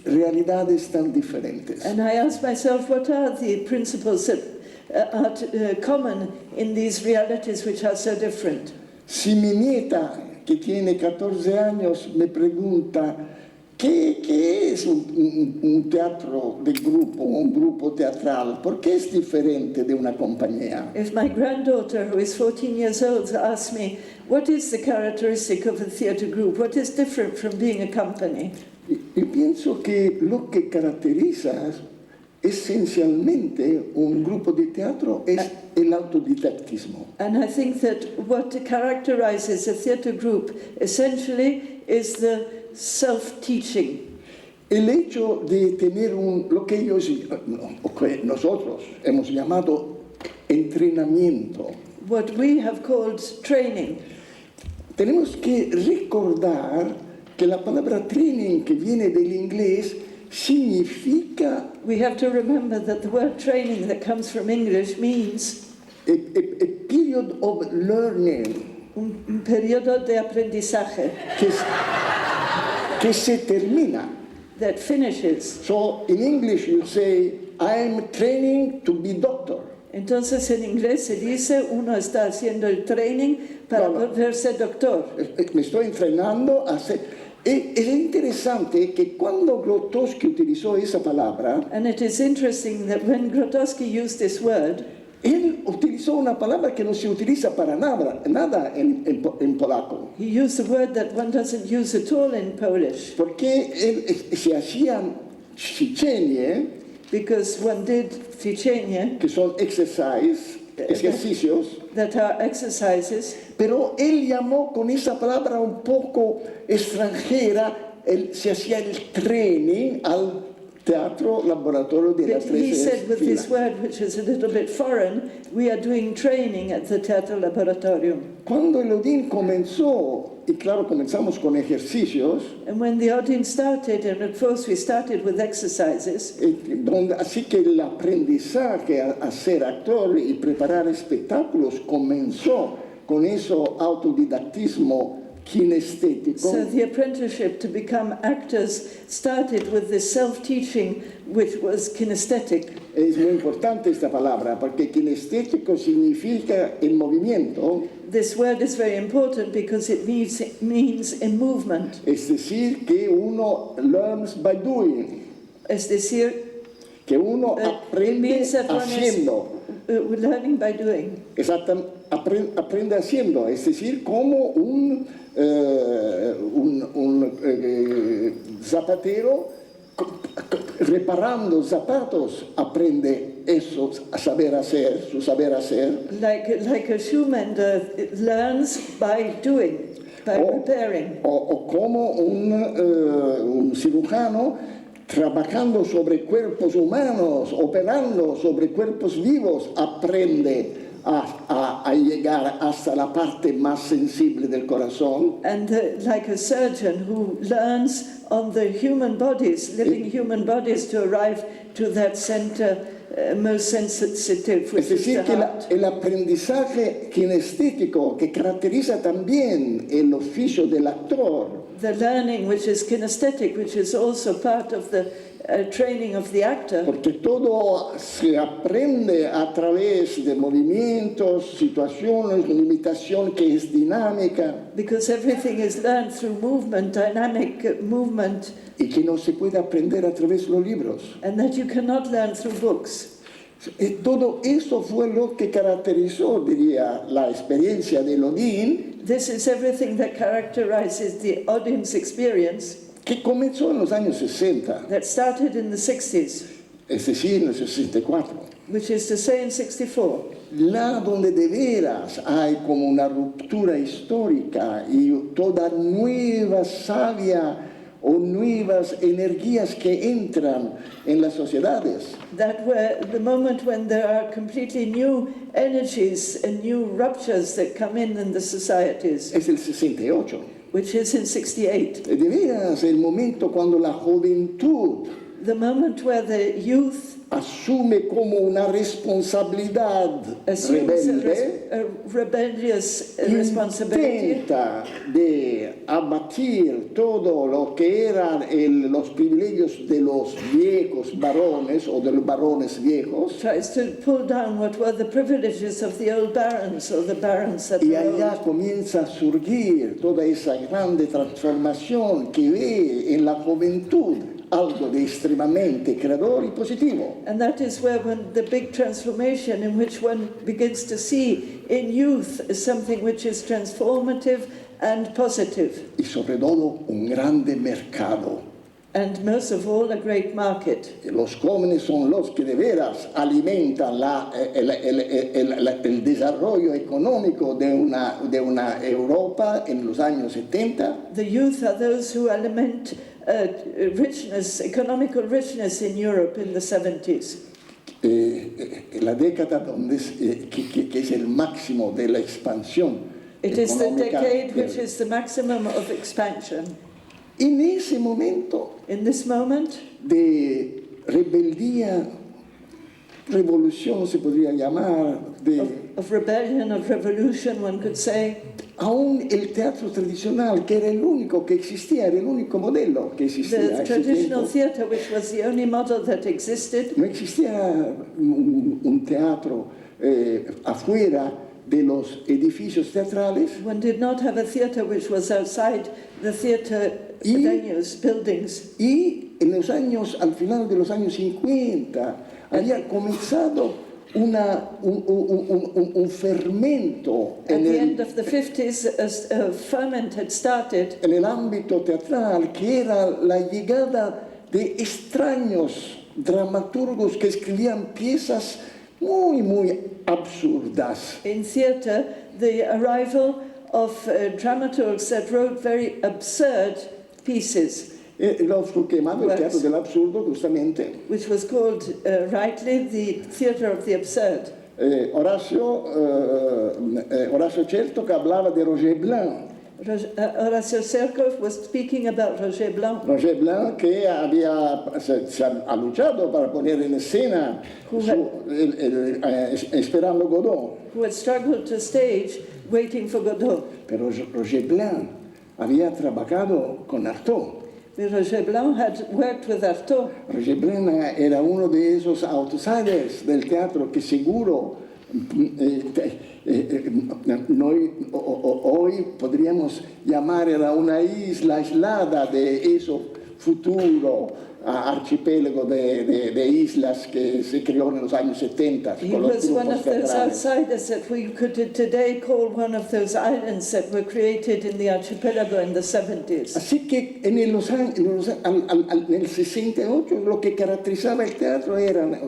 realidades tan diferentes. And I ask myself, what are the principles that are common in these realities which are so different? Si mi nieta, que tiene 14 años, me pregunta, ¿qué es un teatro de grupo, un grupo teatral? ¿Por qué es diferente de una compañía? If my granddaughter, who is 14 years old, asks me, what is the characteristic of a theatre group? What is different from being a company? Y pienso que lo que caracteriza esencialmente un grupo de teatro es el autodidactismo. And I think that what characterizes a theatre group essentially is the self-teaching. El hecho de tener lo que nosotros hemos llamado entrenamiento. What we have called training. Tenemos que recordar que la palabra training, que viene del inglés, significa... We have to remember that the word training that comes from English means... a period of learning. un periodo de aprendizaje que se termina. that finishes. So in English you say, I'm training to be doctor. Entonces en inglés se dice uno está haciendo el training para volverse doctor. Me estoy entrenando a ser... Es interesante que cuando Grotowski utilizó esa palabra, And it is interesting that when Grotowski used this word, él utilizó una palabra que no se utiliza para nada en polaco. he used a word that one doesn't use at all in Polish. Porque se hacían ćwiczenie, because one did ćwiczenie, que son ejercicios, that are exercises, pero él llamó con esa palabra un poco extranjera, se hacía el training al teatro laboratorio de las he tres said with this filas. word, which is a little bit foreign, we are doing training at the Teatro Laboratorium. Cuando el Odin comenzó, y claro, comenzamos con ejercicios, And when the audience started, and at first we started with exercises, así que el aprendizaje a ser actor y preparar espectáculos comenzó con eso autodidactismo kinestético. so the apprenticeship to become actors started with this self-teaching, which was kinesthetic. Es muy importante esta palabra, porque kinestético significa el movimiento. This word is very important because it means in movement. Es decir, que uno learns by doing. Es decir, que uno aprende haciendo. Learning by doing. Exactamente, aprende haciendo. Es decir, como un zapatero reparando zapatos aprende eso, a saber hacer, su saber hacer. Like a shoemender learns by doing, by repairing. O como un cirujano trabajando sobre cuerpos humanos, operando sobre cuerpos vivos, aprende a llegar hasta la parte más sensible del corazón. And like a surgeon who learns on the human bodies, living human bodies, to arrive to that center most sensitive, which es decir, is the heart. Que el aprendizaje kinestético que caracteriza también el oficio del actor, the learning which is kinesthetic, which is also part of the training of the actor. Porque todo se aprende a través de movimientos, situaciones, limitación que es dinámica. Because everything is learned through movement, dynamic movement. Y que no se puede aprender a través de los libros. And that you cannot learn through books. Todo eso fue lo que caracterizó, diría, la experiencia de Odin. This is everything that characterizes the audience experience. Que comenzó en los años 60. That started in the 60s. Es decir, en el 64. Which is to say in 64. Là donde de veras hay como una ruptura histórica y toda nueva savia o nuevas energías que entran en las sociedades. That were the moment when there are completely new energies and new ruptures that come in the societies. Es el 68. Which is in 68. De veras el momento cuando la juventud the moment where the youth asume como una responsabilidad rebelde, a rebellious responsibility, intenta de abatir todo lo que eran los privilegios de los viejos varones o de los varones viejos, tries to pull down what were the privileges of the old barons or the barons that y were allá old. comienza a surgir toda esa grande transformación que ve en la juventud algo de extremadamente creador y positivo. And that is where the big transformation in which one begins to see in youth is something which is transformative and positive. Y sobre todo un grande mercado. And most of all, a great market. Los jóvenes son los que de veras alimentan el desarrollo económico de una Europa en los años 70. The youth are those who alimент richness, economical richness in Europe in the 70s. La década donde que es el máximo de la expansión. It is the decade which is the maximum of expansion. En ese momento, in this moment, de rebeldía, revolución se podría llamar, de of rebellion, of revolution, one could say. Aún el teatro tradicional, que era el único que existía, era el único modelo que existía. The traditional theatre, which was the only model that existed. No existía un teatro afuera de los edificios teatrales. One did not have a theatre which was outside the theatre venues, buildings. Y en los años, al final de los años 50, había comenzado un fermento At the end of the 50s, a ferment had started en el ámbito teatral, que era la llegada de extraños dramaturgos que escribían piezas muy absurdas. in theatre, the arrival of dramaturgs that wrote very absurd pieces. Lo fu chiamato il teatro dell'absurdo, giustamente. Which was called, rightly, the theatre of the absurd. Horacio Certo hablaba de Roger Blanc. Horacio Cerco was speaking about Roger Blanc. Roger Blanc que se ha luchado para poner en escena esperando Godot. Who had struggled to stage waiting for Godot. Pero Roger Blanc había trabajado con Artaud. Roger Blanc had worked with Artaud. Roger Blanc era uno de esos outsiders del teatro que seguro noi hoy podríamos llamar era una isla aislada de eso futuro archipiélago de islas que se creó en los años 70. He was one of those outsiders that we could today call one of those islands that were created in the archipelago in the 70s. Así que en el 68 lo que caracterizaba el teatro eran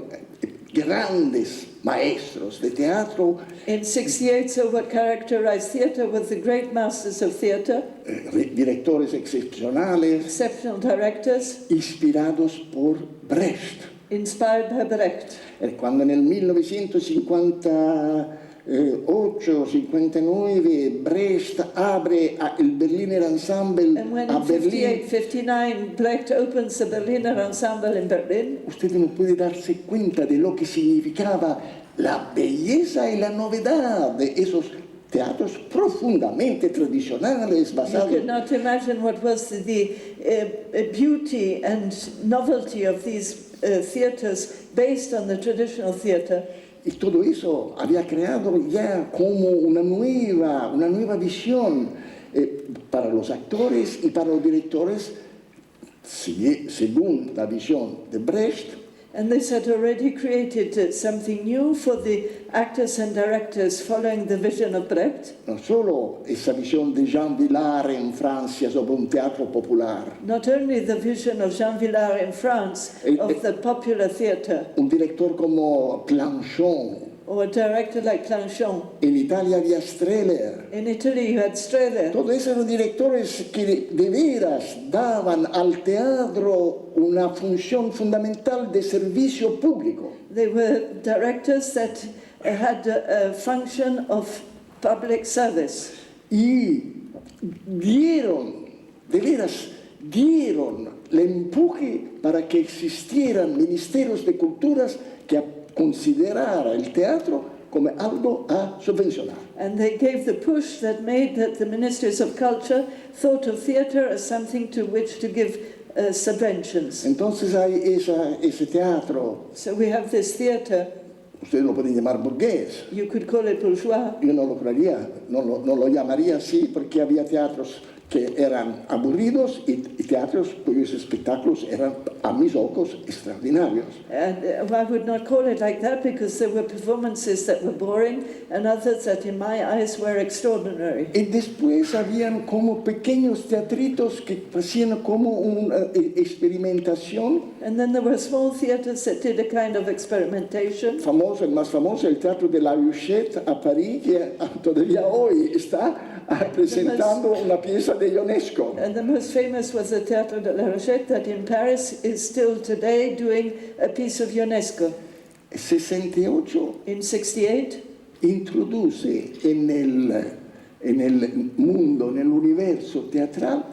grandes maestros de teatro. In 68, so what characterized theatre was the great masters of theatre. Directores excepcionales. Exceptional directors. Inspirados por Brecht. Inspired by Brecht. Cuando en el 1958-59 Brecht abre el Berliner Ensemble a Berlín. 58-59 Brecht opens the Berliner Ensemble in Berlin. Usted no puede darse cuenta de lo que significaba la belleza y la novedad de esos teatros profundamente tradicionales basados. You could not imagine what was the beauty and novelty of these theatres based on the traditional theatre. Y todo eso había creado ya como una nueva visión para los actores y para los directores, según la visión de Brecht. And this had already created something new for the actors and directors following the vision of Brecht. Non solo esa visión de Jean Vilar en Francia sobre un teatro popular. Not only the vision of Jean Vilar in France of the popular theatre. Un director como Planchon. Or a director like Planchon. En Italia había Streller. In Italy you had Streller. Todos esos directores que de veras daban al teatro una función fundamental de servicio público. They were directors that had a function of public service. Y dieron el empuje para que existieran ministerios de culturas que considerara el teatro como algo a subvencionar. And they gave the push that made that the ministers of culture thought of theatre as something to which to give subventions. Entonces hay ese teatro. So we have this theatre. Ustedes lo pueden llamar burgués. You could call it bourgeois. Yo no lo creería, no lo llamaría así porque había teatros que eran aburridos y teatros cuyos espectáculos eran, a mis ojos, extraordinarios. And I would not call it like that because there were performances that were boring and others that in my eyes were extraordinary. Y después habían como pequeños teatritos que hacían como una experimentación. And then there were small theatres that did a kind of experimentation. El más famoso, el Teatro de la Huchette a París, que todavía hoy está presentando una pieza de UNESCO. And the most famous was the Teatro de la Huchette that in Paris is still today doing a piece of UNESCO. 68 in 68 introduce en el mundo, en el universo teatral,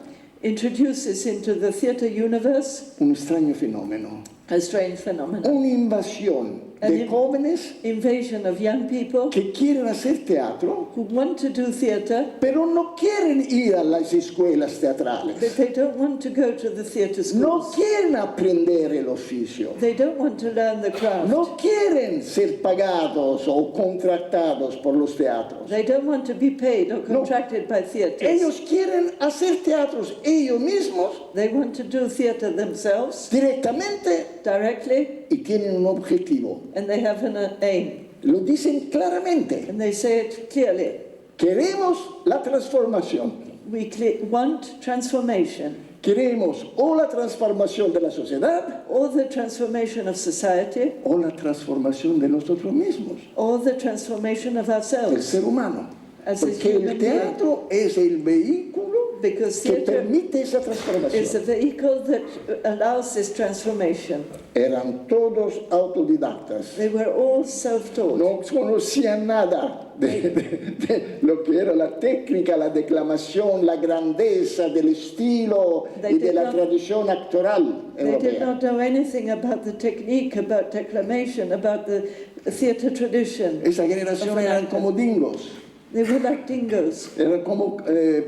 introduces into the theatre universe un extraño fenómeno. a strange phenomenon. Una invasión de jóvenes invasion of young people que quieren hacer teatro, who want to do theater, pero no quieren ir a las escuelas teatrales. but they don't want to go to the theater schools. No quieren aprender el oficio. They don't want to learn the craft. No quieren ser pagados o contratados por los teatros. They don't want to be paid or contracted by theaters. Ellos quieren hacer teatros ellos mismos, They want to do theater themselves, directamente, directly, y tienen un objetivo. and they have an aim. Lo dicen claramente. And they say it clearly. Queremos la transformación. We want transformation. Queremos o la transformación de la sociedad Or the transformation of society, o la transformación de nosotros mismos, or the transformation of del ourselves. ser humano. As a Porque human el teatro es el vehículo Because que theater permite esa is a transformación. vehicle that allows this transformation. Eran todos autodidactas. They were all self-taught. No conocían nada de lo que era la técnica, la declamación, la grandeza del estilo y de la tradición actoral They did europea. not know anything about the technique, about declamation, about the theater tradition. Esa generación eran como dingos, They were like dingoes, eran como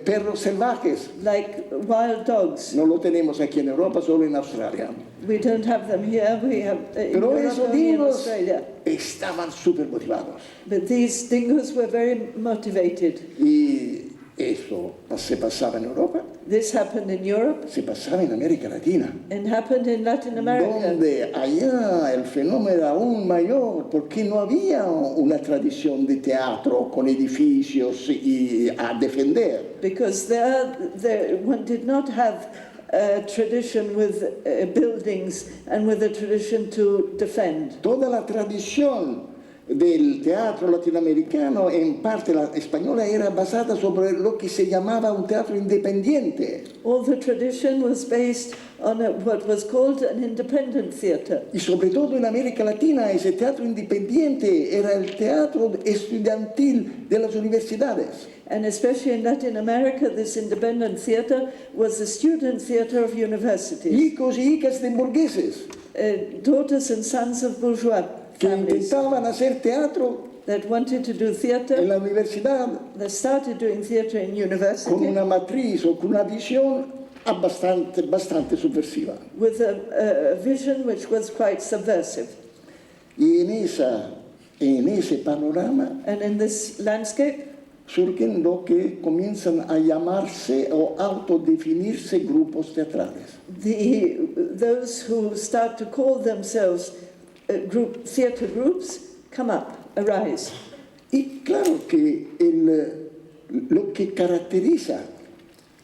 perros salvajes. like wild dogs. No lo tenemos aquí en Europa, solo en Australia. We don't have them here, we have in Pero Europe, esos only in dingos Australia. estaban súper motivados. But these dingoes were very motivated. Y eso se pasaba en Europa, This happened in Europe se pasaba en América Latina, and happened in Latin America. donde allá el fenómeno era aún mayor, porque no había una tradición de teatro con edificios y a defender. Because one did not have a tradition with buildings and with a tradition to defend. Toda la tradición del teatro latinoamericano, en parte la española, era basada sobre lo que se llamaba un teatro independiente. All the tradition was based on what was called an independent theater. Y sobre todo en América Latina, ese teatro independiente era el teatro estudiantil de las universidades. And especially in Latin America, this independent theater was the student theater of universities. Hijos y hijas de burgueses Daughters and sons of bourgeois que families intentaban hacer teatro that wanted to do en theater, la universidad that started doing theater in con university una matriz o con una visión bastante subversiva. with a vision which was quite subversive. Y en ese panorama And in this landscape, surgen lo que comienzan a llamarse o autodefinirse grupos teatrales. those who start to call themselves theater groups come up, arise. Y claro que lo que caracteriza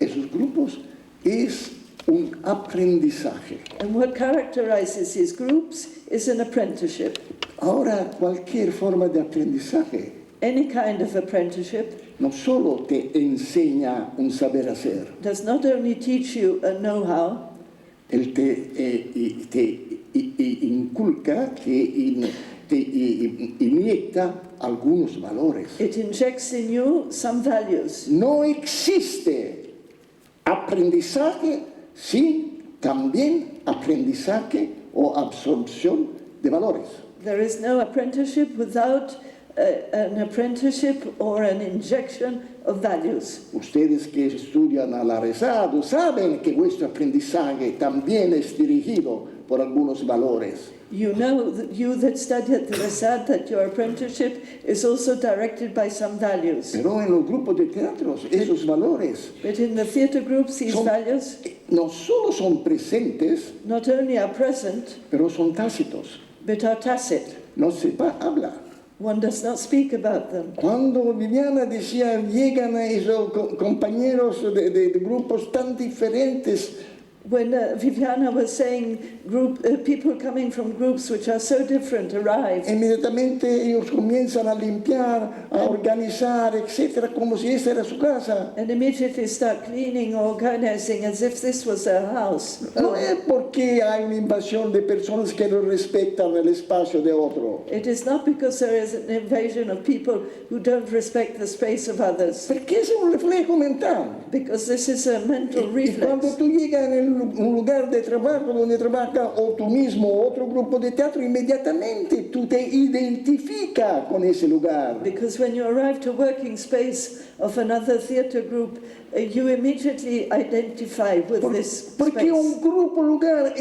esos grupos es un aprendizaje. And what characterizes these groups is an apprenticeship. Ahora, cualquier forma de aprendizaje Any kind of apprenticeship no solo te enseña un saber hacer, does not only teach you a know-how, él te inculca, te inyecta algunos valores. it injects in you some values. No existe aprendizaje sin también aprendizaje o absorción de valores. There is no apprenticeship without an apprenticeship or an injection of values. Ustedes que estudian a la RESAD saben que vuestro aprendizaje también es dirigido por algunos valores. You know, you that study at the RESAD, that your apprenticeship is also directed by some values. Pero en los grupos de teatros, esos valores But in the theater groups, these values no solo son presentes, not only are present, pero son tácitos. but are tacit. No se habla. One does not speak about them. Cuando Viviana decía, llegan a esos compañeros de grupos tan diferentes, When Viviana was saying people coming from groups which are so different arrive, inmediatamente ellos comienzan a limpiar, a organizar, etcétera, como si esta era su casa. and immediately start cleaning, organizing as if this was their house. No es porque hay una invasión de personas que no respetan el espacio de otro. It is not because there is an invasion of people who don't respect the space of others, Porque es un reflejo mental. because this is a mental Y cuando reflex. tú llegas en el un lugar de trabajo donde trabaja o tú mismo o otro grupo de teatro, inmediatamente tú te identificas con ese lugar. Because when you arrive to working space of another theatre group, you immediately identify with this Porque space. un grupo, lugar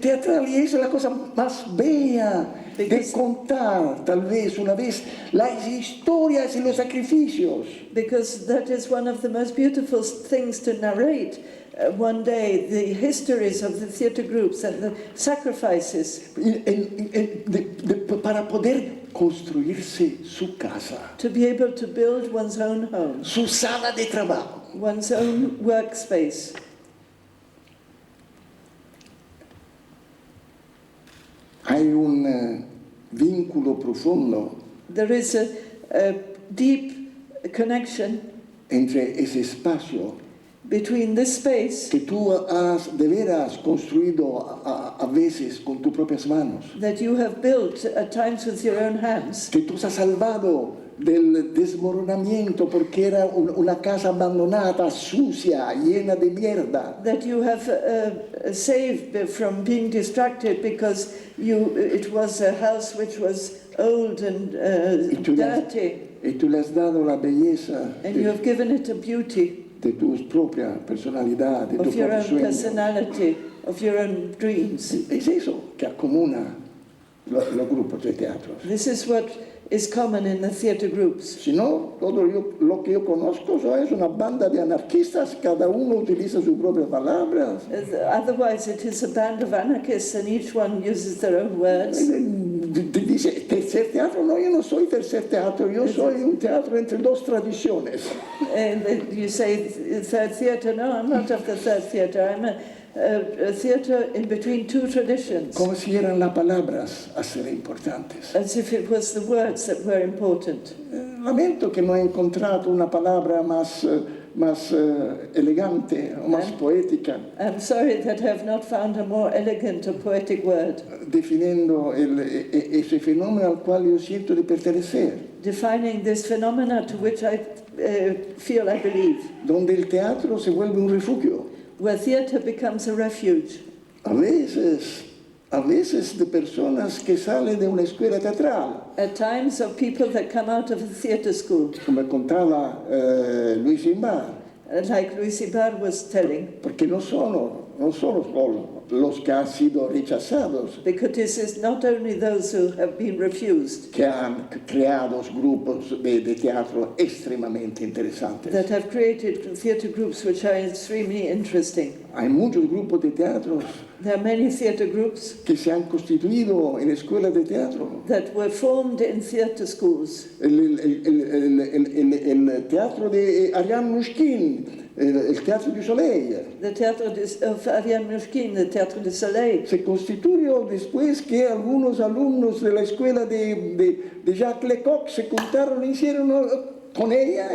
teatral, y esa es la cosa más bella de contar, tal vez una vez, las historias y los sacrificios. Because that is one of the most beautiful things to narrate. One day, the histories of the theatre groups and the sacrifices. Para poder construirse su casa. To be able to build one's own home. Su sala de trabajo. One's own workspace. Hay un vínculo profundo. There is a deep connection entre ese espacio between this space que tú has de veras construido a veces con tus propias manos, that you have built at times with your own hands, que tú has salvado del desmoronamiento porque era una casa abandonada, sucia, llena de mierda, that you have saved from being distracted because it was a house which was old and dirty, y tú le has dado la belleza and you have given it a beauty de tu propia personalidad, de tu of your propio own sueño. personality, of your own dreams. Es eso que acomuna los grupos de teatro. This is what is common in the theatre groups. Si no, todo lo que yo conozco es una banda de anarquistas, cada uno utiliza sus propias palabras. Otherwise it is a band of anarchists and each one uses their own words. Dice, tercer teatro, no, yo no soy tercer teatro, yo soy un teatro entre dos tradiciones. And you say third theatre, no, I'm not of the third theatre, I'm a theatre in between two traditions. Como si eran las palabras a ser importantes. As if it was the words that were important. Lamento que no he encontrado una palabra más elegante o más poética. I'm sorry that I have not found a more elegant or poetic word. Definiendo ese fenómeno al cual yo siento de pertenecer. Defining this phenomena to which I feel I believe. Donde el teatro se vuelve un refugio. Where theatre becomes a refuge. A veces de personas que salen de una escuela teatral. At times of people that come out of a theatre school. Como contaba Luis Imbar. Like Luis Ibar was telling. Porque no solo los que han sido rechazados. Because this is not only those who have been refused. Que han creado grupos de teatro extremadamente interesantes. That have created theatre groups which are extremely interesting. Hay muchos grupos de teatro. There are many theatre groups que se han constituido en escuelas de teatro. That were formed in theatre schools. El teatro de Ariane Mouchkine, el Teatro du Soleil. The Teatro of Ariane Mouchkine, the Teatro du Soleil. Se constituyó después que algunos alumnos de la escuela de Jacques Lecoq se juntaron y hicieron con ella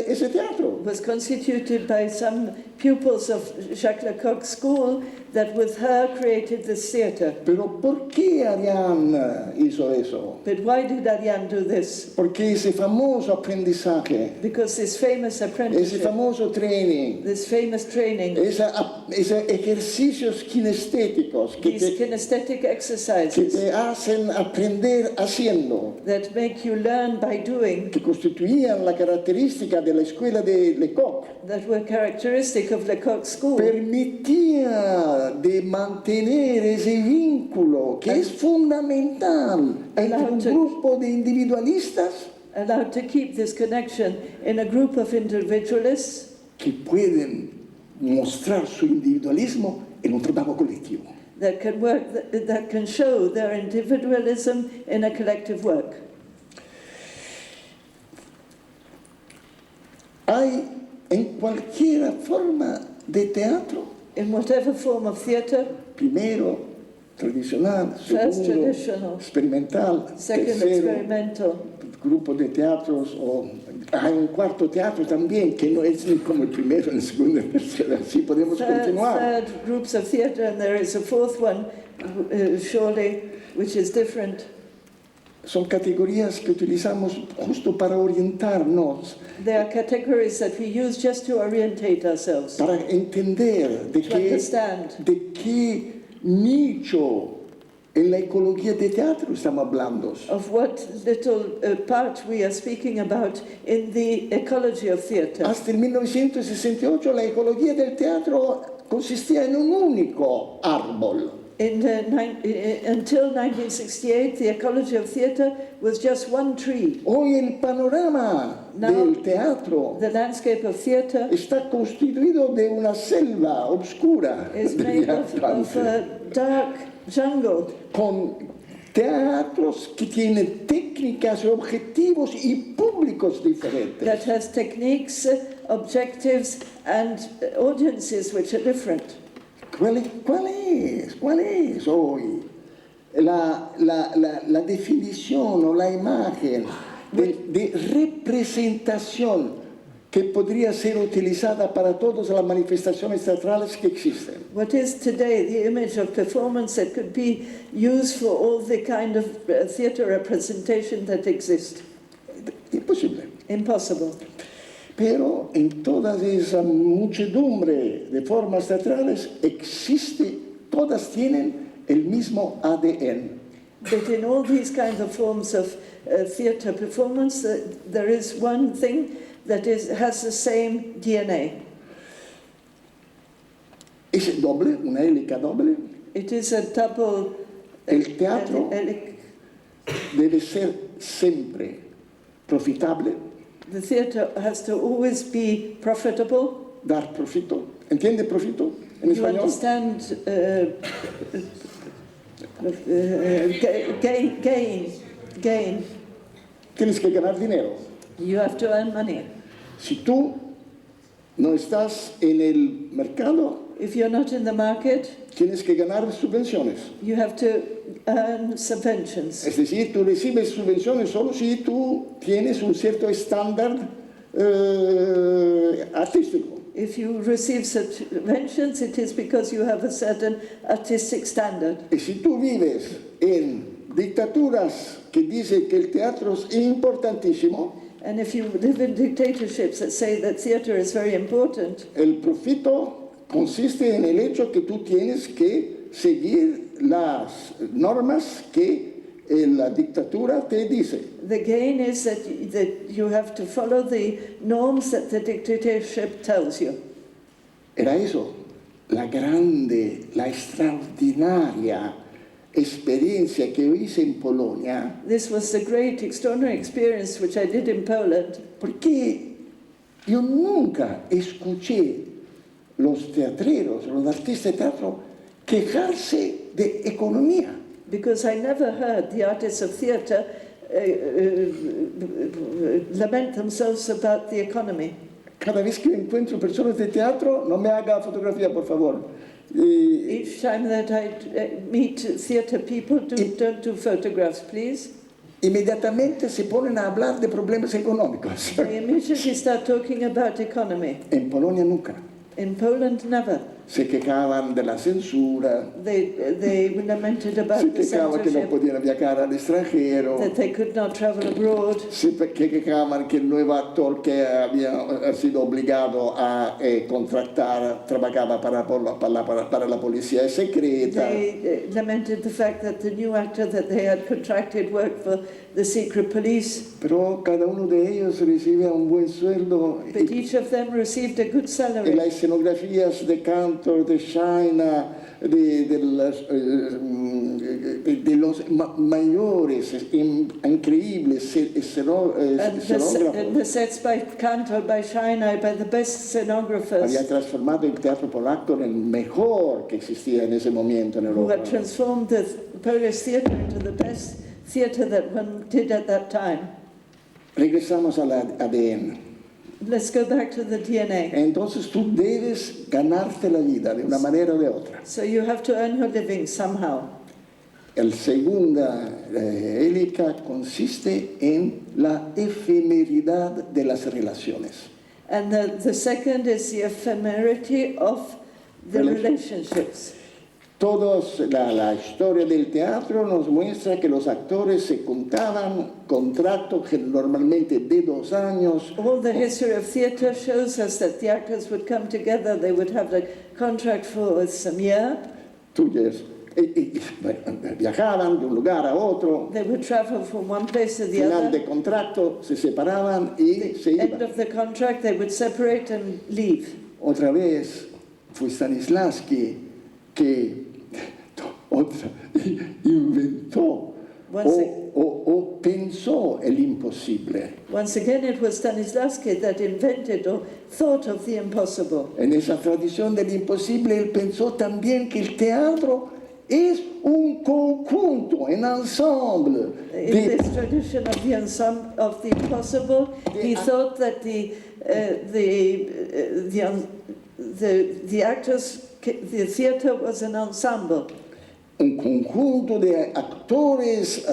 ese teatro. Was constituted by some pupils of Jacques Lecoq's school that with her created this theatre. Pero ¿por qué Ariane hizo eso? But why did Ariane do this? Porque ese famoso aprendizaje, because this famous apprenticeship, ese famoso training, this famous training, esos ejercicios kinestéticos kinesthetic exercises que te hacen aprender haciendo, that make you learn by doing, que constituían la característica de la escuela de Lecoq, that were characteristic of Lecoq's school, permitía de mantener ese vínculo que es fundamental entre un grupo de individualistas allowed to keep this connection in a group of individualists que pueden mostrar su individualismo en un trabajo colectivo. That can work, that can show their individualism in a collective work. Hay en cualquier forma de teatro, in whatever form of theatre, primero, tradicional, first segundo, traditional, experimental, second tercero, experimental, grupo de teatros, o hay un cuarto teatro también, que no es ni como el primero, el segundo, el tercero, así podemos continuar. Third groups of theatre, and there is a fourth one, surely, which is different. son categorías que utilizamos justo para orientarnos. They are categories that we use just to orientate ourselves. Para entender de qué nicho en la ecología de teatro estamos hablando. Of what little part we are speaking about in the ecology of theatre. Hasta el 1968 la ecología del teatro consistía en un único árbol. Until 1968, the ecology of theatre was just one tree. Hoy el panorama del teatro the landscape of theatre está constituido de una selva oscura. Is made of a dark jungle. Con teatros que tienen técnicas, objetivos y públicos diferentes. That has techniques, objectives and audiences which are different. ¿Cuál es hoy la definición o la imagen de representación que podría ser utilizada para todas las manifestaciones teatrales que existen? What is today the image of performance that could be used for all the kind of theatre representation that exists? Imposible. Impossible. Pero en toda esa muchedumbre de formas teatrales todas tienen el mismo ADN. But in all these kinds of forms of theatre performance, there is one thing that has the same DNA. ¿Es doble? ¿Una hélica doble? It is a double. El teatro debe ser siempre profitable. The theatre has to always be profitable. Dar profito. ¿Entiende profito en español? You understand gain. Tienes que ganar dinero. You have to earn money. Si tú no estás en el mercado, if you're not in the market, tienes que ganar subvenciones. You have to earn subventions. Es decir, tú recibes subvenciones solo si tú tienes un cierto estándar artístico. If you receive subventions, it is because you have a certain artistic standard. Y si tú vives en dictaduras que dicen que el teatro es importantísimo, and if you live in dictatorships that say that theatre is very important, el profito consiste en el hecho que tú tienes que seguir las normas que la dictadura te dice. The gain is that you have to follow the norms that the dictatorship tells you. Era eso, la grande, la extraordinaria experiencia que hice en Polonia. This was the great, extraordinary experience which I did in Poland. Porque yo nunca escuché los teatreros, los artistas de teatro, quejarse de economía. Because I never heard the artists of theatre lament themselves about the economy. Cada vez que encuentro personas de teatro, no me haga fotografía, por favor. Each time that I meet theatre people, don't do photographs, please. Inmediatamente se ponen a hablar de problemas económicos. They immediately start talking about economy. En Polonia nunca. In Poland, never. Se quejaban de la censura. They lamented about se quejaban que no podían viajar al extranjero. That they could not travel abroad. Se quejaban que el nuevo actor que había sido obligado a contratar trabajaba para la policía secreta. They lamented the fact that the new actor that they had contracted worked for the secret police. Pero cada uno de ellos recibía un buen sueldo. But each of them received a good salary. Y las escenografías de canto de China, de los mayores, increíbles escenógrafos. And the sets by Cantor, by China, by the best scenographers. Había transformado el teatro polaco en el mejor que existía en ese momento en Europa. Who had transformed the Polish theatre into the best theatre that one did at that time. Regresamos al ADN. Let's go back to the DNA. Entonces tú debes ganarte la vida de una manera o de otra. So you have to earn your living somehow. La segunda hélica consiste en la efemeridad de las relaciones. And the second is the ephemerity of the relationships. La historia del teatro nos muestra que los actores se contaban contratos que normalmente de 2 años. All the history of theatre shows us that the actors would come together, they would have the contract for some year. Viajaban de un lugar a otro. They would travel from one place to the Final other. de contrato, se separaban y se iban. End of the contract, they would separate and leave. Otra vez fue Stanislavski que inventó o pensó el imposible. Once again, it was Stanislavski that invented or thought of the impossible. En esa tradición del imposible, él pensó también que el teatro es un conjunto, un ensemble. In this tradition of the impossible, he thought that the actors, the theatre was an ensemble. Un conjunto de actores,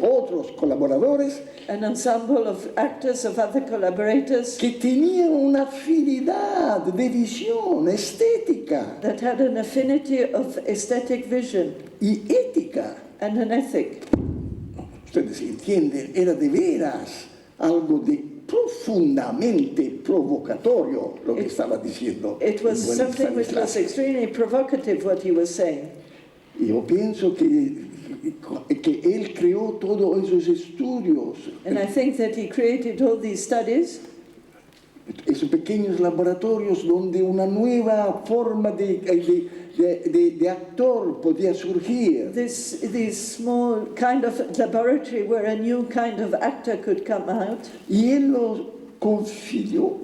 otros colaboradores. An ensemble of actors, of other collaborators. Que tenían una afinidad de visión estética. That had an affinity of aesthetic vision. Y ética. And an ethic. Ustedes entienden, era de veras algo de profundamente provocatorio lo que estaba diciendo. It was something which was extremely provocative what he was saying. Yo pienso que él creó todos esos estudios. And I think that he created all these studies. Esos pequeños laboratorios donde una nueva forma de actor podía surgir. This small kind of laboratory where a new kind of actor could come out. Y él lo confió,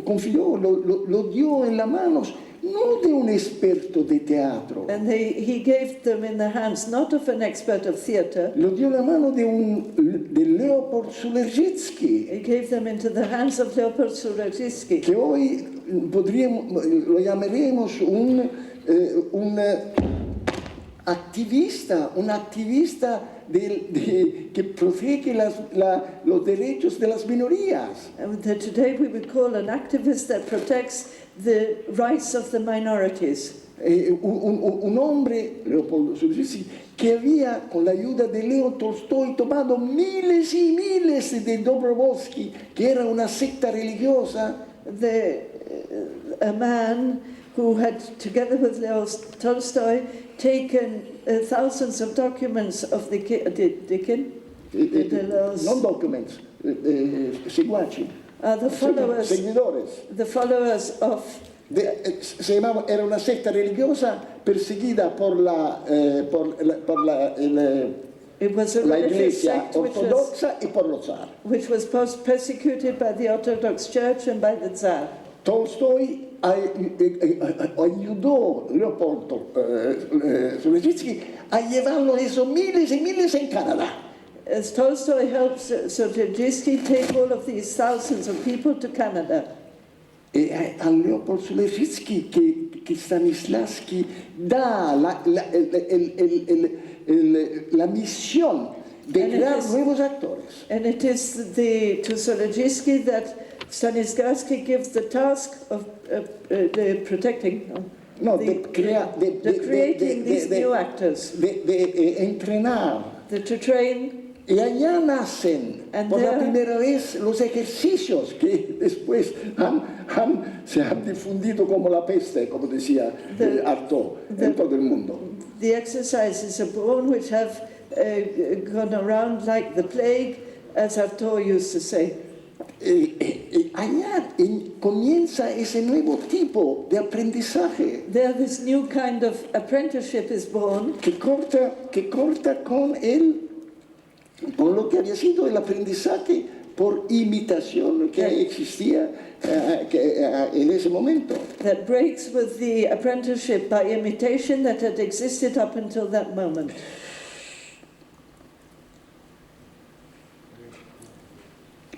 lo dio en las manos. No de un experto de teatro. And he gave them in the hands not of an expert of theatre. Lo dio en la mano de Leopold Sulerzitsky. He gave them into the hands of Leopold Sulerzitsky. Que hoy lo llamaremos un activista que protege los derechos de las minorías. And that today we would call an activist that protects the rights of the minorities. Un hombre, Leopoldo Sulerzitsky, que había, con la ayuda de Leo Tolstoy, tomado miles y miles de Dobrovolsky, que era una secta religiosa. A man who had, together with Leo Tolstoy, taken thousands of documents of non-documents, seguaci. The followers, seguidores. The followers of... era una secta religiosa perseguida por la Iglesia ortodoxa y por los zar. Which was persecuted by the Orthodox Church and by the Tsar. Tolstoy ayudó Leopoldo Sulerzitsky a llevarlo esos miles y miles en Canadá. As Tolstoy helped Sulerzitsky take all of these thousands of people to Canada. E a Leopold Sulerzitsky che Stanislavski dà la misión de crear nuevos actores. And it is to Sulerzitsky that Stanislavski gives the task of protecting, creating these new actors. De entrenar. To train. Y allá nacen por la primera vez los ejercicios que después se han difundido como la peste, como decía Artaud, en todo el mundo. The exercises are born which have gone around like the plague, as Artaud used to say. Allá comienza ese nuevo tipo de aprendizaje. There, this new kind of apprenticeship is born. Que corta con lo que había sido el aprendizaje por imitación que existía en ese momento. That breaks with the apprenticeship by imitation that had existed up until that moment.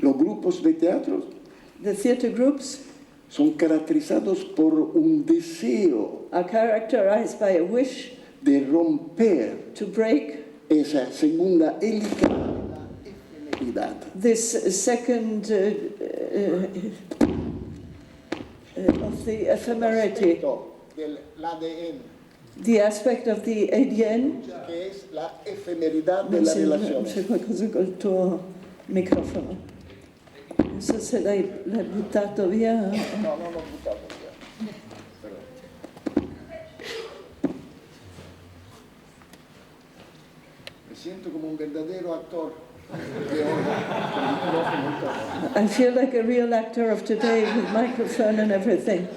Los grupos de teatro, the theatre groups, son caracterizados por un deseo, are characterized by a wish, de romper, to break, esa segunda ephemeridad. This second of the ephemerity. Del ADN. The aspect of the ADN. Che è la efemerità Non della si- relazione. c'è qualcosa col tuo microfono. Non so se l'hai buttato via. No, non l'ho buttato via. Mi sento come un verdadero attore. I feel like a real actor of today with microphone and everything.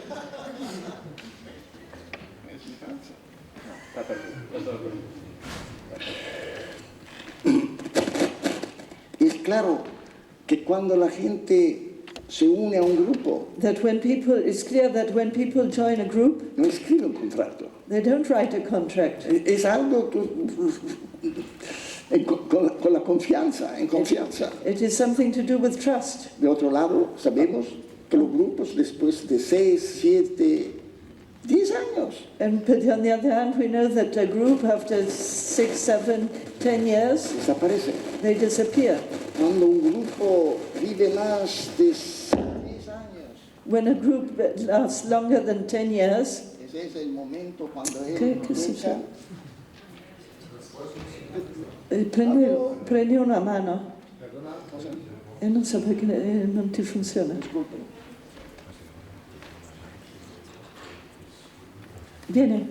Es claro que cuando la gente se une a un grupo, It's clear that when people join a group, no escribe un contrato. they don't write a contract. Es algo con la confianza, en confianza. It is something to do with trust. De otro lado, sabemos que los grupos después de 6, 7, 10 años, But on the other hand, we know that a group after 6, 7, 10 years, desaparecen. they disappear. Cuando un grupo vive más de 10 años, When a group lasts longer than 10 years, ese es el momento cuando él ¿Qué se piensa, prendi una mano e non so perché non ti funziona. Vieni.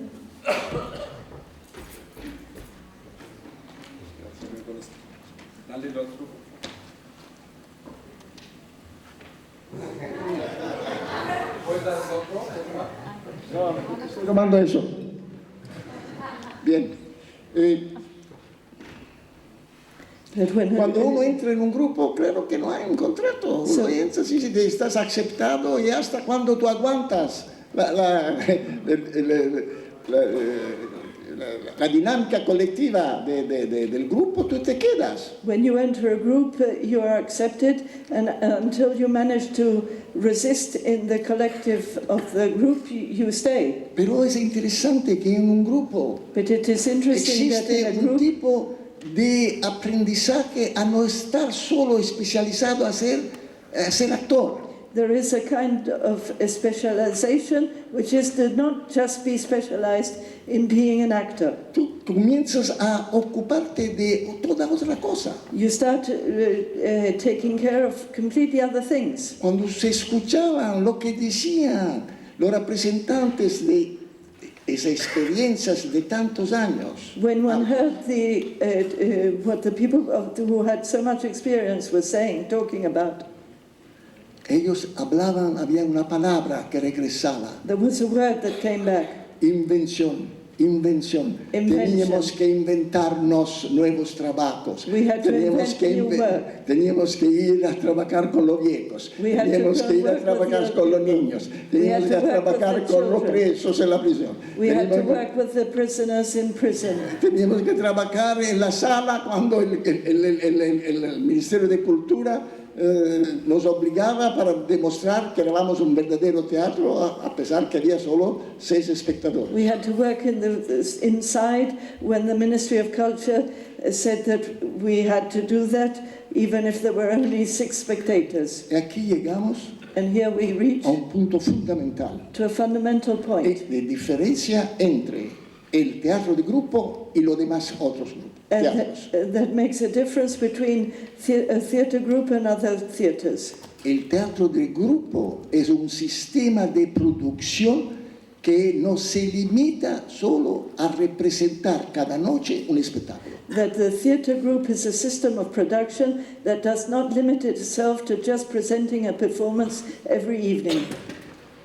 Dale el otro. ¿Puedes dar el otro? no, estoy tomando eso. Bien. Cuando uno entra en un grupo, claro que no hay un contrato. Uno entra, sí, estás aceptado y hasta cuando tú aguantas la dinámica colectiva del grupo, tú te quedas. When you enter a group, you are accepted, and until you manage to resist in the collective of the group, you stay. Pero es interesante que en un grupo But it is interesting that in existe a un group tipo de aprendizaje a no estar solo especializado a ser actor. there is a kind of a specialization which is to not just be specialized in being an actor. Tú comienzas a ocuparte de toda otra cosa. You start taking care of completely other things. Cuando se escuchaban lo que decían los representantes de esas experiencias de tantos años, When one heard what the people who had so much experience were saying, talking about, ellos hablaban, había una palabra que regresaba. there was a word that came back. Invención. Teníamos que inventarnos nuevos trabajos. Teníamos que ir a trabajar con los viejos. Teníamos que ir a trabajar con los niños. Teníamos que trabajar con los presos en la prisión. Teníamos que trabajar en la sala cuando el Ministerio de Cultura nos obligaba para demostrar que éramos un verdadero teatro, a pesar que había solo 6 espectadores. We had to work inside when the Ministry of Culture said that we had to do that, even if there were only 6 spectators. Y aquí llegamos And here we reach a un punto fundamental to a fundamental point. de diferencia entre el teatro de grupo y los demás otros grupos. That makes a difference between a theater group and other theaters. El teatro de grupo es un sistema de producción que no se limita solo a representar cada noche un espectáculo. That the theater group is a system of production that does not limit itself to just presenting a performance every evening.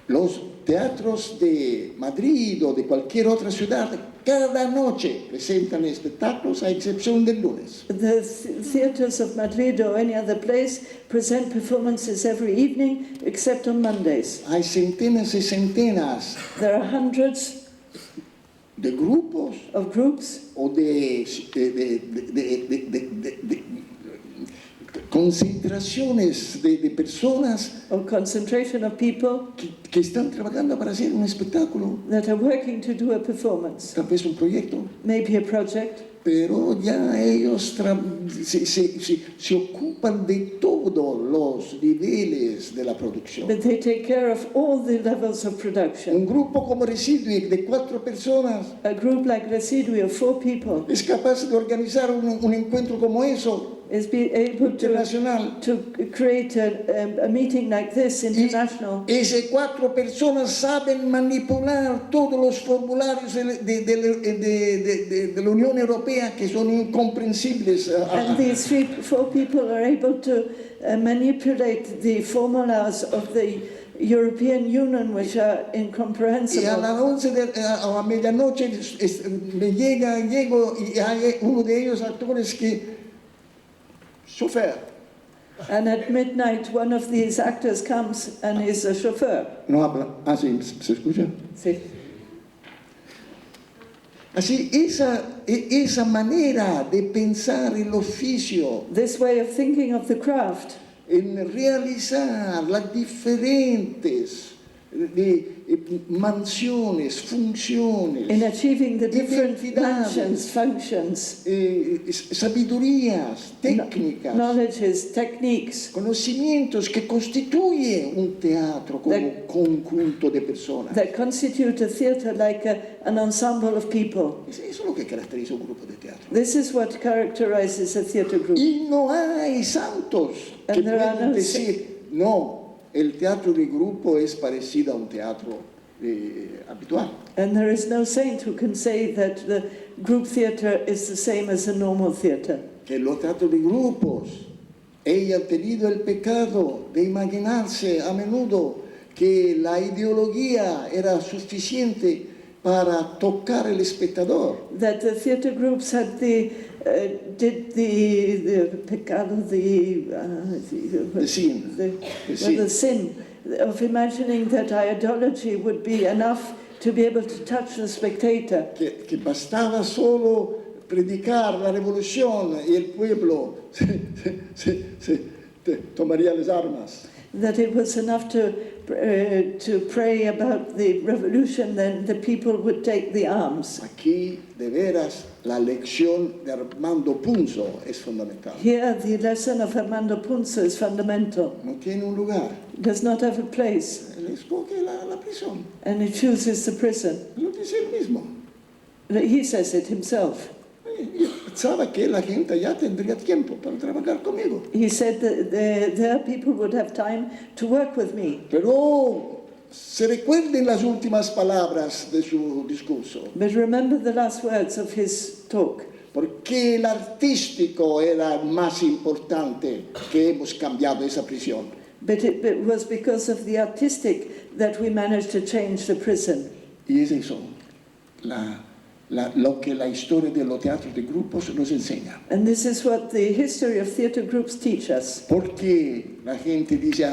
Los teatros de Madrid o de cualquier otra ciudad cada noche presentan espectáculos a excepción del lunes. The theaters of Madrid or any other place present performances every evening except on Mondays. Hay centenas y centenas There are hundreds de grupos of groups o de concentraciones de personas or concentration of people que están trabajando para hacer un espectáculo, that are working to do a performance, tal vez un proyecto, maybe a project, pero ya ellos se ocupan de todo todos los niveles de la producción. But they take care of all the levels of production. Un grupo como Residui de 4 personas A group like Residui of 4 people es capaz de organizar un encuentro como eso, is be able internacional. to create a meeting like this, international. Y esas 4 personas saben manipular todos los formularios de la Unión Europea que son incomprensibles. And these 4 people are able to manipulate the formulas of the European Union, which are incomprehensible. Y a las 11 a medianoche llego y hay uno de ellos actores que chofer. And at midnight, one of these actors comes and is a chauffeur. No habla. Ah, sí, ¿se escucha? Sí. Así, esa manera de pensar el oficio, This way of thinking of the craft, en realizar las diferentes mansiones, funciones, in achieving the different identidades, functions, sabidurías, técnicas, knowledges, techniques, conocimientos que constituyen un teatro como un conjunto de personas. that constitute a theatre like an ensemble of people. Eso es lo que caracteriza un grupo de teatro. This is what characterizes a theatre group. Y no hay santos que And there are puedan no decir, no, el teatro de grupo es parecido a un teatro habitual. And there is no saint who can say that the group theatre is the same as a normal theatre. Que los teatros de grupos, ella ha tenido el pecado de imaginarse a menudo que la ideología era suficiente para tocar el espectador. That the theatre groups had the pecado, The sin. the sin of imagining that ideology would be enough to be able to touch the spectator. Que bastaba solo predicar la revolución y el pueblo tomaría las armas. That it was enough to pray about the revolution, then the people would take the arms. Aquí, de veras, la lección de Armando Punzo es fundamental. Here, the lesson of Armando Punzo is fundamental. No tiene un lugar. It does not have a place, Él escoge la prisión. and he chooses the prison. Lo dice él mismo. He says it himself. Yo pensaba que la gente ya tendría tiempo para trabajar conmigo. He said that their people would have time to work with me. Pero se recuerden las últimas palabras de su discurso. But remember the last words of his talk. Porque el artístico era más importante que hemos cambiado esa prisión. But it was because of the artistic that we managed to change the prison. Y es eso, lo que la historia de los teatros de grupos nos enseña. And this is what the history of theatre groups teach us. Porque la gente dice,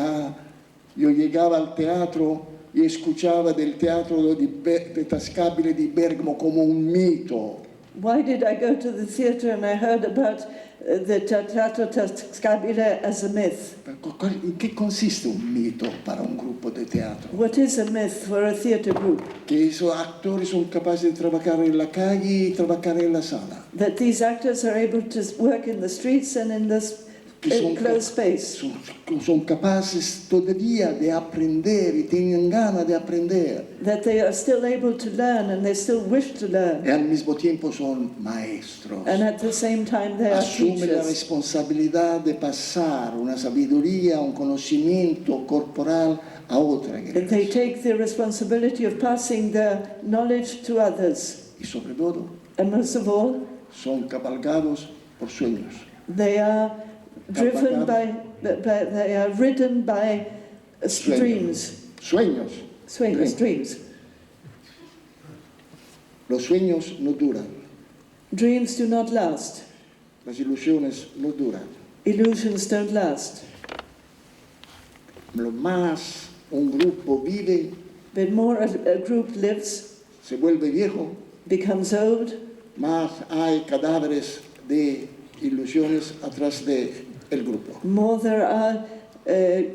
yo llegaba al teatro y escuchaba del teatro de Tascabile di Bergamo como un mito. Why did I go to the theatre and I heard about the Teatro Tascabile as a myth? ¿En qué consiste un mito para un grupo de teatro? What is a myth for a theatre group? Que esos actores son capaces de trabajar en la calle y trabajar en la sala. That these actors are able to work in the streets and in this closed space. Son capaces todavía de aprender y tienen ganas de aprender. That they are still able to learn and they still wish to learn. Y al mismo tiempo son maestros. And at the same time they are Asumen la teachers. responsabilidad de pasar una sabiduría, un conocimiento corporal a otra That they take the responsibility of passing their knowledge to others. Y sobre todo, And most of all, son cabalgados por sueños. they are driven they are ridden by dreams. Sueños. Dreams. Los sueños no duran. Dreams do not last. Las ilusiones no duran. Illusions don't last. Lo más un grupo vive, The more a group lives, se vuelve viejo, becomes old, más hay cadáveres de ilusiones atrás de el grupo. more there are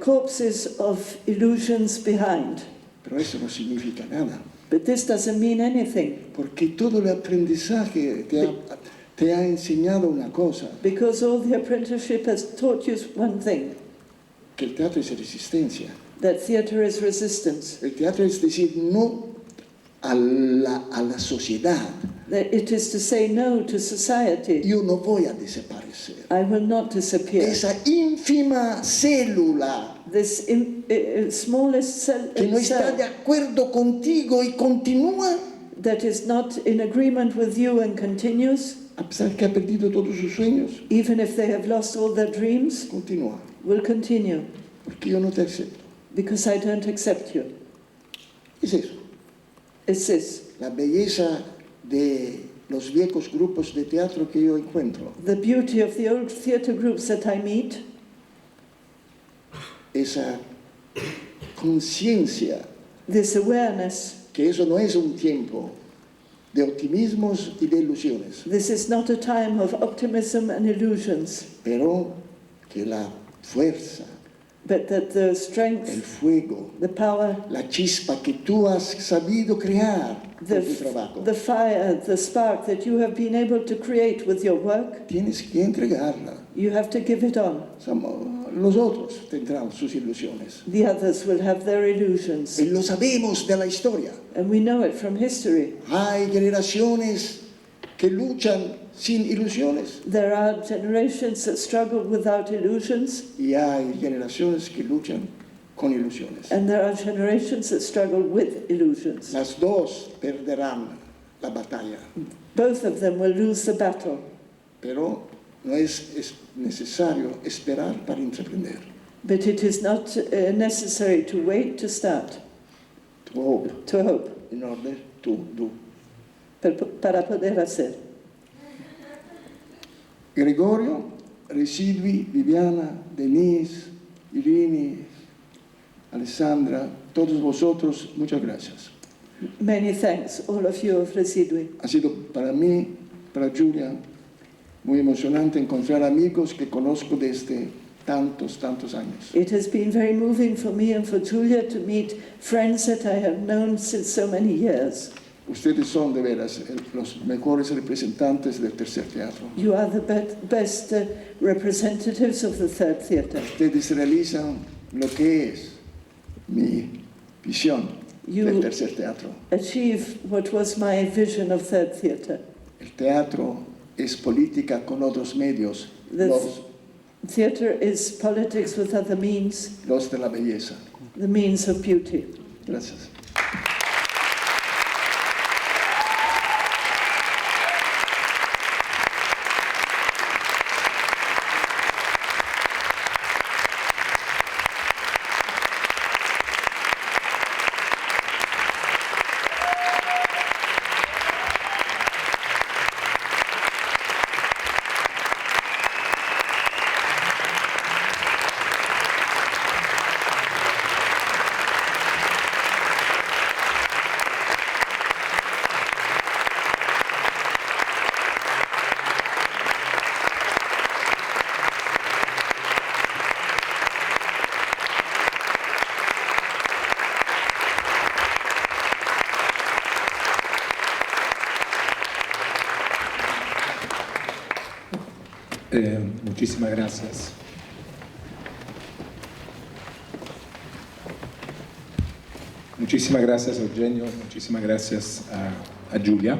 corpses of illusions behind. Pero eso no significa nada. But this doesn't mean anything, Porque todo el aprendizaje te ha enseñado una cosa. because all the apprenticeship has taught you one thing, que el teatro es resistencia. That theater is resistance. El teatro es decir no a la sociedad. That it is to say no to society. Yo no voy a desaparecer. I will not disappear. Esa ínfima célula This smallest cell que no está de acuerdo contigo y continúa, that is not in agreement with you and continues, a pesar que ha perdido todos sus sueños, even if they have lost all their dreams, continúa. will continue. Porque yo no te acepto. Because I don't accept you. Es eso. It's this. La belleza de los viejos grupos de teatro que yo encuentro. The beauty of the old theater groups that I meet. Esa conciencia. This awareness. Que eso no es un tiempo de optimismos y de ilusiones. This is not a time of optimism and illusions. Pero que la fuerza, but that the strength, el fuego, the power, la chispa que tú has sabido crear con tu trabajo, the fire, the spark that you have been able to create with your work, tienes que entregarla. You have to give it on. Los otros tendrán sus ilusiones. The others will have their illusions. Y lo sabemos de la historia. And we know it from history. Hay generaciones que luchan sin ilusiones. There are generations that struggle without illusions. Y hay generaciones que luchan con ilusiones. And there are generations that struggle with illusions. Las dos perderán la batalla. Both of them will lose the battle. Pero no es necesario esperar para emprender. But it is not necessary to wait to start. To hope. To hope. In order to do. Para poder hacer. Gregorio, Residui, Viviana, Denise, Irini, Alessandra, todos vosotros, muchas gracias. Many thanks, all of you of Residui. Ha sido para mí, para Julián, muy emocionante encontrar amigos que conozco desde tantos años. It has been very moving for me and for Julia to meet friends that I have known since so many years. Ustedes son de veras los mejores representantes del tercer teatro. You are the best representatives of the third theater. Ustedes realizan lo que es mi visión del tercer teatro. Achieve what was my vision of third theater. El teatro es política con otros medios. Theater is politics with other means. Los de la belleza. The means of beauty. Gracias. Muchísimas gracias. Muchísimas gracias, Eugenio. Muchísimas gracias a Julia.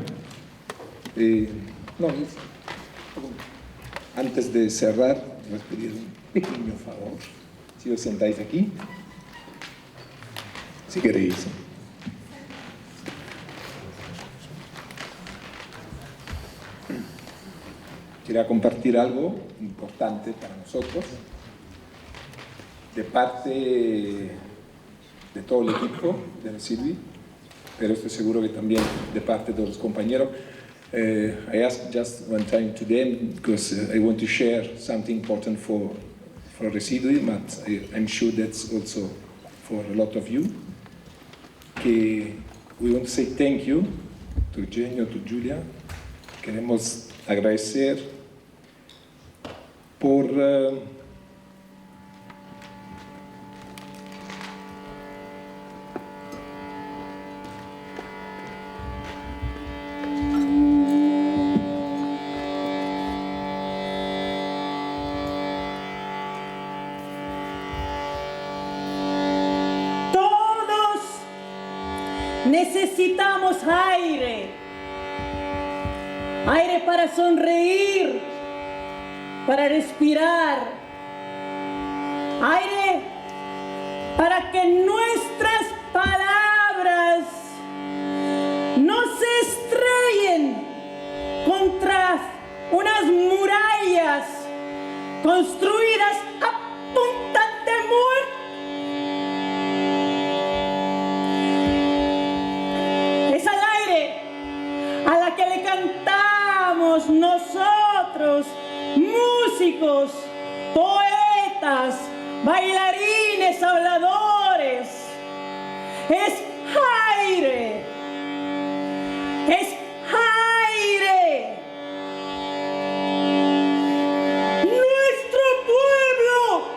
Antes de cerrar, les pedir un pequeño favor. Si os sentáis aquí, si queréis. Quería compartir algo importante para nosotros, de parte de todo el equipo de RESAD, pero estoy seguro que también de parte de los compañeros. I asked just one time to them because I want to share something important for RESAD, but I'm sure that's also for a lot of you. Que we want to say thank you to Eugenio, to Julia. Queremos agradecer por necesitamos aire. Aire para sonreír, para respirar. Aire para que nuestras palabras no se estrellen contra unas murallas construidas a punta de muerte. Es al aire a la que le cantamos nosotros, músicos, poetas, bailarines, habladores. Es aire. Es aire. Nuestro pueblo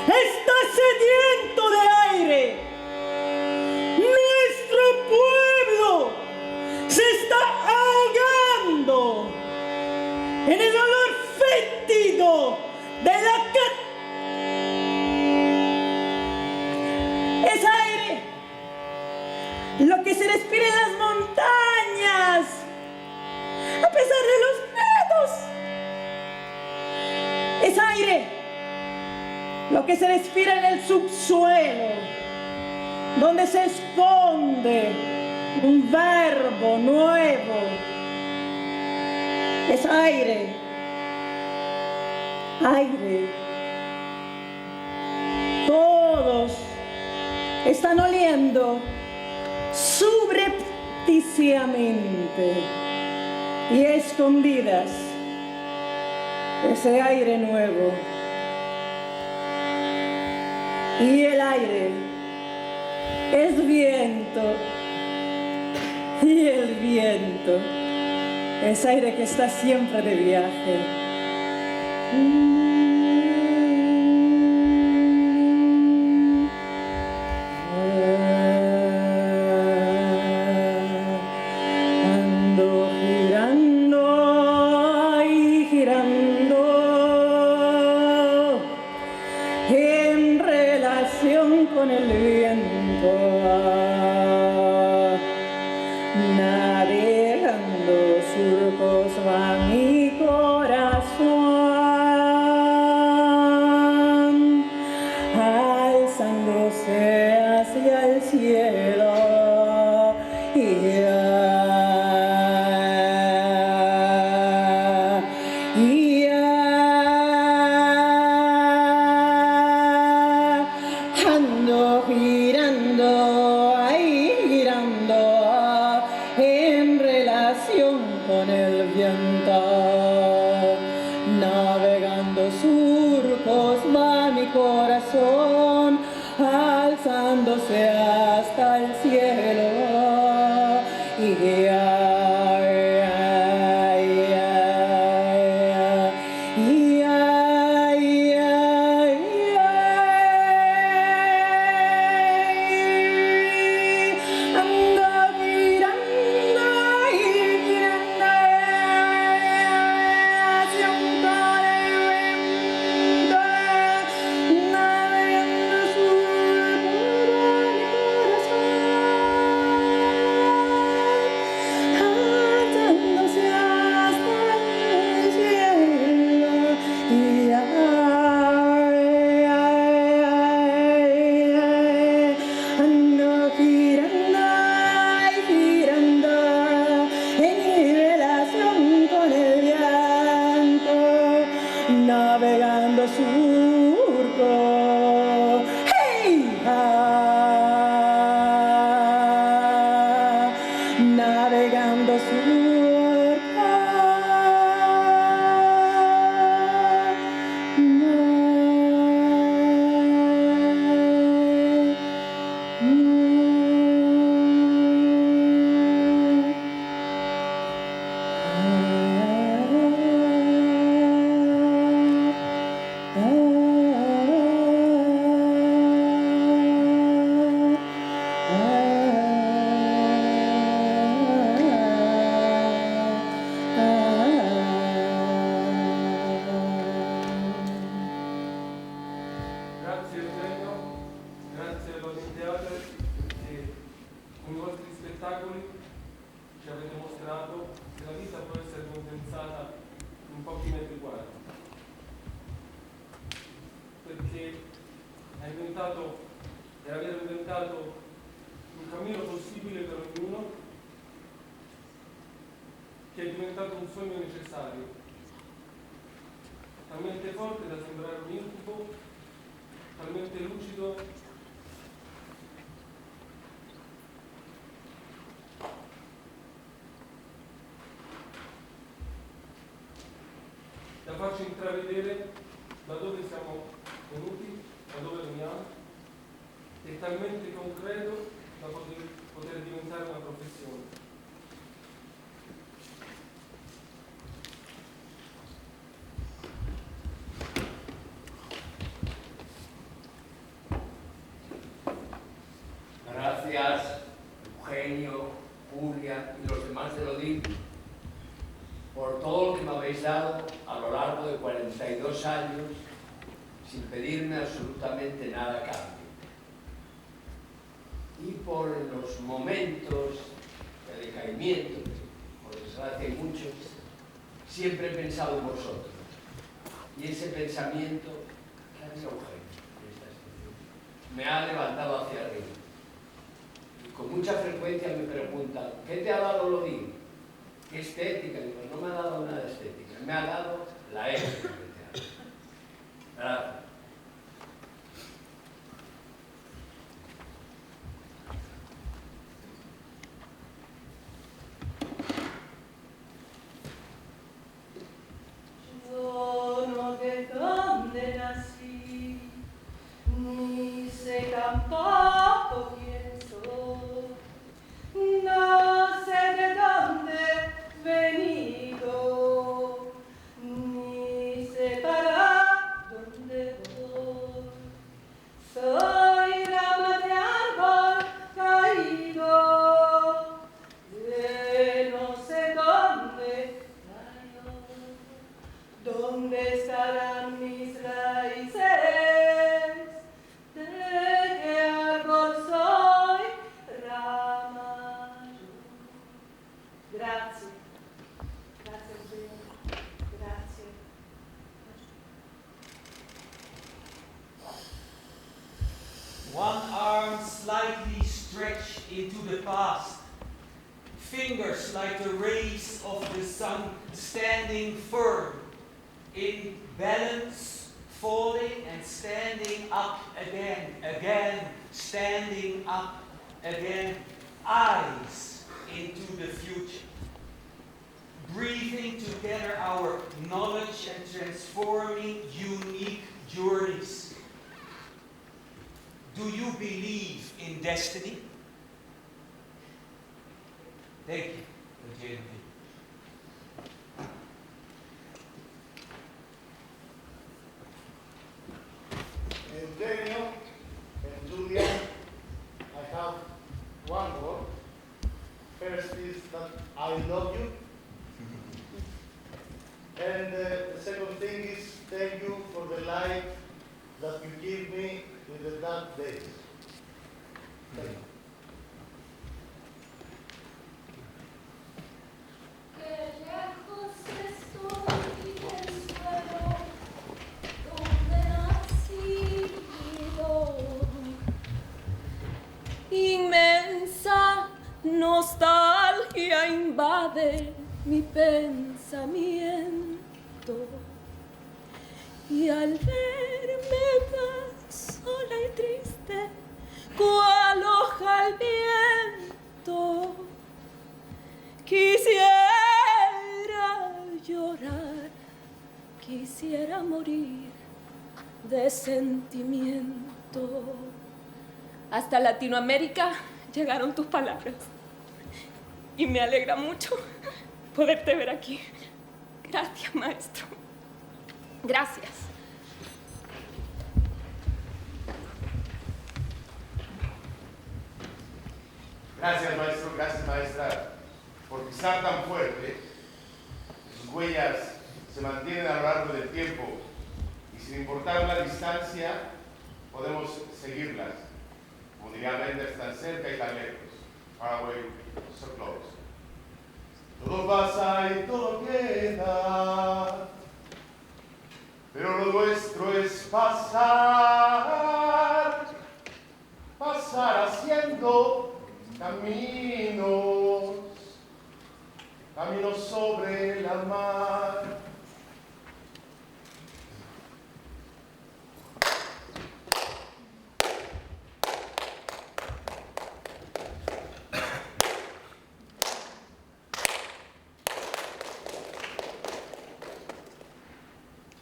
está sediento de aire. Nuestro pueblo se está ahogando en el olor fétido de la es aire lo que se respira en las montañas a pesar de los miedos. Es aire lo que se respira en el subsuelo donde se esconde un verbo nuevo. Es aire. Aire. Todos están oliendo subrepticiamente y escondidas ese aire nuevo. Y el aire es viento. Y el viento es aire que está siempre de viaje. Ando girando y girando en relación con el viento, navegando surcos va mi corazón, alzándose hacia el cielo ando girando, ahí girando en relación con el viento, navegando surcos va mi corazón, alzándose hasta el cielo navegando surco, hey, navegando miracoli ci avete mostrato che la vita può essere condensata in pochi metri quadri. Perché avete inventato un cammino possibile per ognuno che è diventato un sogno necessario, talmente forte da sembrare un incubo, talmente lucido da farci intravedere da dove siamo venuti, da dove veniamo, è talmente concreto da poter diventare una professione. Gracias, Eugenio, Julián y los demás de Lodín, por todo lo que me habéis dado a lo largo de 42 años sin pedirme absolutamente nada a cambio. Y por los momentos de decaimiento, por desgracia hay muchos, siempre he pensado en vosotros. Y ese pensamiento, ¿qué haría Eugenio en esta situación? Me ha levantado hacia arriba. Y con mucha frecuencia me preguntan, ¿qué te ha dado Lodín? ¿Qué estética? Digo, no me ha dado nada de estética, me ha dado la ética del teatro. Gracias. Yo no sé dónde nací, ni sé tampoco quién soy, no sé de dónde he venido, ni sé para dónde voy. Soy rama de árbol caído, de no sé dónde. ¿Dónde estarán mis raíces? ¿De qué árbol soy? Rama yo. Grazie. Grazie, Eugenio. Grazie. One arm slightly stretched into the past. Fingers like the rays of the sun standing firm. In balance, falling and standing up again, standing up again, eyes into the future. Breathing together our knowledge and transforming unique journeys. Do you believe in destiny? Thank you, Eugenio. Eugenio and Julián, I have one word. First is that I love you. And the second thing is thank you for the light that you give me in the dark days. Thank you. Inmensa nostalgia invade mi pensamiento y al verme tan sola y triste cual hoja al viento quisiera llorar, quisiera morir de sentimiento. Hasta Latinoamérica llegaron tus palabras y me alegra mucho poderte ver aquí. Gracias, maestro. Gracias. Gracias, maestro, gracias, maestra, por pisar tan fuerte. Sus huellas se mantienen a lo largo del tiempo y sin importar la distancia podemos seguirlas. Como diría Bender, están cerca y tan lejos. Highway so close. Todo pasa y todo queda, pero lo nuestro es pasar, pasar haciendo caminos, caminos sobre la mar.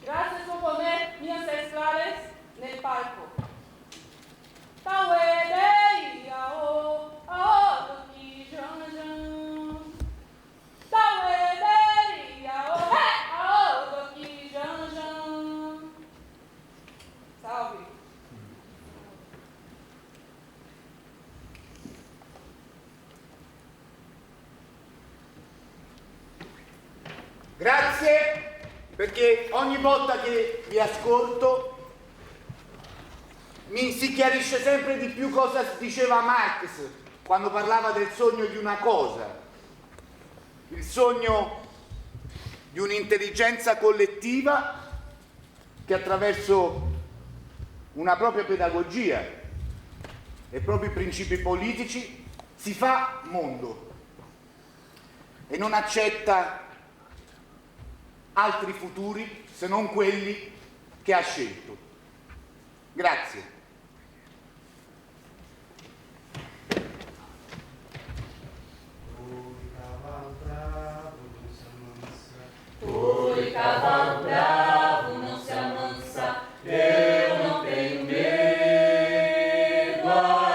Grazie por poner mis ancestrales en el palco. Salve. Grazie, perché ogni volta che vi ascolto mi si chiarisce sempre di più cosa diceva Marx quando parlava del sogno di una cosa, il sogno di un'intelligenza collettiva che attraverso una propria pedagogia e propri principi politici si fa mondo e non accetta altri futuri se non quelli che ha scelto. Grazie. Oi, cavalo bravo, não se amansa, eu não tenho medo,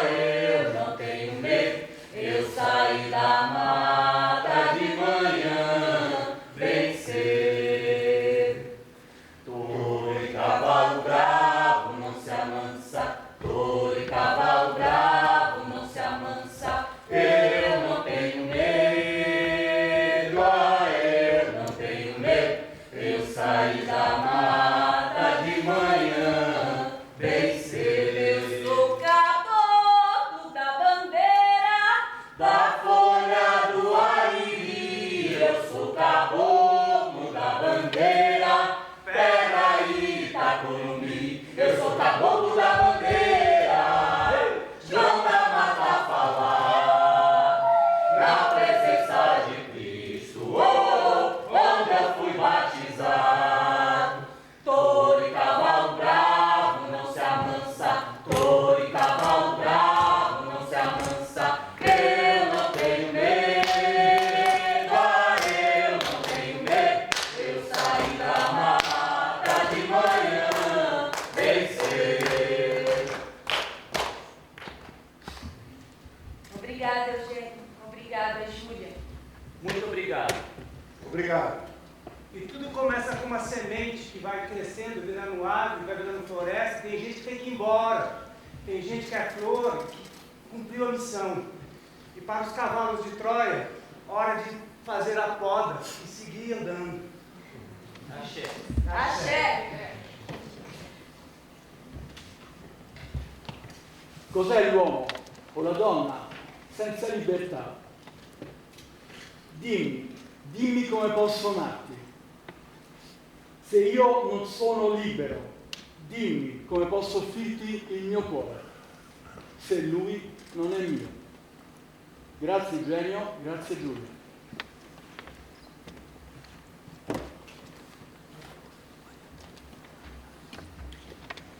eu não tenho medo, eu saí da mata de manhã, bem cedo. Oi, cavalo bravo, não se amansa, oi, cavalo bravo, não se amansa, eu não tenho medo. Saí da mata de manhã, bem cedo. Eu sou caboclo da bandeira, da folha do ariri. Eu sou caboclo da bandeira, peraí, Itacurumi. Eu sou caboclo da bandeira, João da Mata falar, na presença de Cristo, onde eu fui batizado. Touro e cavalo bravo não se amansa, touro e cavalo bravo não se amansa. Eu não tenho medo, eu não tenho medo. Eu saí da mata de manhã, bem cedo. Obrigada, Eugênio. Obrigada, Júlia. Muito obrigado. Obrigado. E tudo começa com uma semente que vai crescendo, virando árvore, vai virando floresta. Tem gente que tem que ir embora. Tem gente que é flor, que cumpriu a missão. E para os cavalos de Troia, hora de fazer a poda e seguir andando. Axé. Axé. Cos'è l'uomo o la donna senza libertà? Dimmi come posso amarti. Se io non sono libero, dimmi come posso offrirti il mio cuore, se lui non è mio. Grazie Eugenio, grazie Giulia.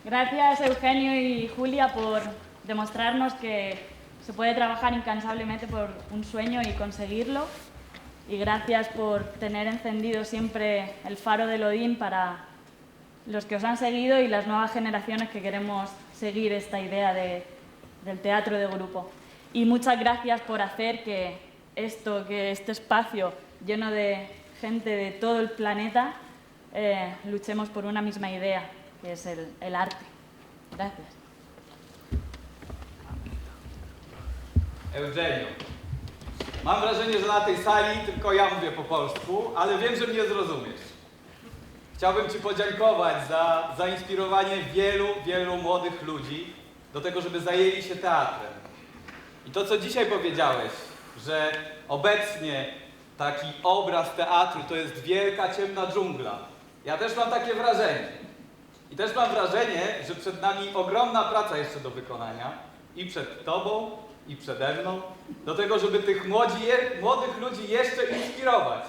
Gracias Eugenio y Julia por demostrarnos que se puede trabajar incansablemente por un sueño y conseguirlo. Y gracias por tener encendido siempre el faro del Odín para los que os han seguido y las nuevas generaciones que queremos seguir esta idea del teatro de grupo. Y muchas gracias por hacer que este espacio lleno de gente de todo el planeta luchemos por una misma idea, que es el arte. Gracias. Eugenio, mam wrażenie, że na tej sali tylko ja mówię po polsku, ale wiem, że mnie zrozumiesz. Chciałbym Ci podziękować za zainspirowanie wielu młodych ludzi do tego, żeby zajęli się teatrem. I to, co dzisiaj powiedziałeś, że obecnie taki obraz teatru to jest wielka, ciemna dżungla. Ja też mam takie wrażenie. I też mam wrażenie, że przed nami ogromna praca jeszcze do wykonania. I przed tobą, i przede mną. Do tego, żeby tych młodych ludzi jeszcze inspirować.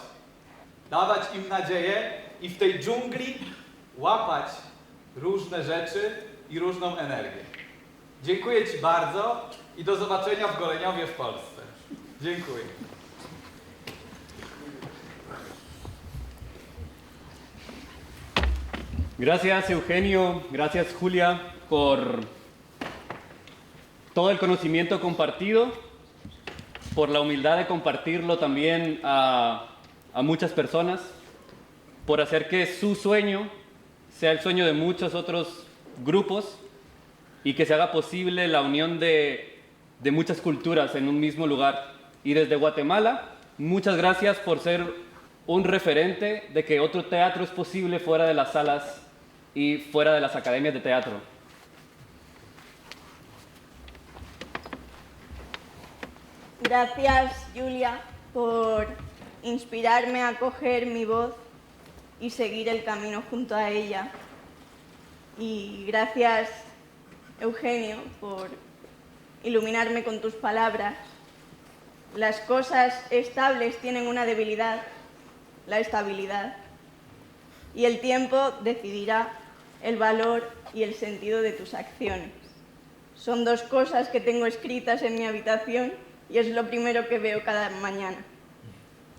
Dawać im nadzieję i w tej dżungli łapać różne rzeczy i różną energię. Dziękuję ci bardzo i do zobaczenia w Goleniowie w Polsce. Dziękuję. Gracias Eugenio, gracias Julia por todo el conocimiento compartido, por la humildad de compartirlo también a muchas personas, por hacer que su sueño sea el sueño de muchos otros grupos y que se haga posible la unión de muchas culturas en un mismo lugar. Y desde Guatemala, muchas gracias por ser un referente de que otro teatro es posible fuera de las salas y fuera de las academias de teatro. Gracias, Julia, por inspirarme a coger mi voz y seguir el camino junto a ella. Y gracias, Eugenio, por iluminarme con tus palabras. Las cosas estables tienen una debilidad, la estabilidad. Y el tiempo decidirá el valor y el sentido de tus acciones. Son dos cosas que tengo escritas en mi habitación y es lo primero que veo cada mañana.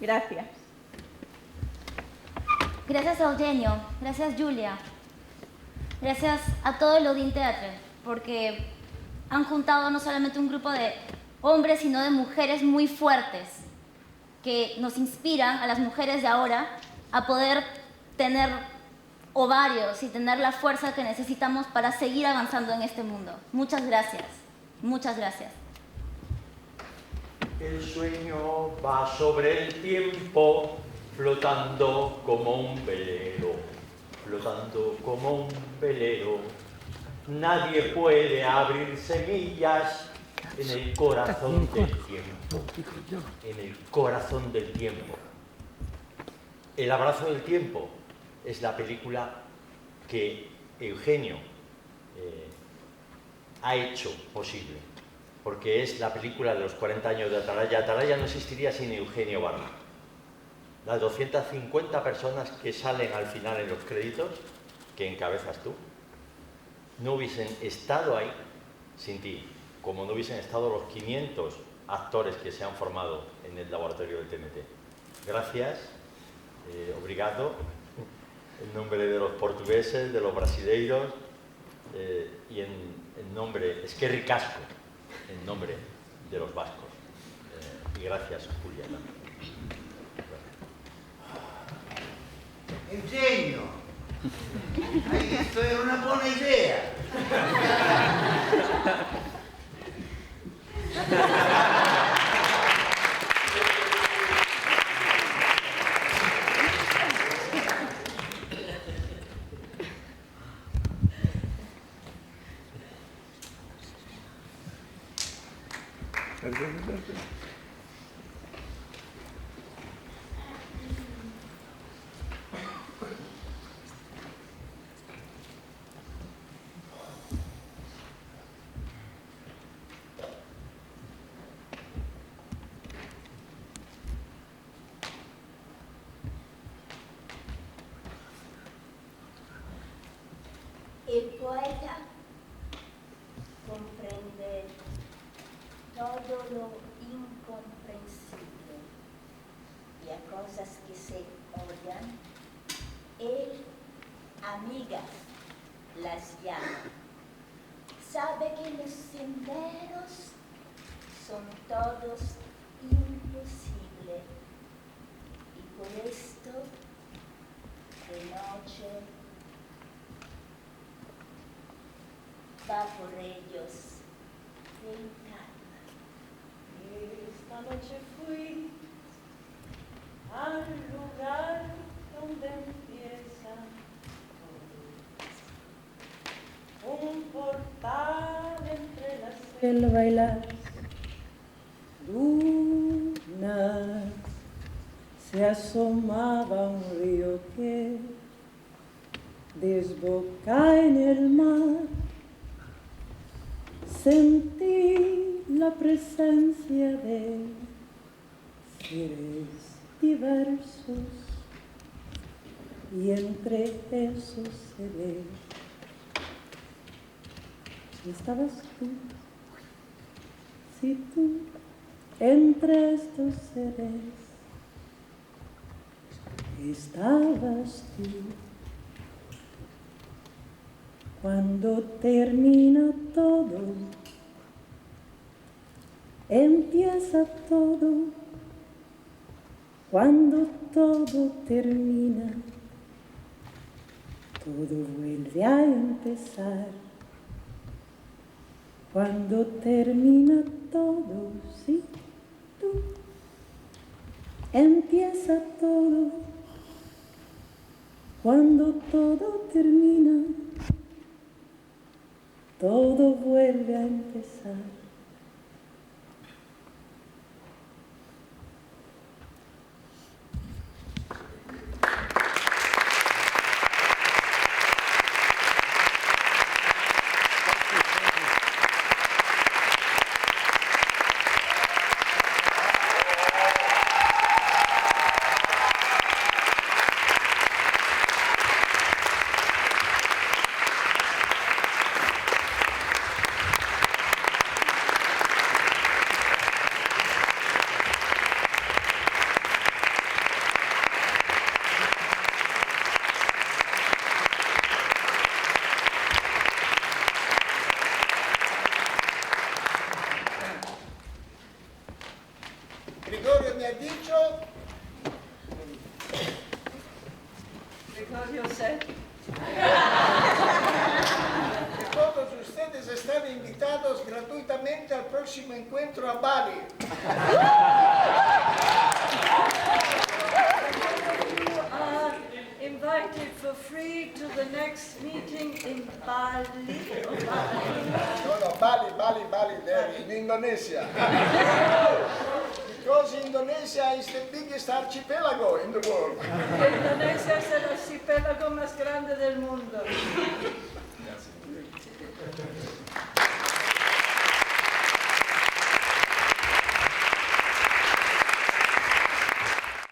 Gracias. Gracias Eugenio, gracias Julia, gracias a todo el Odin Teatro, porque han juntado no solamente un grupo de hombres, sino de mujeres muy fuertes, que nos inspiran a las mujeres de ahora a poder tener ovarios y tener la fuerza que necesitamos para seguir avanzando en este mundo. Muchas gracias, muchas gracias. El sueño va sobre el tiempo, flotando como un velero, flotando como un velero. Nadie puede abrir semillas en el corazón del tiempo, en el corazón del tiempo. El abrazo del tiempo es la película que Eugenio ha hecho posible, porque es la película de los 40 años de Atalaya. Atalaya no existiría sin Eugenio Barba. Las 250 personas que salen al final en los créditos, que encabezas tú, no hubiesen estado ahí sin ti, como no hubiesen estado los 500 actores que se han formado en el laboratorio del TNT. Gracias, obrigado, en nombre de los portugueses, de los brasileiros y en nombre, es que ricasco, en nombre de los vascos. Y gracias, Julián. Eugenio, esto era una buena idea. El poeta comprende todo lo incomprensible y a cosas que se odian, él, amigas, las llama. Sabe que los senderos son todos imposibles y por esto, de noche, va por ellos en calma. Esta noche fui al lugar donde empieza todo. Un portal entre las El bailar se asomaba un río que desboca en el mar. Sentí la presencia de seres diversos y entre esos seres estabas tú. Si tú entre estos seres estabas tú. Cuando termina todo, empieza todo. Cuando todo termina, todo vuelve a empezar. Cuando termina todo, sí, tú, empieza todo. Cuando todo termina, todo vuelve a empezar. Gregorio sé. Que todos ustedes están invitados gratuitamente al próximo encuentro a Bali. You are invited for free to the next meeting in Bali. No, Bali, there, in Indonesia. Because Indonesia is the biggest archipelago in the world. Indonesia es el archipiélago más grande del mundo.